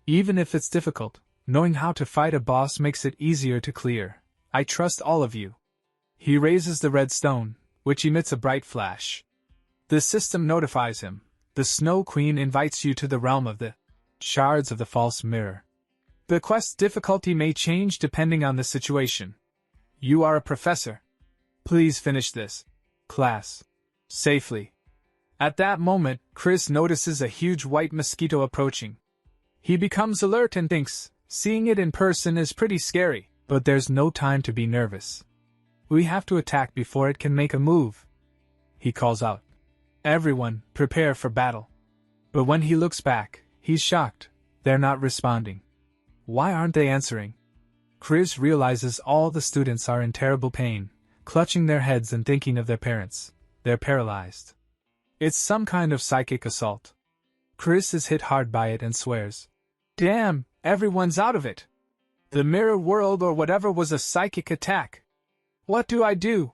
Even if it's difficult, knowing how to fight a boss makes it easier to clear. I trust all of you. He raises the red stone, which emits a bright flash. The system notifies him. The Snow Queen invites you to the realm of the shards of the false mirror. The quest's difficulty may change depending on the situation. You are a professor. Please finish this class safely. At that moment, Chris notices a huge white mosquito approaching. He becomes alert and thinks, seeing it in person is pretty scary, but there's no time to be nervous. We have to attack before it can make a move. He calls out, everyone, prepare for battle. But when he looks back, he's shocked. They're not responding. Why aren't they answering? Chris realizes all the students are in terrible pain, clutching their heads and thinking of their parents. They're paralyzed. It's some kind of psychic assault. Chris is hit hard by it and swears, damn, everyone's out of it. The mirror world or whatever was a psychic attack. What do I do?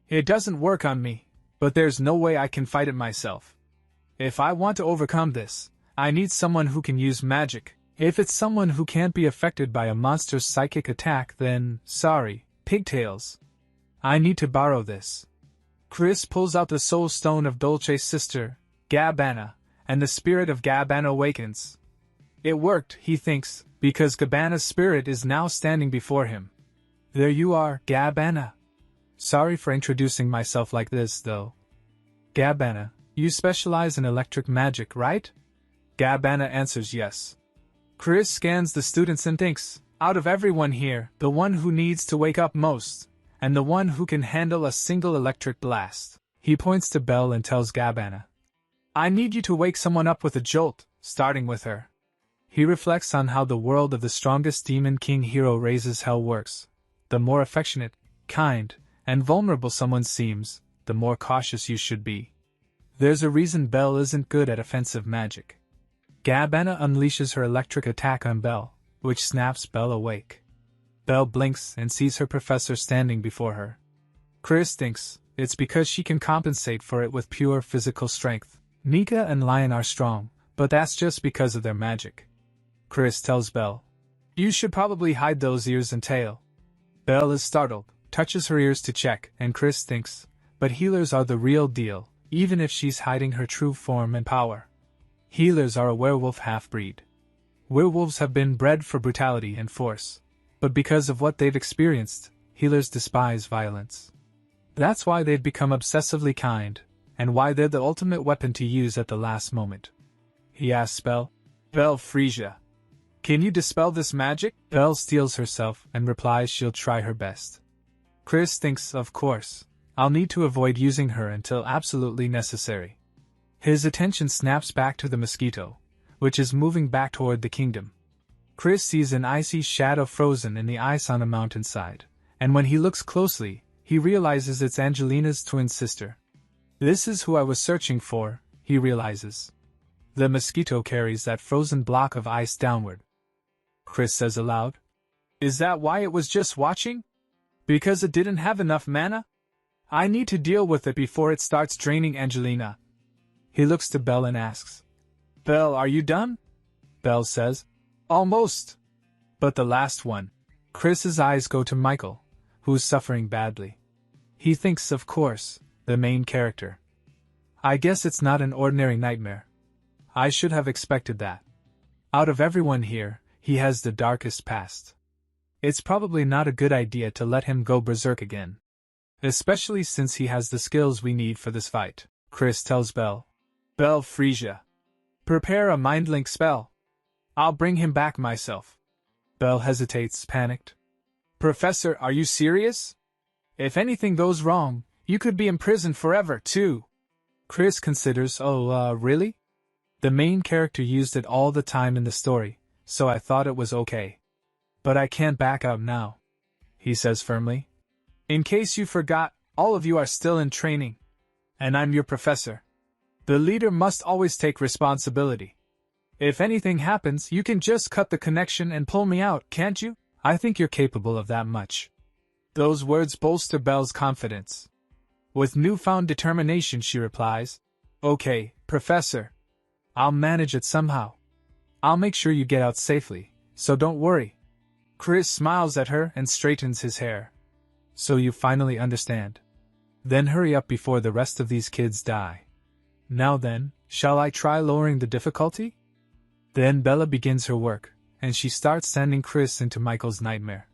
It doesn't work on me, but there's no way I can fight it myself. If I want to overcome this, I need someone who can use magic. If it's someone who can't be affected by a monster's psychic attack, then, sorry, pigtails. I need to borrow this. Chris pulls out the soul stone of Dolce's sister, Gabbana, and the spirit of Gabbana awakens. It worked, he thinks, because Gabbana's spirit is now standing before him. There you are, Gabbana. Sorry for introducing myself like this, though. Gabbana, you specialize in electric magic, right? Gabbana answers yes. Chris scans the students and thinks, out of everyone here, the one who needs to wake up most, and the one who can handle a single electric blast. He points to Belle and tells Gabbana, I need you to wake someone up with a jolt, starting with her. He reflects on how the world of the strongest Demon King hero raises hell works. The more affectionate, kind, and vulnerable someone seems, the more cautious you should be. There's a reason Belle isn't good at offensive magic. Gabbana unleashes her electric attack on Belle, which snaps Belle awake. Belle blinks and sees her professor standing before her. Chris thinks it's because she can compensate for it with pure physical strength. Nika and Lion are strong, but that's just because of their magic. Chris tells Belle, you should probably hide those ears and tail. Belle is startled, touches her ears to check, and Chris thinks, but healers are the real deal, even if she's hiding her true form and power. Healers are a werewolf half-breed. Werewolves have been bred for brutality and force, but because of what they've experienced, healers despise violence. That's why they've become obsessively kind, and why they're the ultimate weapon to use at the last moment. He asks Belle, Frisia, can you dispel this magic? Belle steels herself and replies she'll try her best. Chris thinks, of course, I'll need to avoid using her until absolutely necessary. His attention snaps back to the mosquito, which is moving back toward the kingdom. Chris sees an icy shadow frozen in the ice on a mountainside, and when he looks closely, he realizes it's Angelina's twin sister. This is who I was searching for, he realizes. The mosquito carries that frozen block of ice downward. Chris says aloud. Is that why it was just watching? Because it didn't have enough mana? I need to deal with it before it starts draining Angelina. He looks to Belle and asks. Belle, are you done? Belle says. Almost. But the last one. Chris's eyes go to Michael, who's suffering badly. He thinks, of course, the main character. I guess it's not an ordinary nightmare. I should have expected that. Out of everyone here, he has the darkest past. It's probably not a good idea to let him go berserk again. Especially since he has the skills we need for this fight, Chris tells Belle. Belle Frisia. Prepare a mind link spell. I'll bring him back myself. Belle hesitates, panicked. Professor, are you serious? If anything goes wrong, you could be imprisoned forever, too. Chris considers, really? The main character used it all the time in the story, so I thought it was okay. But I can't back out now, he says firmly. In case you forgot, all of you are still in training. And I'm your professor. The leader must always take responsibility. If anything happens, you can just cut the connection and pull me out, can't you? I think you're capable of that much. Those words bolster Belle's confidence. With newfound determination, she replies, Okay, Professor. I'll manage it somehow. I'll make sure you get out safely, so don't worry. Chris smiles at her and straightens his hair. So you finally understand. Then hurry up before the rest of these kids die. Now then, shall I try lowering the difficulty? Then Bella begins her work, and she starts sending Chris into Michael's nightmare.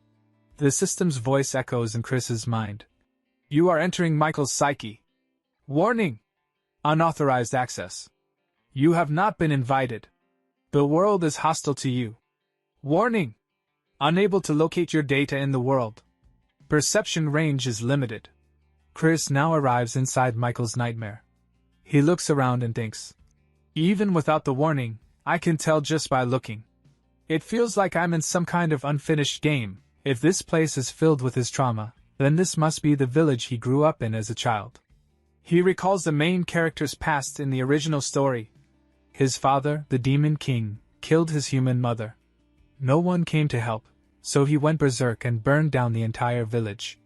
The system's voice echoes in Chris's mind. You are entering Michael's psyche. Warning! Unauthorized access. You have not been invited. The world is hostile to you. Warning! Unable to locate your data in the world. Perception range is limited. Chris now arrives inside Michael's nightmare. He looks around and thinks. Even without the warning, I can tell just by looking. It feels like I'm in some kind of unfinished game. If this place is filled with his trauma, then this must be the village he grew up in as a child. He recalls the main character's past in the original story. His father, the Demon King, killed his human mother. No one came to help, so he went berserk and burned down the entire village.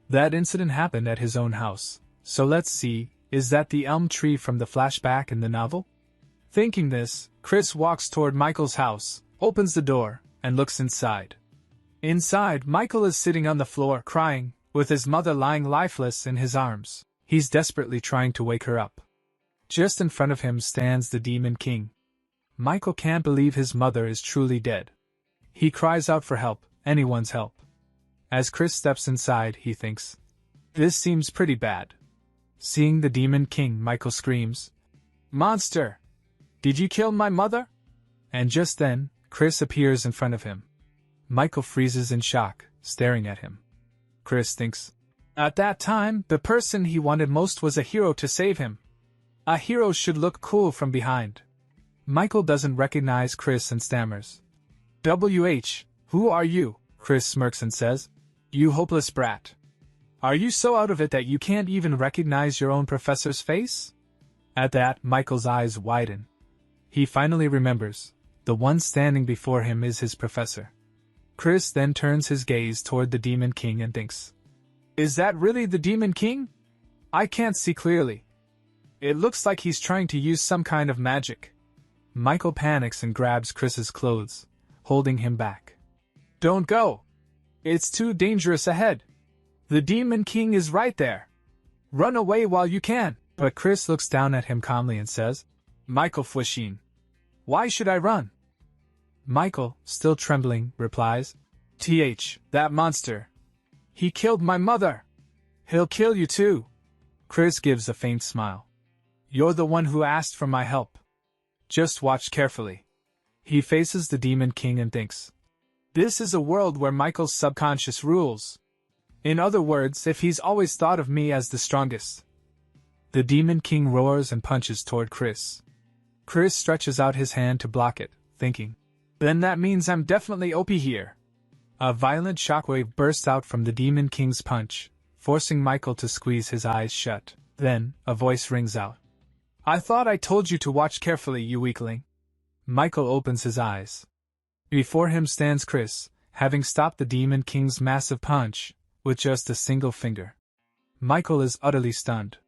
That incident happened at his own house, so let's see, is that the elm tree from the flashback in the novel? Thinking this, Chris walks toward Michael's house, opens the door, and looks inside. Inside, Michael is sitting on the floor, crying, with his mother lying lifeless in his arms. He's desperately trying to wake her up. Just in front of him stands the Demon King. Michael can't believe his mother is truly dead. He cries out for help, anyone's help. As Chris steps inside, he thinks, this seems pretty bad. Seeing the Demon King, Michael screams, Monster! Did you kill my mother? And just then, Chris appears in front of him. Michael freezes in shock, staring at him. Chris thinks, at that time, the person he wanted most was a hero to save him. A hero should look cool from behind. Michael doesn't recognize Chris and stammers. Who are you? Chris smirks and says, You hopeless brat. Are you so out of it that you can't even recognize your own professor's face? At that, Michael's eyes widen. He finally remembers, the one standing before him is his professor. Chris then turns his gaze toward the Demon King and thinks, is that really the Demon King? I can't see clearly. It looks like he's trying to use some kind of magic. Michael panics and grabs Chris's clothes, holding him back. Don't go! It's too dangerous ahead. The Demon King is right there. Run away while you can. But Chris looks down at him calmly and says, Michael Fwishin. Why should I run? Michael, still trembling, replies, that monster. He killed my mother. He'll kill you too. Chris gives a faint smile. You're the one who asked for my help. Just watch carefully. He faces the Demon King and thinks, this is a world where Michael's subconscious rules. In other words, if he's always thought of me as the strongest. The Demon King roars and punches toward Chris. Chris stretches out his hand to block it, thinking, Then that means I'm definitely OP here. A violent shockwave burst out from the Demon King's punch, forcing Michael to squeeze his eyes shut. Then, a voice rings out. I thought I told you to watch carefully, you weakling. Michael opens his eyes. Before him stands Chris, having stopped the Demon King's massive punch, with just a single finger. Michael is utterly stunned.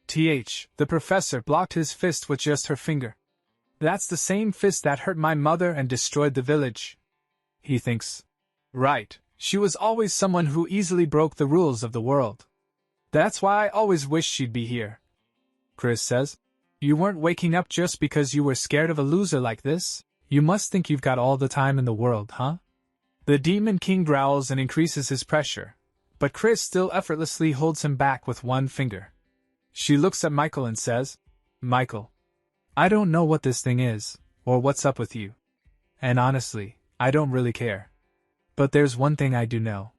The professor blocked his fist with just her finger. That's the same fist that hurt my mother and destroyed the village. He thinks. Right, she was always someone who easily broke the rules of the world. That's why I always wished she'd be here. Chris says. You weren't waking up just because you were scared of a loser like this? You must think you've got all the time in the world, huh? The Demon King growls and increases his pressure, but Chris still effortlessly holds him back with one finger. She looks at Michael and says, Michael, I don't know what this thing is, or what's up with you. And honestly, I don't really care. But there's one thing I do know.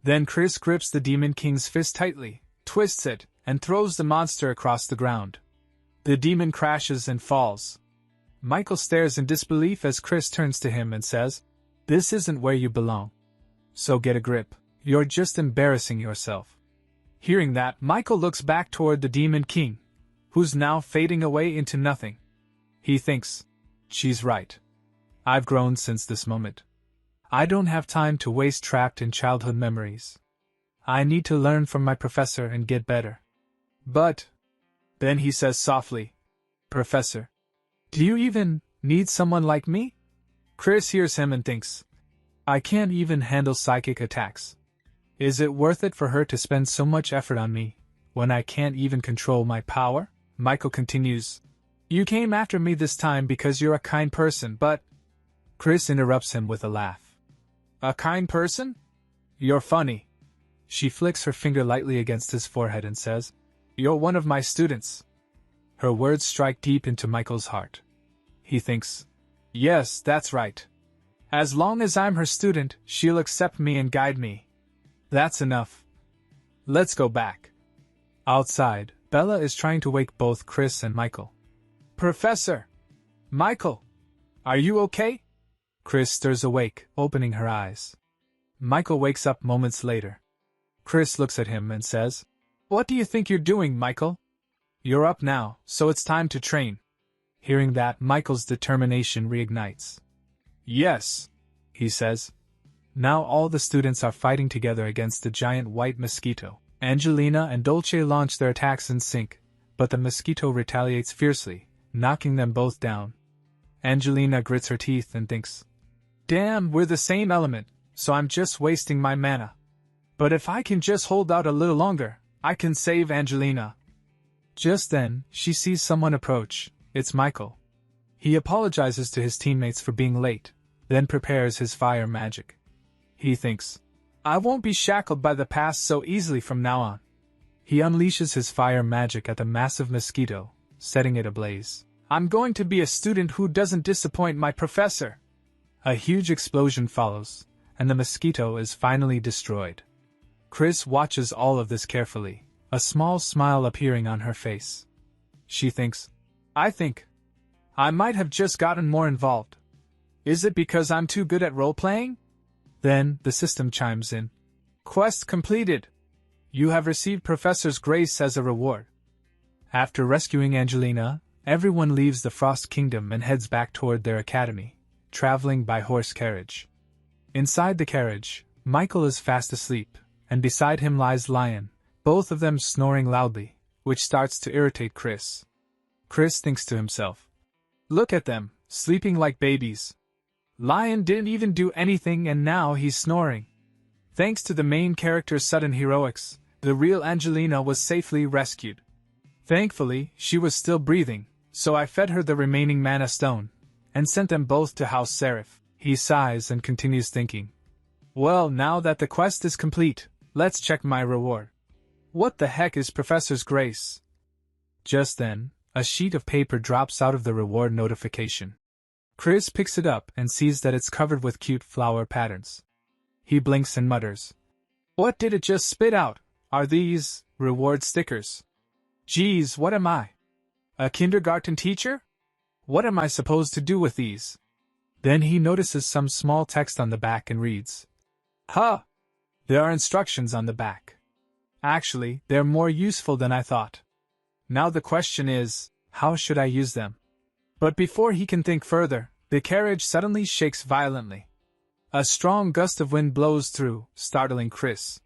Then Chris grips the Demon King's fist tightly, twists it, and throws the monster across the ground. The demon crashes and falls. Michael stares in disbelief as Chris turns to him and says, This isn't where you belong. So get a grip. You're just embarrassing yourself. Hearing that, Michael looks back toward the Demon King, who's now fading away into nothing. He thinks, she's right. I've grown since this moment. I don't have time to waste trapped in childhood memories. I need to learn from my professor and get better. But, then he says softly, Professor, do you even need someone like me? Chris hears him and thinks, I can't even handle psychic attacks. Is it worth it for her to spend so much effort on me, when I can't even control my power? Michael continues, You came after me this time because you're a kind person, but... Chris interrupts him with a laugh. A kind person? You're funny. She flicks her finger lightly against his forehead and says, You're one of my students. Her words strike deep into Michael's heart. He thinks, Yes, that's right. As long as I'm her student, she'll accept me and guide me. That's enough. Let's go back. Outside, Bella is trying to wake both Chris and Michael. Professor! Michael! Are you okay? Chris stirs awake, opening her eyes. Michael wakes up moments later. Chris looks at him and says, What do you think you're doing, Michael? You're up now, so it's time to train. Hearing that, Michael's determination reignites. Yes, he says. Now all the students are fighting together against the giant white mosquito. Angelina and Dolce launch their attacks in sync, but the mosquito retaliates fiercely, knocking them both down. Angelina grits her teeth and thinks, Damn, we're the same element, so I'm just wasting my mana. But if I can just hold out a little longer, I can save Angelina. Just then, she sees someone approach. It's Michael. He apologizes to his teammates for being late, then prepares his fire magic. He thinks, I won't be shackled by the past so easily from now on. He unleashes his fire magic at the massive mosquito, setting it ablaze. I'm going to be a student who doesn't disappoint my professor. A huge explosion follows, and the mosquito is finally destroyed. Chris watches all of this carefully, a small smile appearing on her face. She thinks, I think I might have just gotten more involved. Is it because I'm too good at role-playing? Then, the system chimes in. Quest completed. You have received Professor's Grace as a reward. After rescuing Angelina, everyone leaves the Frost Kingdom and heads back toward their academy, traveling by horse carriage. Inside the carriage, Michael is fast asleep, and beside him lies Lion, both of them snoring loudly, which starts to irritate Chris. Chris thinks to himself, Look at them, sleeping like babies. Lion didn't even do anything and now he's snoring. Thanks to the main character's sudden heroics, the real Angelina was safely rescued. Thankfully, she was still breathing, so I fed her the remaining mana stone, and sent them both to House Seraph. He sighs and continues thinking. Well, now that the quest is complete, let's check my reward. What the heck is Professor's Grace? Just then, a sheet of paper drops out of the reward notification. Chris picks it up and sees that it's covered with cute flower patterns. He blinks and mutters, What did it just spit out? Are these reward stickers? Geez, what am I? A kindergarten teacher? What am I supposed to do with these? Then he notices some small text on the back and reads. Huh! There are instructions on the back. Actually, they're more useful than I thought. Now the question is, how should I use them? But before he can think further, the carriage suddenly shakes violently. A strong gust of wind blows through, startling Chris.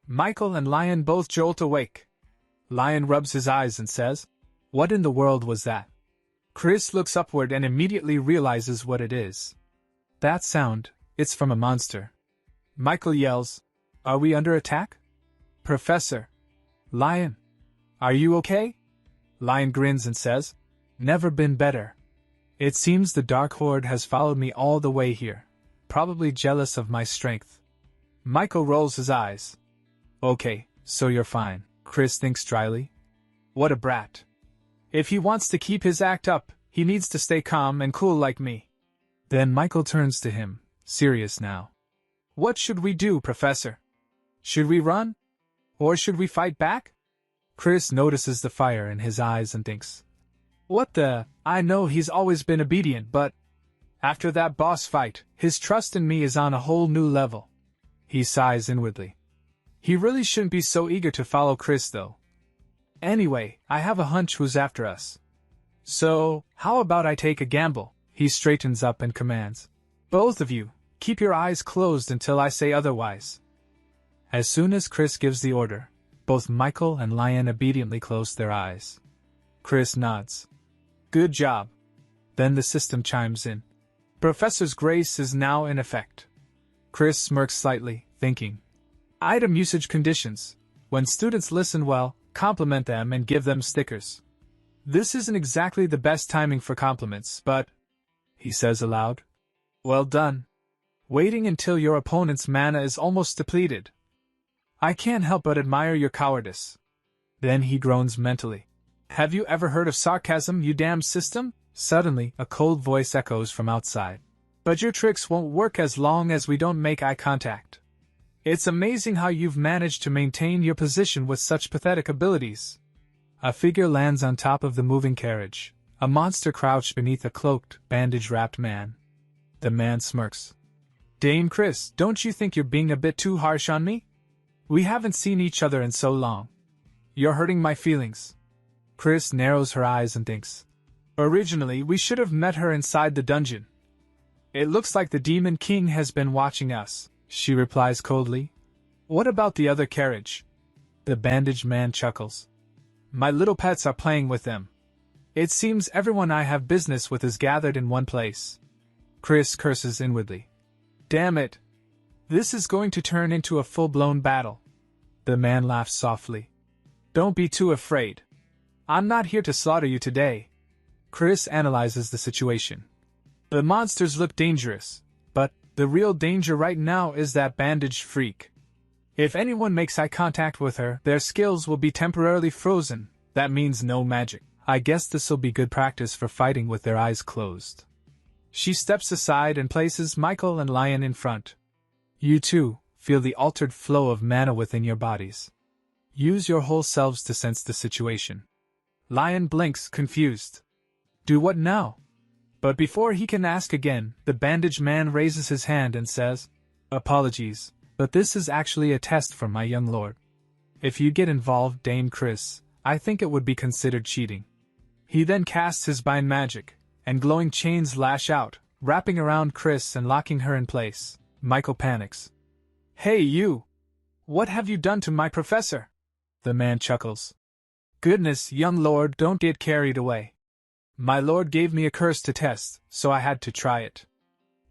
Michael and Lion both jolt awake. Lion rubs his eyes and says, "What in the world was that?" Chris looks upward and immediately realizes what it is. That sound, it's from a monster. Michael yells, "Are we under attack?" "Professor." "Lion. Are you okay?" Lion grins and says, "Never been better. It seems the Dark Horde has followed me all the way here, probably jealous of my strength." Michael rolls his eyes. "Okay, so you're fine," Chris thinks dryly. What a brat. If he wants to keep his act up, he needs to stay calm and cool like me. Then Michael turns to him, serious now. "What should we do, Professor? Should we run? Or should we fight back?" Chris notices the fire in his eyes and thinks, "What the? I know he's always been obedient, but after that boss fight, his trust in me is on a whole new level." He sighs inwardly. He really shouldn't be so eager to follow Chris, though. "Anyway, I have a hunch who's after us. So, how about I take a gamble?" He straightens up and commands, "Both of you, keep your eyes closed until I say otherwise." As soon as Chris gives the order, both Michael and Lion obediently close their eyes. Chris nods. "Good job." Then the system chimes in. Professor's grace is now in effect. Chris smirks slightly, thinking. Item usage conditions. When students listen well, compliment them and give them stickers. This isn't exactly the best timing for compliments, but, he says aloud, well done. Waiting until your opponent's mana is almost depleted. I can't help but admire your cowardice. Then he groans mentally. Have you ever heard of sarcasm, you damn system? Suddenly, a cold voice echoes from outside. But your tricks won't work as long as we don't make eye contact. It's amazing how you've managed to maintain your position with such pathetic abilities. A figure lands on top of the moving carriage, a monster crouched beneath a cloaked, bandage-wrapped man. The man smirks. Dame Chris, don't you think you're being a bit too harsh on me? We haven't seen each other in so long. You're hurting my feelings. Chris narrows her eyes and thinks. Originally, we should have met her inside the dungeon. It looks like the Demon King has been watching us, she replies coldly. What about the other carriage? The bandaged man chuckles. My little pets are playing with them. It seems everyone I have business with is gathered in one place. Chris curses inwardly. Damn it. This is going to turn into a full-blown battle. The man laughs softly. Don't be too afraid. I'm not here to slaughter you today. Chris analyzes the situation. The monsters look dangerous, but the real danger right now is that bandaged freak. If anyone makes eye contact with her, their skills will be temporarily frozen. That means no magic. I guess this'll be good practice for fighting with their eyes closed. She steps aside and places Michael and Lion in front. You too, feel the altered flow of mana within your bodies. Use your whole selves to sense the situation. Lion blinks, confused. Do what now? But before he can ask again, the bandaged man raises his hand and says, Apologies, but this is actually a test for my young lord. If you get involved, Dame Chris, I think it would be considered cheating. He then casts his bind magic, and glowing chains lash out, wrapping around Chris and locking her in place. Michael panics. Hey you! What have you done to my professor? The man chuckles. Goodness, young lord, don't get carried away. My lord gave me a curse to test, so I had to try it.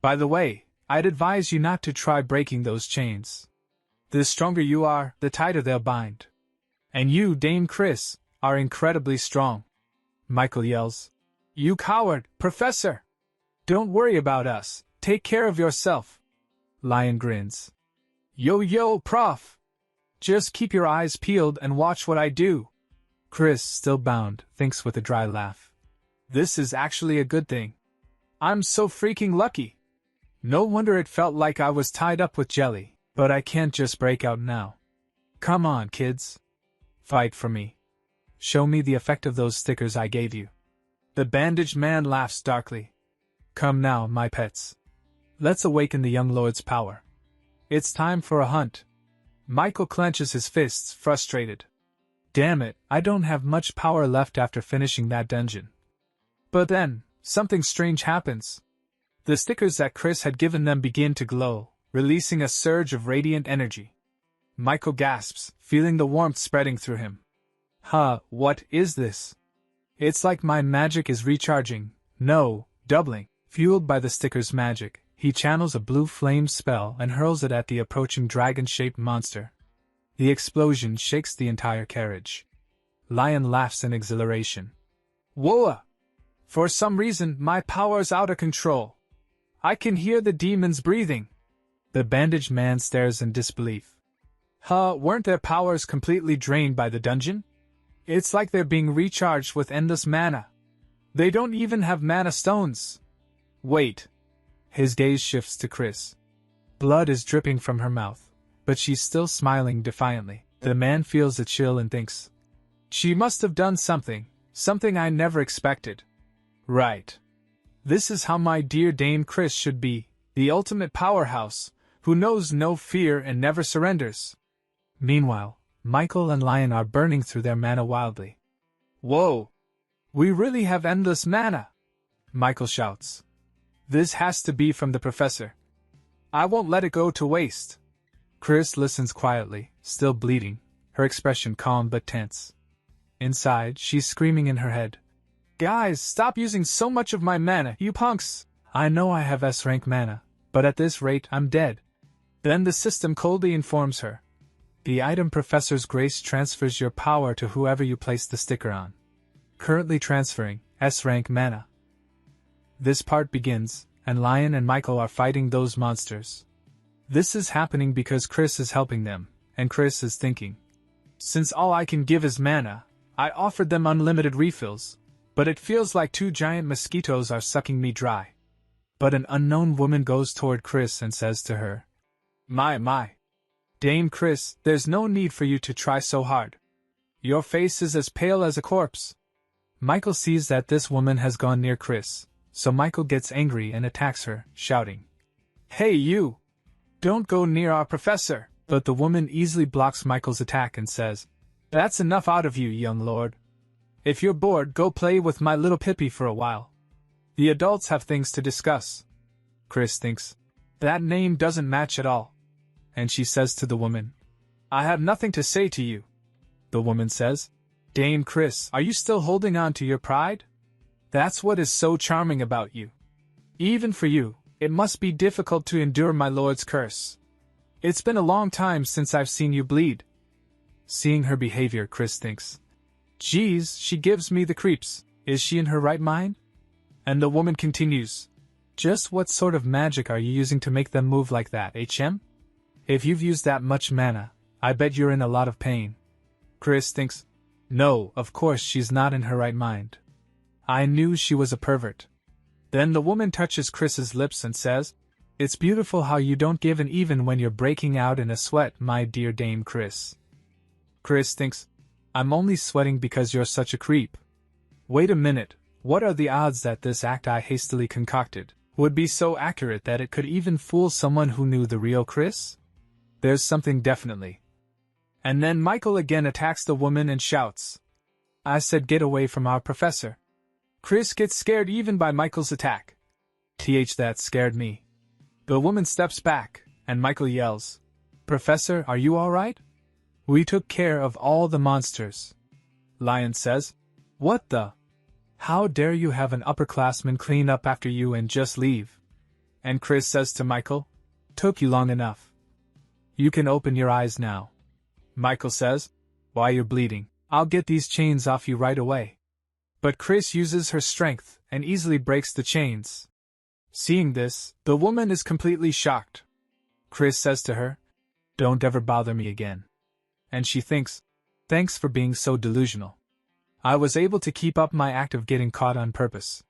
By the way, I'd advise you not to try breaking those chains. The stronger you are, the tighter they'll bind. And you, Dame Chris, are incredibly strong. Michael yells. You coward, Professor! Don't worry about us, take care of yourself. Lion grins. Yo, Prof! Just keep your eyes peeled and watch what I do. Chris, still bound, thinks with a dry laugh. This is actually a good thing. I'm so freaking lucky. No wonder it felt like I was tied up with jelly, but I can't just break out now. Come on, kids. Fight for me. Show me the effect of those stickers I gave you. The bandaged man laughs darkly. Come now, my pets. Let's awaken the young lord's power. It's time for a hunt. Michael clenches his fists, frustrated. Damn it, I don't have much power left after finishing that dungeon. But then, something strange happens. The stickers that Chris had given them begin to glow, releasing a surge of radiant energy. Michael gasps, feeling the warmth spreading through him. What is this? It's like my magic is recharging, no, doubling. Fueled by the sticker's magic, he channels a blue flame spell and hurls it at the approaching dragon-shaped monster. The explosion shakes the entire carriage. Lion laughs in exhilaration. Whoa! For some reason, my power's out of control. I can hear the demons breathing. The bandaged man stares in disbelief. Weren't their powers completely drained by the dungeon? It's like they're being recharged with endless mana. They don't even have mana stones. Wait. His gaze shifts to Chris. Blood is dripping from her mouth, but she's still smiling defiantly. The man feels a chill and thinks, she must have done something I never expected. Right. This is how my dear Dame Chris should be, the ultimate powerhouse, who knows no fear and never surrenders. Meanwhile, Michael and Lion are burning through their mana wildly. Whoa! We really have endless mana! Michael shouts. This has to be from the professor. I won't let it go to waste. Chris listens quietly, still bleeding, her expression calm but tense. Inside, she's screaming in her head. Guys, stop using so much of my mana, you punks! I know I have S-rank mana, but at this rate I'm dead. Then the system coldly informs her. The item Professor's Grace transfers your power to whoever you place the sticker on. Currently transferring S-rank mana. This part begins, and Lion and Michael are fighting those monsters. This is happening because Chris is helping them, and Chris is thinking. Since all I can give is mana, I offered them unlimited refills, but it feels like 2 giant mosquitoes are sucking me dry. But an unknown woman goes toward Chris and says to her, My. Dame Chris, there's no need for you to try so hard. Your face is as pale as a corpse. Michael sees that this woman has gone near Chris, so Michael gets angry and attacks her, shouting, Hey you! Don't go near our professor! But the woman easily blocks Michael's attack and says, That's enough out of you, young lord. If you're bored, go play with my little Pippi for a while. The adults have things to discuss. Chris thinks, that name doesn't match at all. And she says to the woman, I have nothing to say to you. The woman says, Dame Chris, are you still holding on to your pride? That's what is so charming about you. Even for you, it must be difficult to endure my lord's curse. It's been a long time since I've seen you bleed. Seeing her behavior, Chris thinks, Geez, she gives me the creeps. Is she in her right mind? And the woman continues, Just what sort of magic are you using to make them move like that, HM? If you've used that much mana, I bet you're in a lot of pain. Chris thinks, No, of course she's not in her right mind. I knew she was a pervert. Then the woman touches Chris's lips and says, It's beautiful how you don't give in even when you're breaking out in a sweat, my dear Dame Chris. Chris thinks, I'm only sweating because you're such a creep. Wait a minute, what are the odds that this act I hastily concocted would be so accurate that it could even fool someone who knew the real Chris? There's something definitely. And then Michael again attacks the woman and shouts, I said get away from our professor. Chris gets scared even by Michael's attack. That scared me. The woman steps back, and Michael yells, Professor, are you alright? We took care of all the monsters. Lion says, What the? How dare you have an upperclassman clean up after you and just leave? And Chris says to Michael, Took you long enough. You can open your eyes now. Michael says, Why you're bleeding, I'll get these chains off you right away. But Chris uses her strength and easily breaks the chains. Seeing this, the woman is completely shocked. Chris says to her, Don't ever bother me again. And she thinks, Thanks for being so delusional. I was able to keep up my act of getting caught on purpose.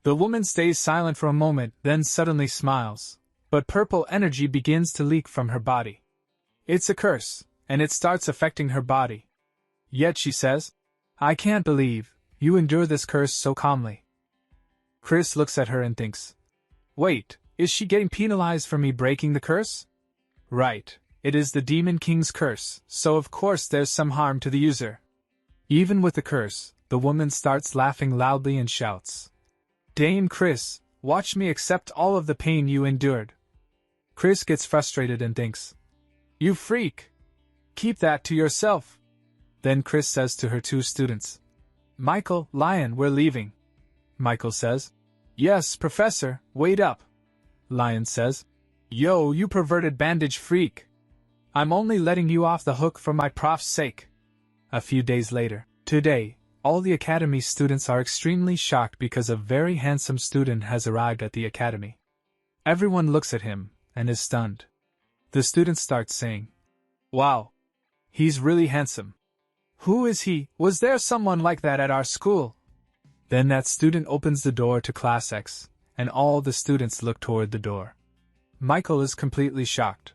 The woman stays silent for a moment, then suddenly smiles, but purple energy begins to leak from her body. It's a curse, and it starts affecting her body. Yet she says, I can't believe you endure this curse so calmly. Chris looks at her and thinks, Wait, is she getting penalized for me breaking the curse? Right, it is the Demon King's curse, so of course there's some harm to the user. Even with the curse, the woman starts laughing loudly and shouts, Dane Chris, watch me accept all of the pain you endured. Chris gets frustrated and thinks, You freak! Keep that to yourself. Then Chris says to her two students, Michael, Lion, we're leaving. Michael says, Yes, Professor, wait up. Lion says, Yo, you perverted bandage freak. I'm only letting you off the hook for my prof's sake. A few days later, today, all the academy students are extremely shocked because a very handsome student has arrived at the academy. Everyone looks at him and is stunned. The students start saying, Wow! He's really handsome. Who is he? Was there someone like that at our school? Then that student opens the door to Class X, and all the students look toward the door. Michael is completely shocked.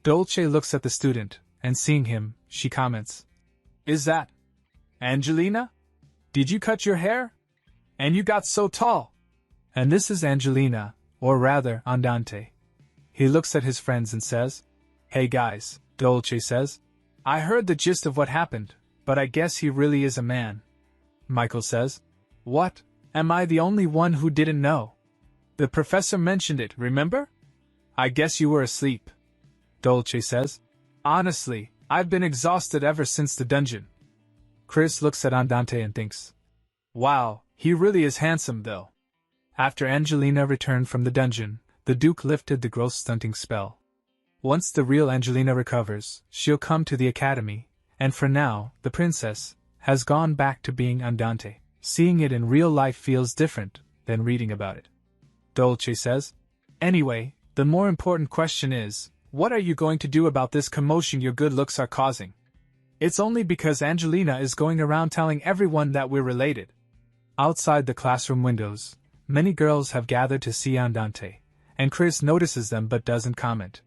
Dolce looks at the student, and seeing him, she comments, Is that Angelina? Did you cut your hair? And you got so tall. And this is Angelina, or rather, Andante. He looks at his friends and says, Hey guys, Dolce says, I heard the gist of what happened, but I guess he really is a man. Michael says, What? Am I the only one who didn't know? The professor mentioned it, remember? I guess you were asleep. Dolce says, Honestly, I've been exhausted ever since the dungeon. Chris looks at Andante and thinks, Wow, he really is handsome though. After Angelina returned from the dungeon, the Duke lifted the growth stunting spell. Once the real Angelina recovers, she'll come to the academy, and for now, the princess has gone back to being Andante. Seeing it in real life feels different than reading about it. Dolce says, Anyway, the more important question is, what are you going to do about this commotion your good looks are causing? It's only because Angelina is going around telling everyone that we're related. Outside the classroom windows, many girls have gathered to see Andante, and Chris notices them but doesn't comment.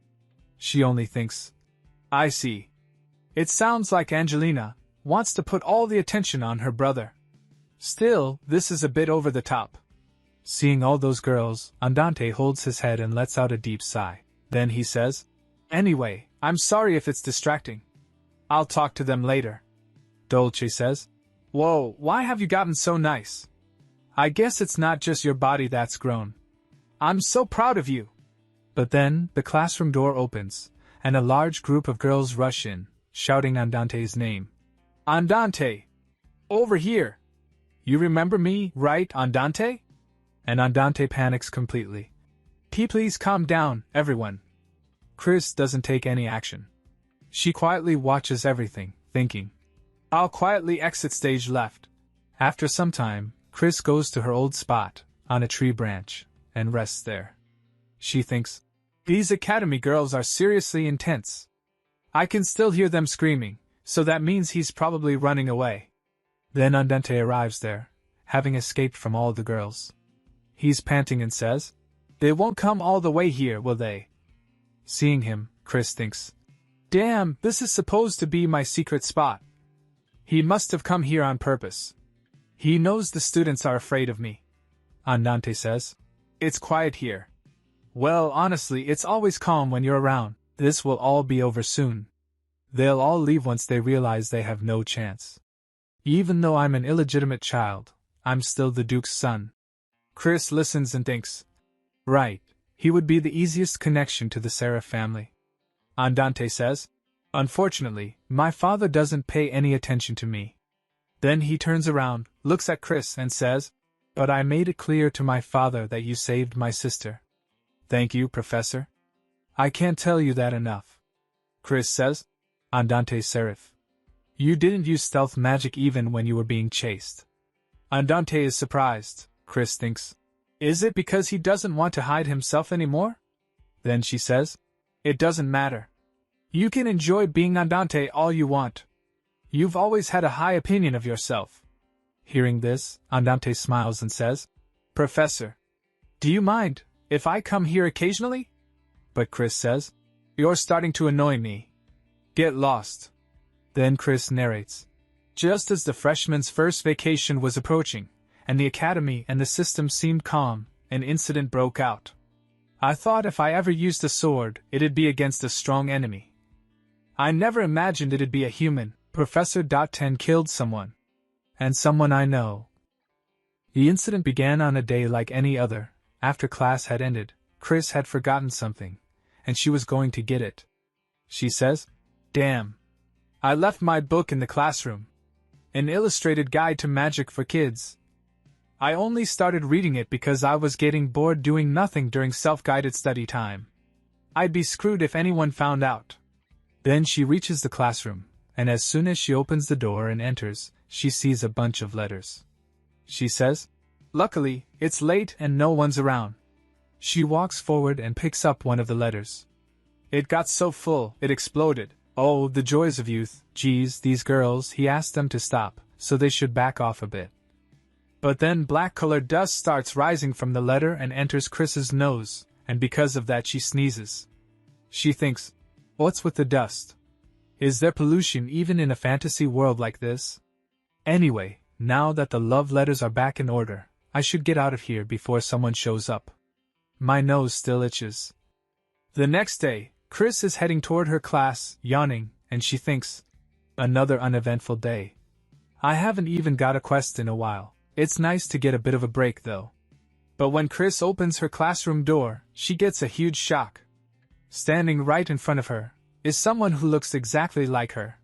She only thinks, I see. It sounds like Angelina wants to put all the attention on her brother. Still, this is a bit over the top. Seeing all those girls, Andante holds his head and lets out a deep sigh. Then he says, Anyway, I'm sorry if it's distracting. I'll talk to them later. Dolce says, Whoa, why have you gotten so nice? I guess it's not just your body that's grown. I'm so proud of you. But then, the classroom door opens, and a large group of girls rush in, shouting Andante's name. Andante! Over here! You remember me, right, Andante? And Andante panics completely. Please calm down, everyone. Chris doesn't take any action. She quietly watches everything, thinking, I'll quietly exit stage left. After some time, Chris goes to her old spot, on a tree branch, and rests there. She thinks, These academy girls are seriously intense. I can still hear them screaming, so that means he's probably running away. Then Andante arrives there, having escaped from all the girls. He's panting and says, They won't come all the way here, will they? Seeing him, Chris thinks, Damn, this is supposed to be my secret spot. He must have come here on purpose. He knows the students are afraid of me. Andante says, It's quiet here. Well, honestly, it's always calm when you're around. This will all be over soon. They'll all leave once they realize they have no chance. Even though I'm an illegitimate child, I'm still the Duke's son. Chris listens and thinks, Right, he would be the easiest connection to the Seraph family. Andante says, Unfortunately, my father doesn't pay any attention to me. Then he turns around, looks at Chris and says, But I made it clear to my father that you saved my sister. Thank you, Professor. I can't tell you that enough. Chris says, Andante Seraph. You didn't use stealth magic even when you were being chased. Andante is surprised, Chris thinks. Is it because he doesn't want to hide himself anymore? Then she says, It doesn't matter. You can enjoy being Andante all you want. You've always had a high opinion of yourself. Hearing this, Andante smiles and says, Professor, do you mind if I come here occasionally? But Chris says, You're starting to annoy me. Get lost. Then Chris narrates. Just as the freshman's first vacation was approaching, and the academy and the system seemed calm, an incident broke out. I thought if I ever used a sword, it'd be against a strong enemy. I never imagined it'd be a human. Professor 10 killed someone. And someone I know. The incident began on a day like any other. After class had ended, Chris had forgotten something, and she was going to get it. She says, "Damn. I left my book in the classroom. An illustrated guide to magic for kids. I only started reading it because I was getting bored doing nothing during self-guided study time. I'd be screwed if anyone found out." Then she reaches the classroom, and as soon as she opens the door and enters, she sees a bunch of letters. She says, "Luckily, it's late and no one's around." She walks forward and picks up one of the letters. It got so full, it exploded. Oh, the joys of youth. Geez, these girls, he asked them to stop, so they should back off a bit. But then black-colored dust starts rising from the letter and enters Chris's nose, and because of that she sneezes. She thinks, what's with the dust? Is there pollution even in a fantasy world like this? Anyway, now that the love letters are back in order, I should get out of here before someone shows up. My nose still itches. The next day, Chris is heading toward her class, yawning, and she thinks, another uneventful day. I haven't even got a quest in a while. It's nice to get a bit of a break though. But when Chris opens her classroom door, she gets a huge shock. Standing right in front of her is someone who looks exactly like her.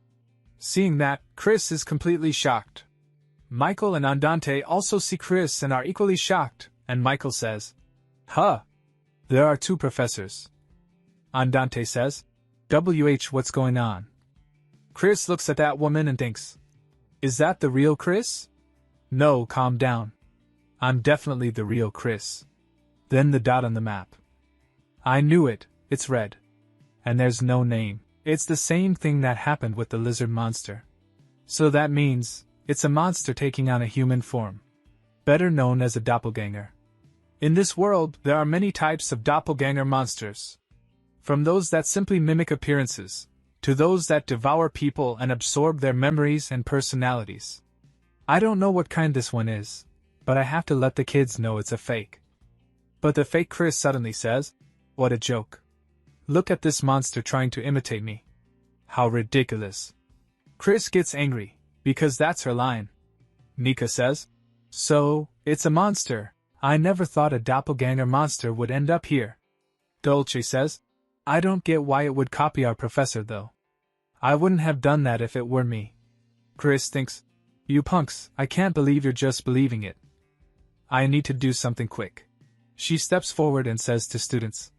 Seeing that, Chris is completely shocked. Michael and Andante also see Chris and are equally shocked, and Michael says, "Huh. There are two professors." Andante says, "What's going on?" Chris looks at that woman and thinks, is that the real Chris? No, calm down. I'm definitely the real Chris. Then the dot on the map. I knew it, it's red. And there's no name. It's the same thing that happened with the lizard monster. So that means, it's a monster taking on a human form. Better known as a doppelganger. In this world, there are many types of doppelganger monsters. From those that simply mimic appearances, to those that devour people and absorb their memories and personalities. I don't know what kind this one is, but I have to let the kids know it's a fake. But the fake Chris suddenly says, what a joke. Look at this monster trying to imitate me. How ridiculous. Chris gets angry, because that's her line. Nika says, so, it's a monster. I never thought a doppelganger monster would end up here. Dolce says, I don't get why it would copy our professor though. I wouldn't have done that if it were me. Chris thinks, you punks, I can't believe you're just believing it. I need to do something quick. She steps forward and says to students,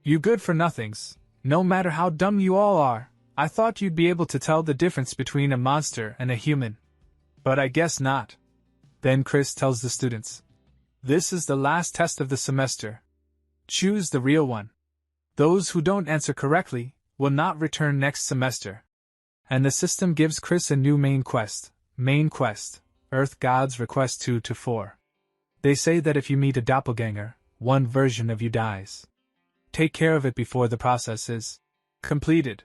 you good-for-nothings, no matter how dumb you all are, I thought you'd be able to tell the difference between a monster and a human. But I guess not. Then Chris tells the students, this is the last test of the semester. Choose the real one. Those who don't answer correctly will not return next semester. And the system gives Chris a new main quest, Earth Gods Request 2-4. They say that if you meet a doppelganger, one version of you dies. Take care of it before the process is completed.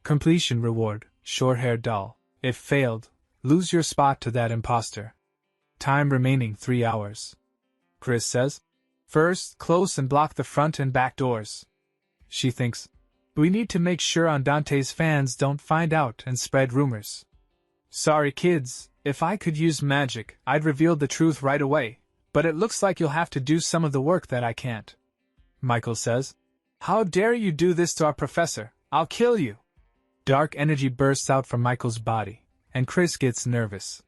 Completion reward, short-haired doll. If failed, lose your spot to that imposter. Time remaining 3 hours. Chris says, first, close and block the front and back doors. She thinks, we need to make sure Andante's fans don't find out and spread rumors. Sorry kids, if I could use magic, I'd reveal the truth right away, but it looks like you'll have to do some of the work that I can't. Michael says, how dare you do this to our professor, I'll kill you. Dark energy bursts out from Michael's body, and Chris gets nervous.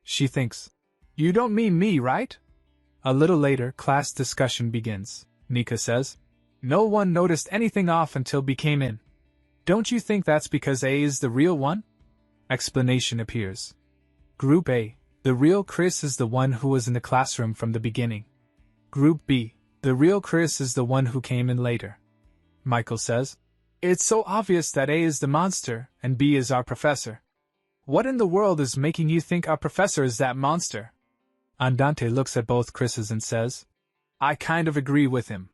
She thinks, you don't mean me, right? A little later, class discussion begins. Nika says, no one noticed anything off until B came in. Don't you think that's because A is the real one? Explanation appears. Group A, the real Chris is the one who was in the classroom from the beginning. Group B, the real Chris is the one who came in later. Michael says, it's so obvious that A is the monster and B is our professor. What in the world is making you think our professor is that monster? Andante looks at both Chris's and says, I kind of agree with him.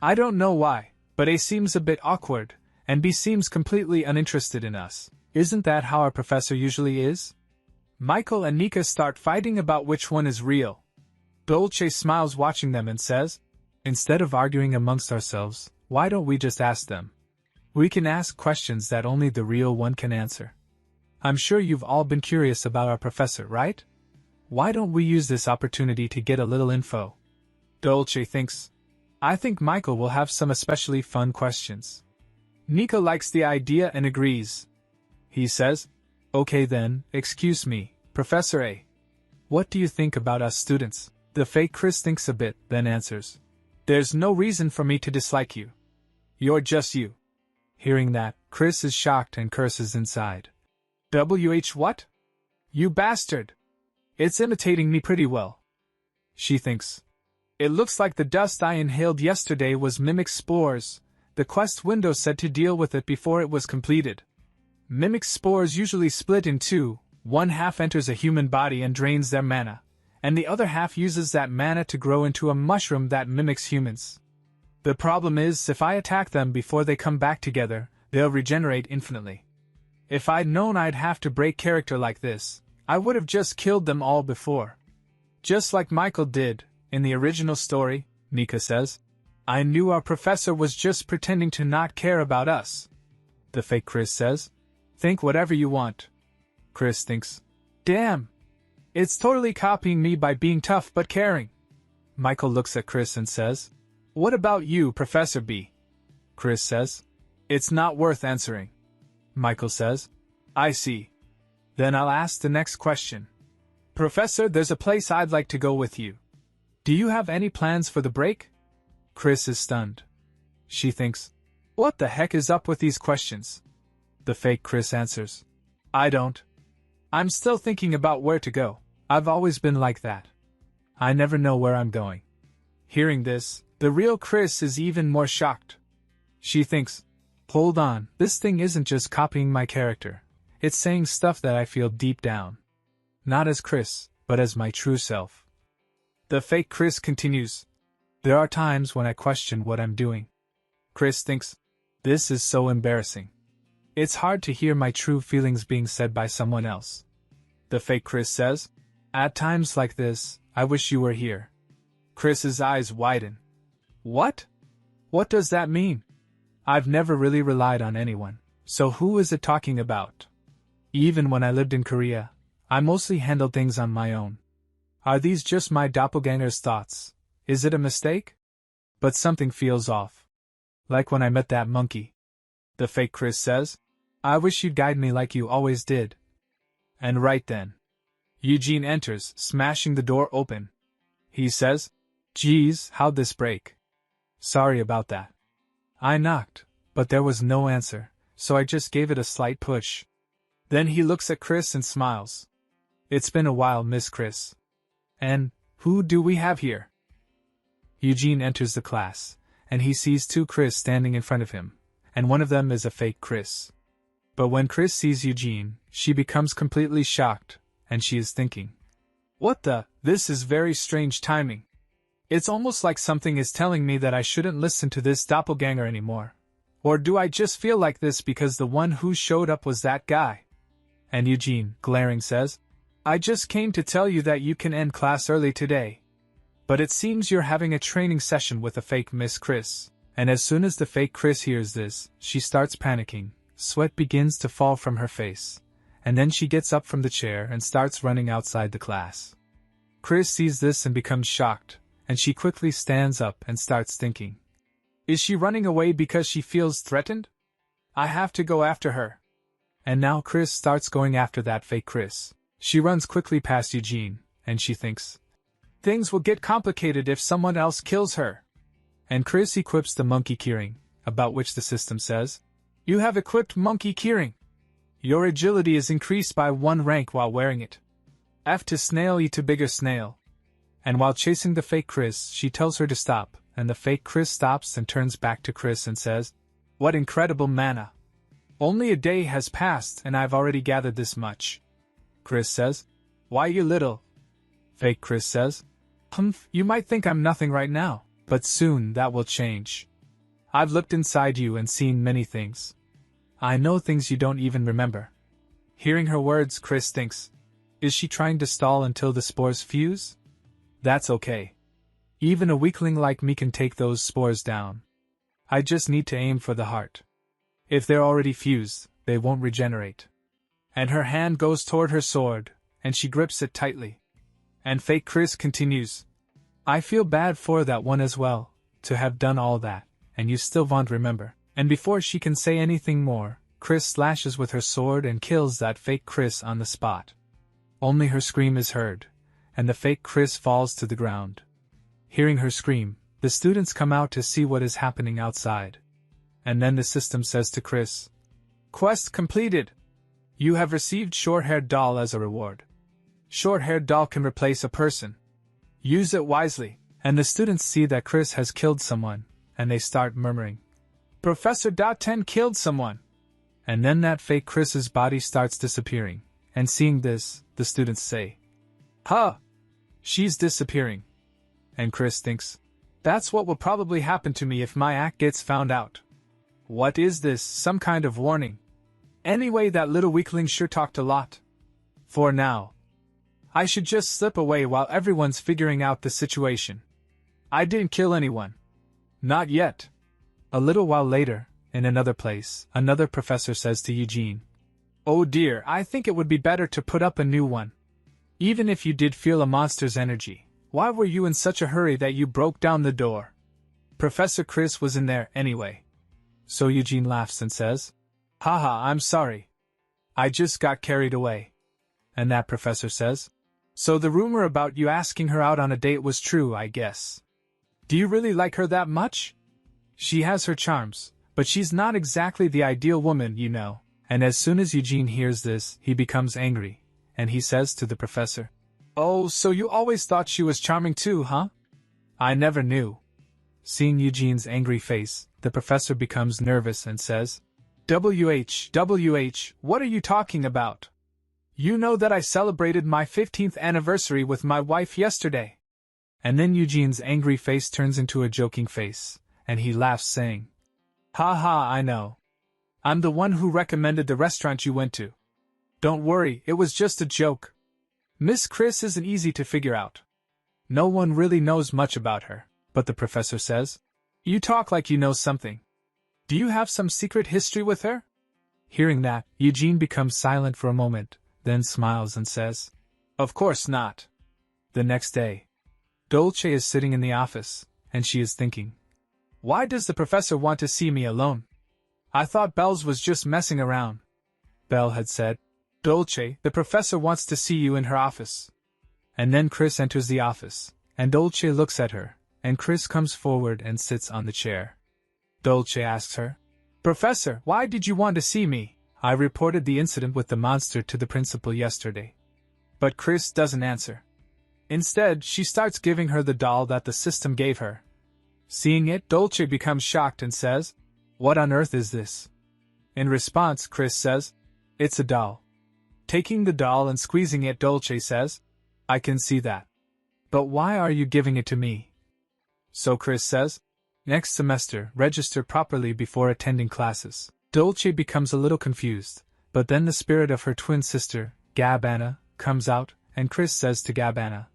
I don't know why, but A seems a bit awkward, and B seems completely uninterested in us. Isn't that how our professor usually is? Michael and Nika start fighting about which one is real. Dolce smiles watching them and says, Instead of arguing amongst ourselves, why don't we just ask them? We can ask questions that only the real one can answer. I'm sure you've all been curious about our professor, right? Why don't we use this opportunity to get a little info? Dolce thinks. I think Michael will have some especially fun questions. Nico likes the idea and agrees. He says, Okay then, excuse me, Professor A. What do you think about us students? The fake Chris thinks a bit, then answers. There's no reason for me to dislike you. You're just you. Hearing that, Chris is shocked and curses inside. What? You bastard! It's imitating me pretty well. She thinks. It looks like the dust I inhaled yesterday was mimic spores. The quest window said to deal with it before it was completed. Mimic spores usually split in two. One half enters a human body and drains their mana, and the other half uses that mana to grow into a mushroom that mimics humans. The problem is, if I attack them before they come back together, they'll regenerate infinitely. If I'd known I'd have to break character like this, I would have just killed them all before. Just like Michael did, in the original story, Nika says. I knew our professor was just pretending to not care about us. The fake Chris says. Think whatever you want. Chris thinks. Damn! It's totally copying me by being tough but caring. Michael looks at Chris and says, What about you, Professor B? Chris says, It's not worth answering. Michael says, I see. Then I'll ask the next question. Professor, there's a place I'd like to go with you. Do you have any plans for the break? Chris is stunned. She thinks, What the heck is up with these questions? The fake Chris answers, I don't. I'm still thinking about where to go. I've always been like that. I never know where I'm going. Hearing this, the real Chris is even more shocked. She thinks, Hold on, this thing isn't just copying my character. It's saying stuff that I feel deep down. Not as Chris, but as my true self. The fake Chris continues, There are times when I question what I'm doing. Chris thinks, This is so embarrassing. It's hard to hear my true feelings being said by someone else. The fake Chris says, At times like this, I wish you were here. Chris's eyes widen. What? What does that mean? I've never really relied on anyone, so who is it talking about? Even when I lived in Korea, I mostly handled things on my own. Are these just my doppelganger's thoughts? Is it a mistake? But something feels off. Like when I met that monkey. The fake Chris says, I wish you'd guide me like you always did. And right then, Eugene enters, smashing the door open. He says, Geez, how'd this break? Sorry about that. I knocked, but there was no answer, so I just gave it a slight push. Then he looks at Chris and smiles. It's been a while, Miss Chris. And, who do we have here? Eugene enters the class, and he sees two Chris standing in front of him, and one of them is a fake Chris. But when Chris sees Eugene, she becomes completely shocked, and she is thinking, What the? This is very strange timing. It's almost like something is telling me that I shouldn't listen to this doppelganger anymore. Or do I just feel like this because the one who showed up was that guy? And Eugene, glaring, says, I just came to tell you that you can end class early today. But it seems you're having a training session with a fake Miss Chris. And as soon as the fake Chris hears this, she starts panicking. Sweat begins to fall from her face. And then she gets up from the chair and starts running outside the class. Chris sees this and becomes shocked, and she quickly stands up and starts thinking. Is she running away because she feels threatened? I have to go after her. And now Chris starts going after that fake Chris. She runs quickly past Eugene, and she thinks, Things will get complicated if someone else kills her. And Chris equips the monkey keyring, about which the system says, You have equipped monkey keyring. Your agility is increased by 1 rank while wearing it. F to snail, E to bigger snail. And while chasing the fake Chris, she tells her to stop, and the fake Chris stops and turns back to Chris and says, What incredible mana! Only a day has passed and I've already gathered this much. Chris says, Why, you little? Fake Chris says, Humph, you might think I'm nothing right now, but soon that will change. I've looked inside you and seen many things. I know things you don't even remember. Hearing her words, Chris thinks, Is she trying to stall until the spores fuse? That's okay. Even a weakling like me can take those spores down. I just need to aim for the heart. If they're already fused, they won't regenerate. And her hand goes toward her sword, and she grips it tightly. And fake Chris continues. I feel bad for that one as well, to have done all that, and you still won't remember. And before she can say anything more, Chris slashes with her sword and kills that fake Chris on the spot. Only her scream is heard, and the fake Chris falls to the ground. Hearing her scream, the students come out to see what is happening outside. And then the system says to Chris, Quest completed! You have received short-haired doll as a reward. Short-haired doll can replace a person. Use it wisely. And the students see that Chris has killed someone, and they start murmuring, Professor .10 killed someone! And then that fake Chris's body starts disappearing, and seeing this, the students say, Huh! She's disappearing. And Chris thinks, that's what will probably happen to me if my act gets found out. What is this, some kind of warning? Anyway, that little weakling sure talked a lot. For now, I should just slip away while everyone's figuring out the situation. I didn't kill anyone. Not yet. A little while later, in another place, another professor says to Eugene, Oh dear, I think it would be better to put up a new one. Even if you did feel a monster's energy, why were you in such a hurry that you broke down the door? Professor Chris was in there anyway. So Eugene laughs and says, Haha, I'm sorry. I just got carried away. And that professor says, So the rumor about you asking her out on a date was true, I guess. Do you really like her that much? She has her charms, but she's not exactly the ideal woman, you know. And as soon as Eugene hears this, he becomes angry, and he says to the professor, Oh, so you always thought she was charming too, huh? I never knew. Seeing Eugene's angry face, the professor becomes nervous and says, WH, what are you talking about? You know that I celebrated my 15th anniversary with my wife yesterday. And then Eugene's angry face turns into a joking face, and he laughs saying, Ha ha, I know. I'm the one who recommended the restaurant you went to. Don't worry, it was just a joke. Miss Chris isn't easy to figure out. No one really knows much about her, but the professor says, You talk like you know something. Do you have some secret history with her? Hearing that, Eugene becomes silent for a moment, then smiles and says, Of course not. The next day, Dolce is sitting in the office, and she is thinking, Why does the professor want to see me alone? I thought Bells was just messing around. Belle had said, Dolce, the professor wants to see you in her office. And then Chris enters the office, and Dolce looks at her, and Chris comes forward and sits on the chair. Dolce asks her, Professor, why did you want to see me? I reported the incident with the monster to the principal yesterday. But Chris doesn't answer. Instead, she starts giving her the doll that the system gave her. Seeing it, Dolce becomes shocked and says, What on earth is this? In response, Chris says, It's a doll. Taking the doll and squeezing it, Dolce says, I can see that. But why are you giving it to me? So Chris says, Next semester, register properly before attending classes. Dolce becomes a little confused, but then the spirit of her twin sister, Gabbana, comes out, and Chris says to Gabbana,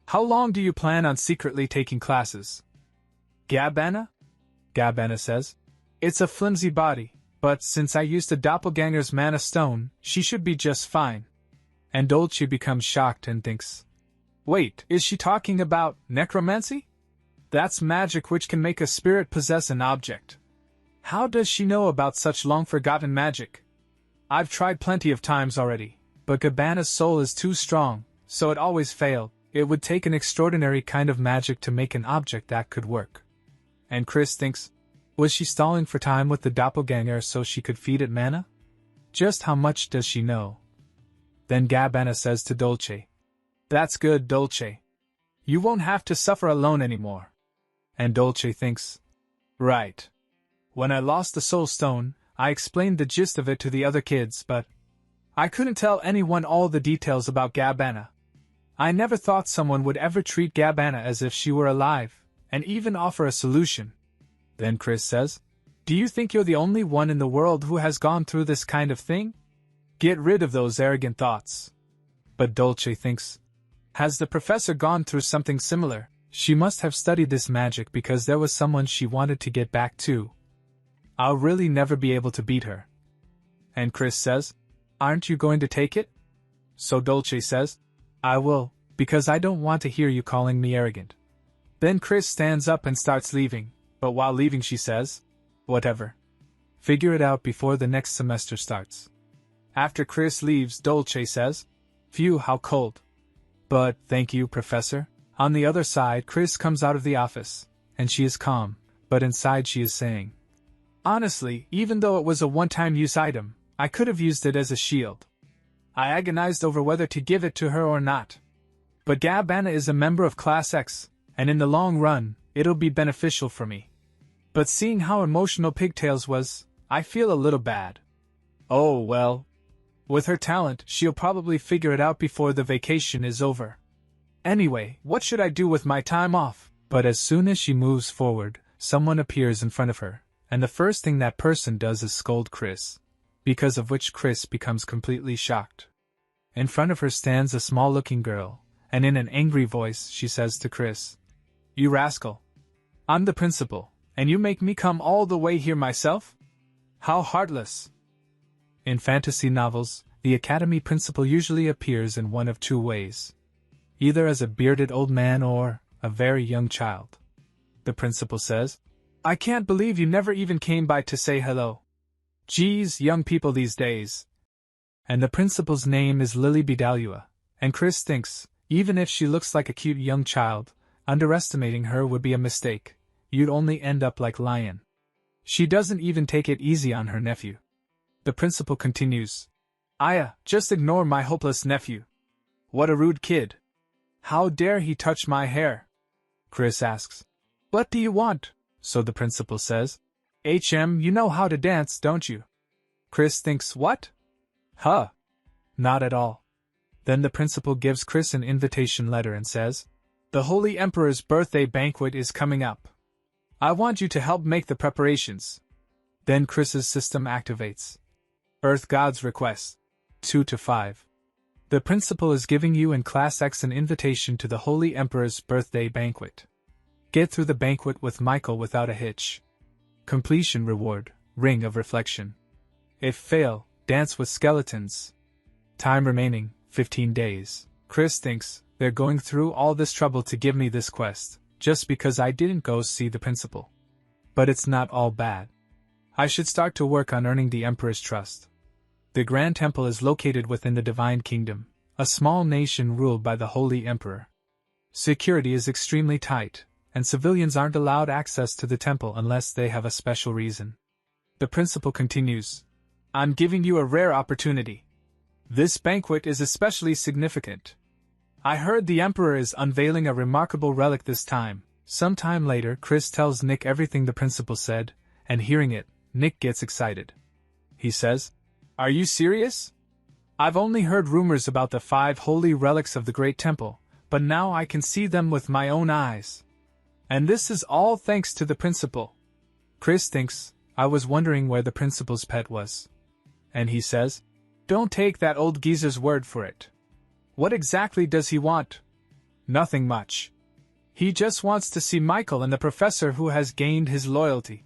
How long do you plan on secretly taking classes? Gabbana? Gabbana says, It's a flimsy body, but since I used a doppelganger's mana stone, she should be just fine. And Dolce becomes shocked and thinks, Wait, is she talking about necromancy? That's magic which can make a spirit possess an object. How does she know about such long-forgotten magic? I've tried plenty of times already, but Gabbana's soul is too strong, so it always failed. It would take an extraordinary kind of magic to make an object that could work. And Chris thinks, was she stalling for time with the doppelganger so she could feed it mana? Just how much does she know? Then Gabbana says to Dolce, That's good, Dolce. You won't have to suffer alone anymore. And Dolce thinks, Right. When I lost the soul stone, I explained the gist of it to the other kids, but I couldn't tell anyone all the details about Gabbana. I never thought someone would ever treat Gabbana as if she were alive, and even offer a solution. Then Chris says, Do you think you're the only one in the world who has gone through this kind of thing? Get rid of those arrogant thoughts. But Dolce thinks, Has the professor gone through something similar? She must have studied this magic because there was someone she wanted to get back to. I'll really never be able to beat her. And Chris says, aren't you going to take it? So Dolce says, I will, because I don't want to hear you calling me arrogant. Then Chris stands up and starts leaving, but while leaving she says, whatever. Figure it out before the next semester starts. After Chris leaves, Dolce says, phew, how cold. But, thank you, Professor. On the other side, Chris comes out of the office, and she is calm, but inside she is saying, honestly, even though it was a one-time use item, I could have used it as a shield. I agonized over whether to give it to her or not. But Gabbana is a member of Class X, and in the long run, it'll be beneficial for me. But seeing how emotional Pigtails was, I feel a little bad. Oh well. With her talent, she'll probably figure it out before the vacation is over. Anyway, what should I do with my time off? But as soon as she moves forward, someone appears in front of her, and the first thing that person does is scold Chris, because of which Chris becomes completely shocked. In front of her stands a small-looking girl, and in an angry voice she says to Chris, you rascal. I'm the principal, and you make me come all the way here myself? How heartless. In fantasy novels, the academy principal usually appears in one of two ways. Either as a bearded old man or a very young child. The principal says, I can't believe you never even came by to say hello. Geez, young people these days. And the principal's name is Lily Bidalua, and Chris thinks, even if she looks like a cute young child, underestimating her would be a mistake. You'd only end up like Lion. She doesn't even take it easy on her nephew. The principal continues, Aya, just ignore my hopeless nephew. What a rude kid. How dare he touch my hair? Chris asks, what do you want? So the principal says, you know how to dance, don't you? Chris thinks, what? Huh. Not at all. Then the principal gives Chris an invitation letter and says, the Holy Emperor's birthday banquet is coming up. I want you to help make the preparations. Then Chris's system activates. Earth God's request. 2 to 5. The principal is giving you and Class X an invitation to the Holy Emperor's birthday banquet. Get through the banquet with Michael without a hitch. Completion reward, Ring of Reflection. If fail, dance with skeletons. Time remaining, 15 days. Chris thinks, they're going through all this trouble to give me this quest, just because I didn't go see the principal. But it's not all bad. I should start to work on earning the Emperor's trust. The Grand Temple is located within the Divine Kingdom, a small nation ruled by the Holy Emperor. Security is extremely tight, and civilians aren't allowed access to the temple unless they have a special reason. The principal continues, I'm giving you a rare opportunity. This banquet is especially significant. I heard the Emperor is unveiling a remarkable relic this time. Sometime later, Chris tells Nick everything the principal said, and hearing it, Nick gets excited. He says, are you serious? I've only heard rumors about the 5 holy relics of the Great Temple, but now I can see them with my own eyes. And this is all thanks to the principal. Chris thinks, I was wondering where the principal's pet was. And he says, don't take that old geezer's word for it. What exactly does he want? Nothing much. He just wants to see Michael and the professor who has gained his loyalty.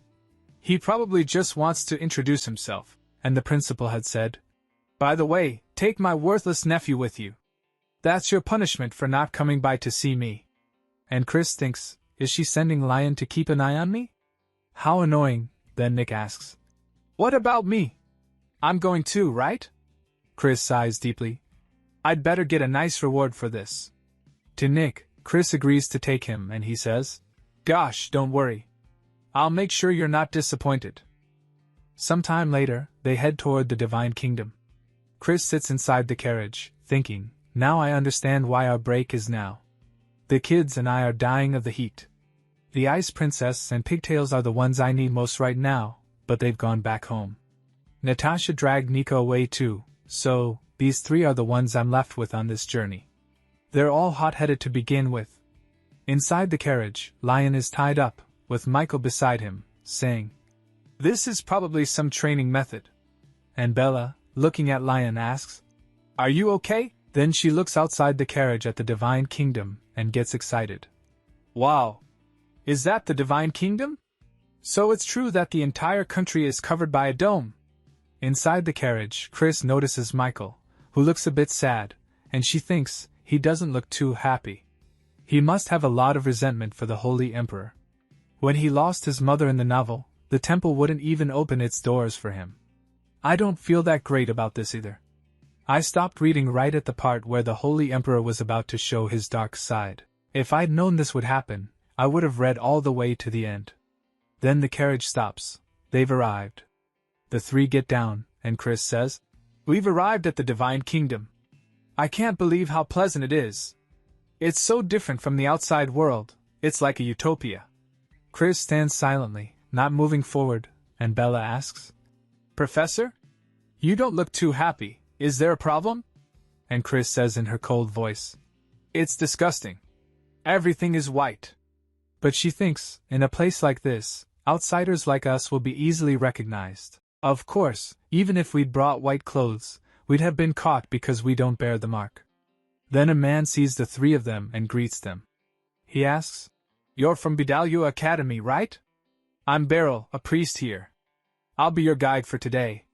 He probably just wants to introduce himself, and the principal had said, by the way, take my worthless nephew with you. That's your punishment for not coming by to see me. And Chris thinks, is she sending Lion to keep an eye on me? How annoying, then Nick asks. What about me? I'm going too, right? Chris sighs deeply. I'd better get a nice reward for this. To Nick, Chris agrees to take him and he says, gosh, don't worry. I'll make sure you're not disappointed. Sometime later, they head toward the Divine Kingdom. Chris sits inside the carriage, thinking, now I understand why our break is now. The kids and I are dying of the heat. The Ice Princess and Pigtails are the ones I need most right now, but they've gone back home. Natasha dragged Nico away too, so these 3 are the ones I'm left with on this journey. They're all hot-headed to begin with. Inside the carriage, Lion is tied up, with Michael beside him, saying, this is probably some training method. And Bella, looking at Lion, asks, are you okay? Then she looks outside the carriage at the Divine Kingdom and gets excited. Wow! Is that the Divine Kingdom? So it's true that the entire country is covered by a dome. Inside the carriage, Chris notices Michael, who looks a bit sad, and she thinks he doesn't look too happy. He must have a lot of resentment for the Holy Emperor. When he lost his mother in the novel, the temple wouldn't even open its doors for him. I don't feel that great about this either. I stopped reading right at the part where the Holy Emperor was about to show his dark side. If I'd known this would happen, I would have read all the way to the end. Then the carriage stops. They've arrived. The three get down, and Chris says, "We've arrived at the Divine Kingdom. I can't believe how pleasant it is. It's so different from the outside world, it's like a utopia." Chris stands silently, not moving forward, and Bella asks, "Professor? You don't look too happy, is there a problem?" And Chris says in her cold voice, "It's disgusting. Everything is white." But she thinks, in a place like this, outsiders like us will be easily recognized. Of course, even if we'd brought white clothes, we'd have been caught because we don't bear the mark. Then a man sees the three of them and greets them. He asks, "You're from Bidalua Academy, right? I'm Beryl, a priest here. I'll be your guide for today."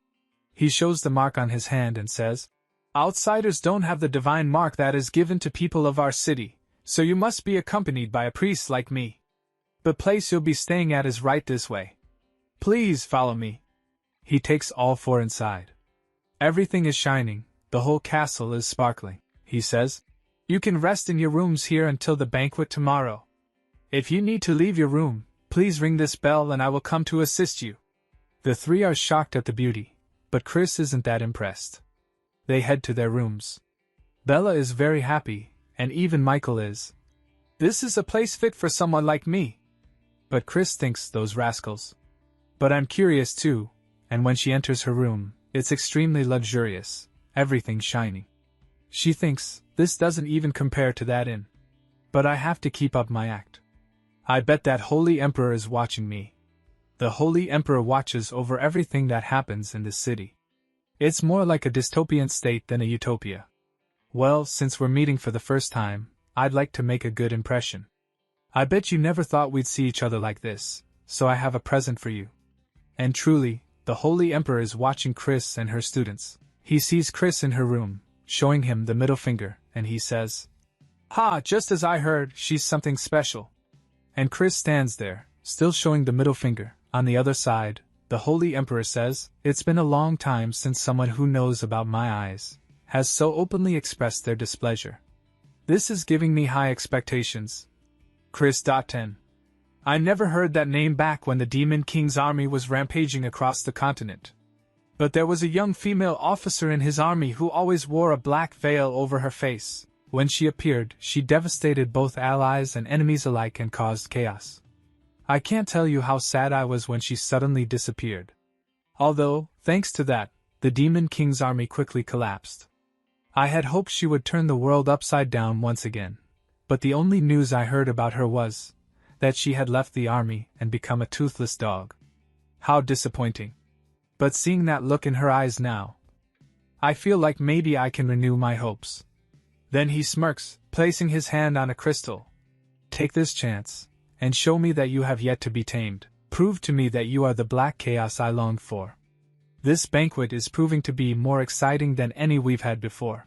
He shows the mark on his hand and says, "Outsiders don't have the divine mark that is given to people of our city, so you must be accompanied by a priest like me. The place you'll be staying at is right this way. Please follow me." He takes all four inside. Everything is shining, the whole castle is sparkling. He says, "You can rest in your rooms here until the banquet tomorrow. If you need to leave your room, please ring this bell and I will come to assist you." The three are shocked at the beauty, but Chris isn't that impressed. They head to their rooms. Bella is very happy, and even Michael is. This is a place fit for someone like me. But Chris thinks, those rascals. But I'm curious too, and when she enters her room, it's extremely luxurious, everything shining. She thinks, this doesn't even compare to that inn. But I have to keep up my act. I bet that Holy Emperor is watching me. The Holy Emperor watches over everything that happens in this city. It's more like a dystopian state than a utopia. Well, since we're meeting for the first time, I'd like to make a good impression. I bet you never thought we'd see each other like this, so I have a present for you. And truly, the Holy Emperor is watching Chris and her students. He sees Chris in her room, showing him the middle finger, and he says, "Ha, just as I heard, she's something special." And Chris stands there, still showing the middle finger. On the other side, the Holy Emperor says, "It's been a long time since someone who knows about my eyes has so openly expressed their displeasure. This is giving me high expectations." Chris. 10. I never heard that name back when the Demon King's army was rampaging across the continent. But there was a young female officer in his army who always wore a black veil over her face. When she appeared, she devastated both allies and enemies alike and caused chaos. I can't tell you how sad I was when she suddenly disappeared. Although, thanks to that, the Demon King's army quickly collapsed. I had hoped she would turn the world upside down once again, but the only news I heard about her was that she had left the army and become a toothless dog. How disappointing. But seeing that look in her eyes now, I feel like maybe I can renew my hopes. Then he smirks, placing his hand on a crystal. "Take this chance, and show me that you have yet to be tamed. Prove to me that you are the black chaos I longed for. This banquet is proving to be more exciting than any we've had before."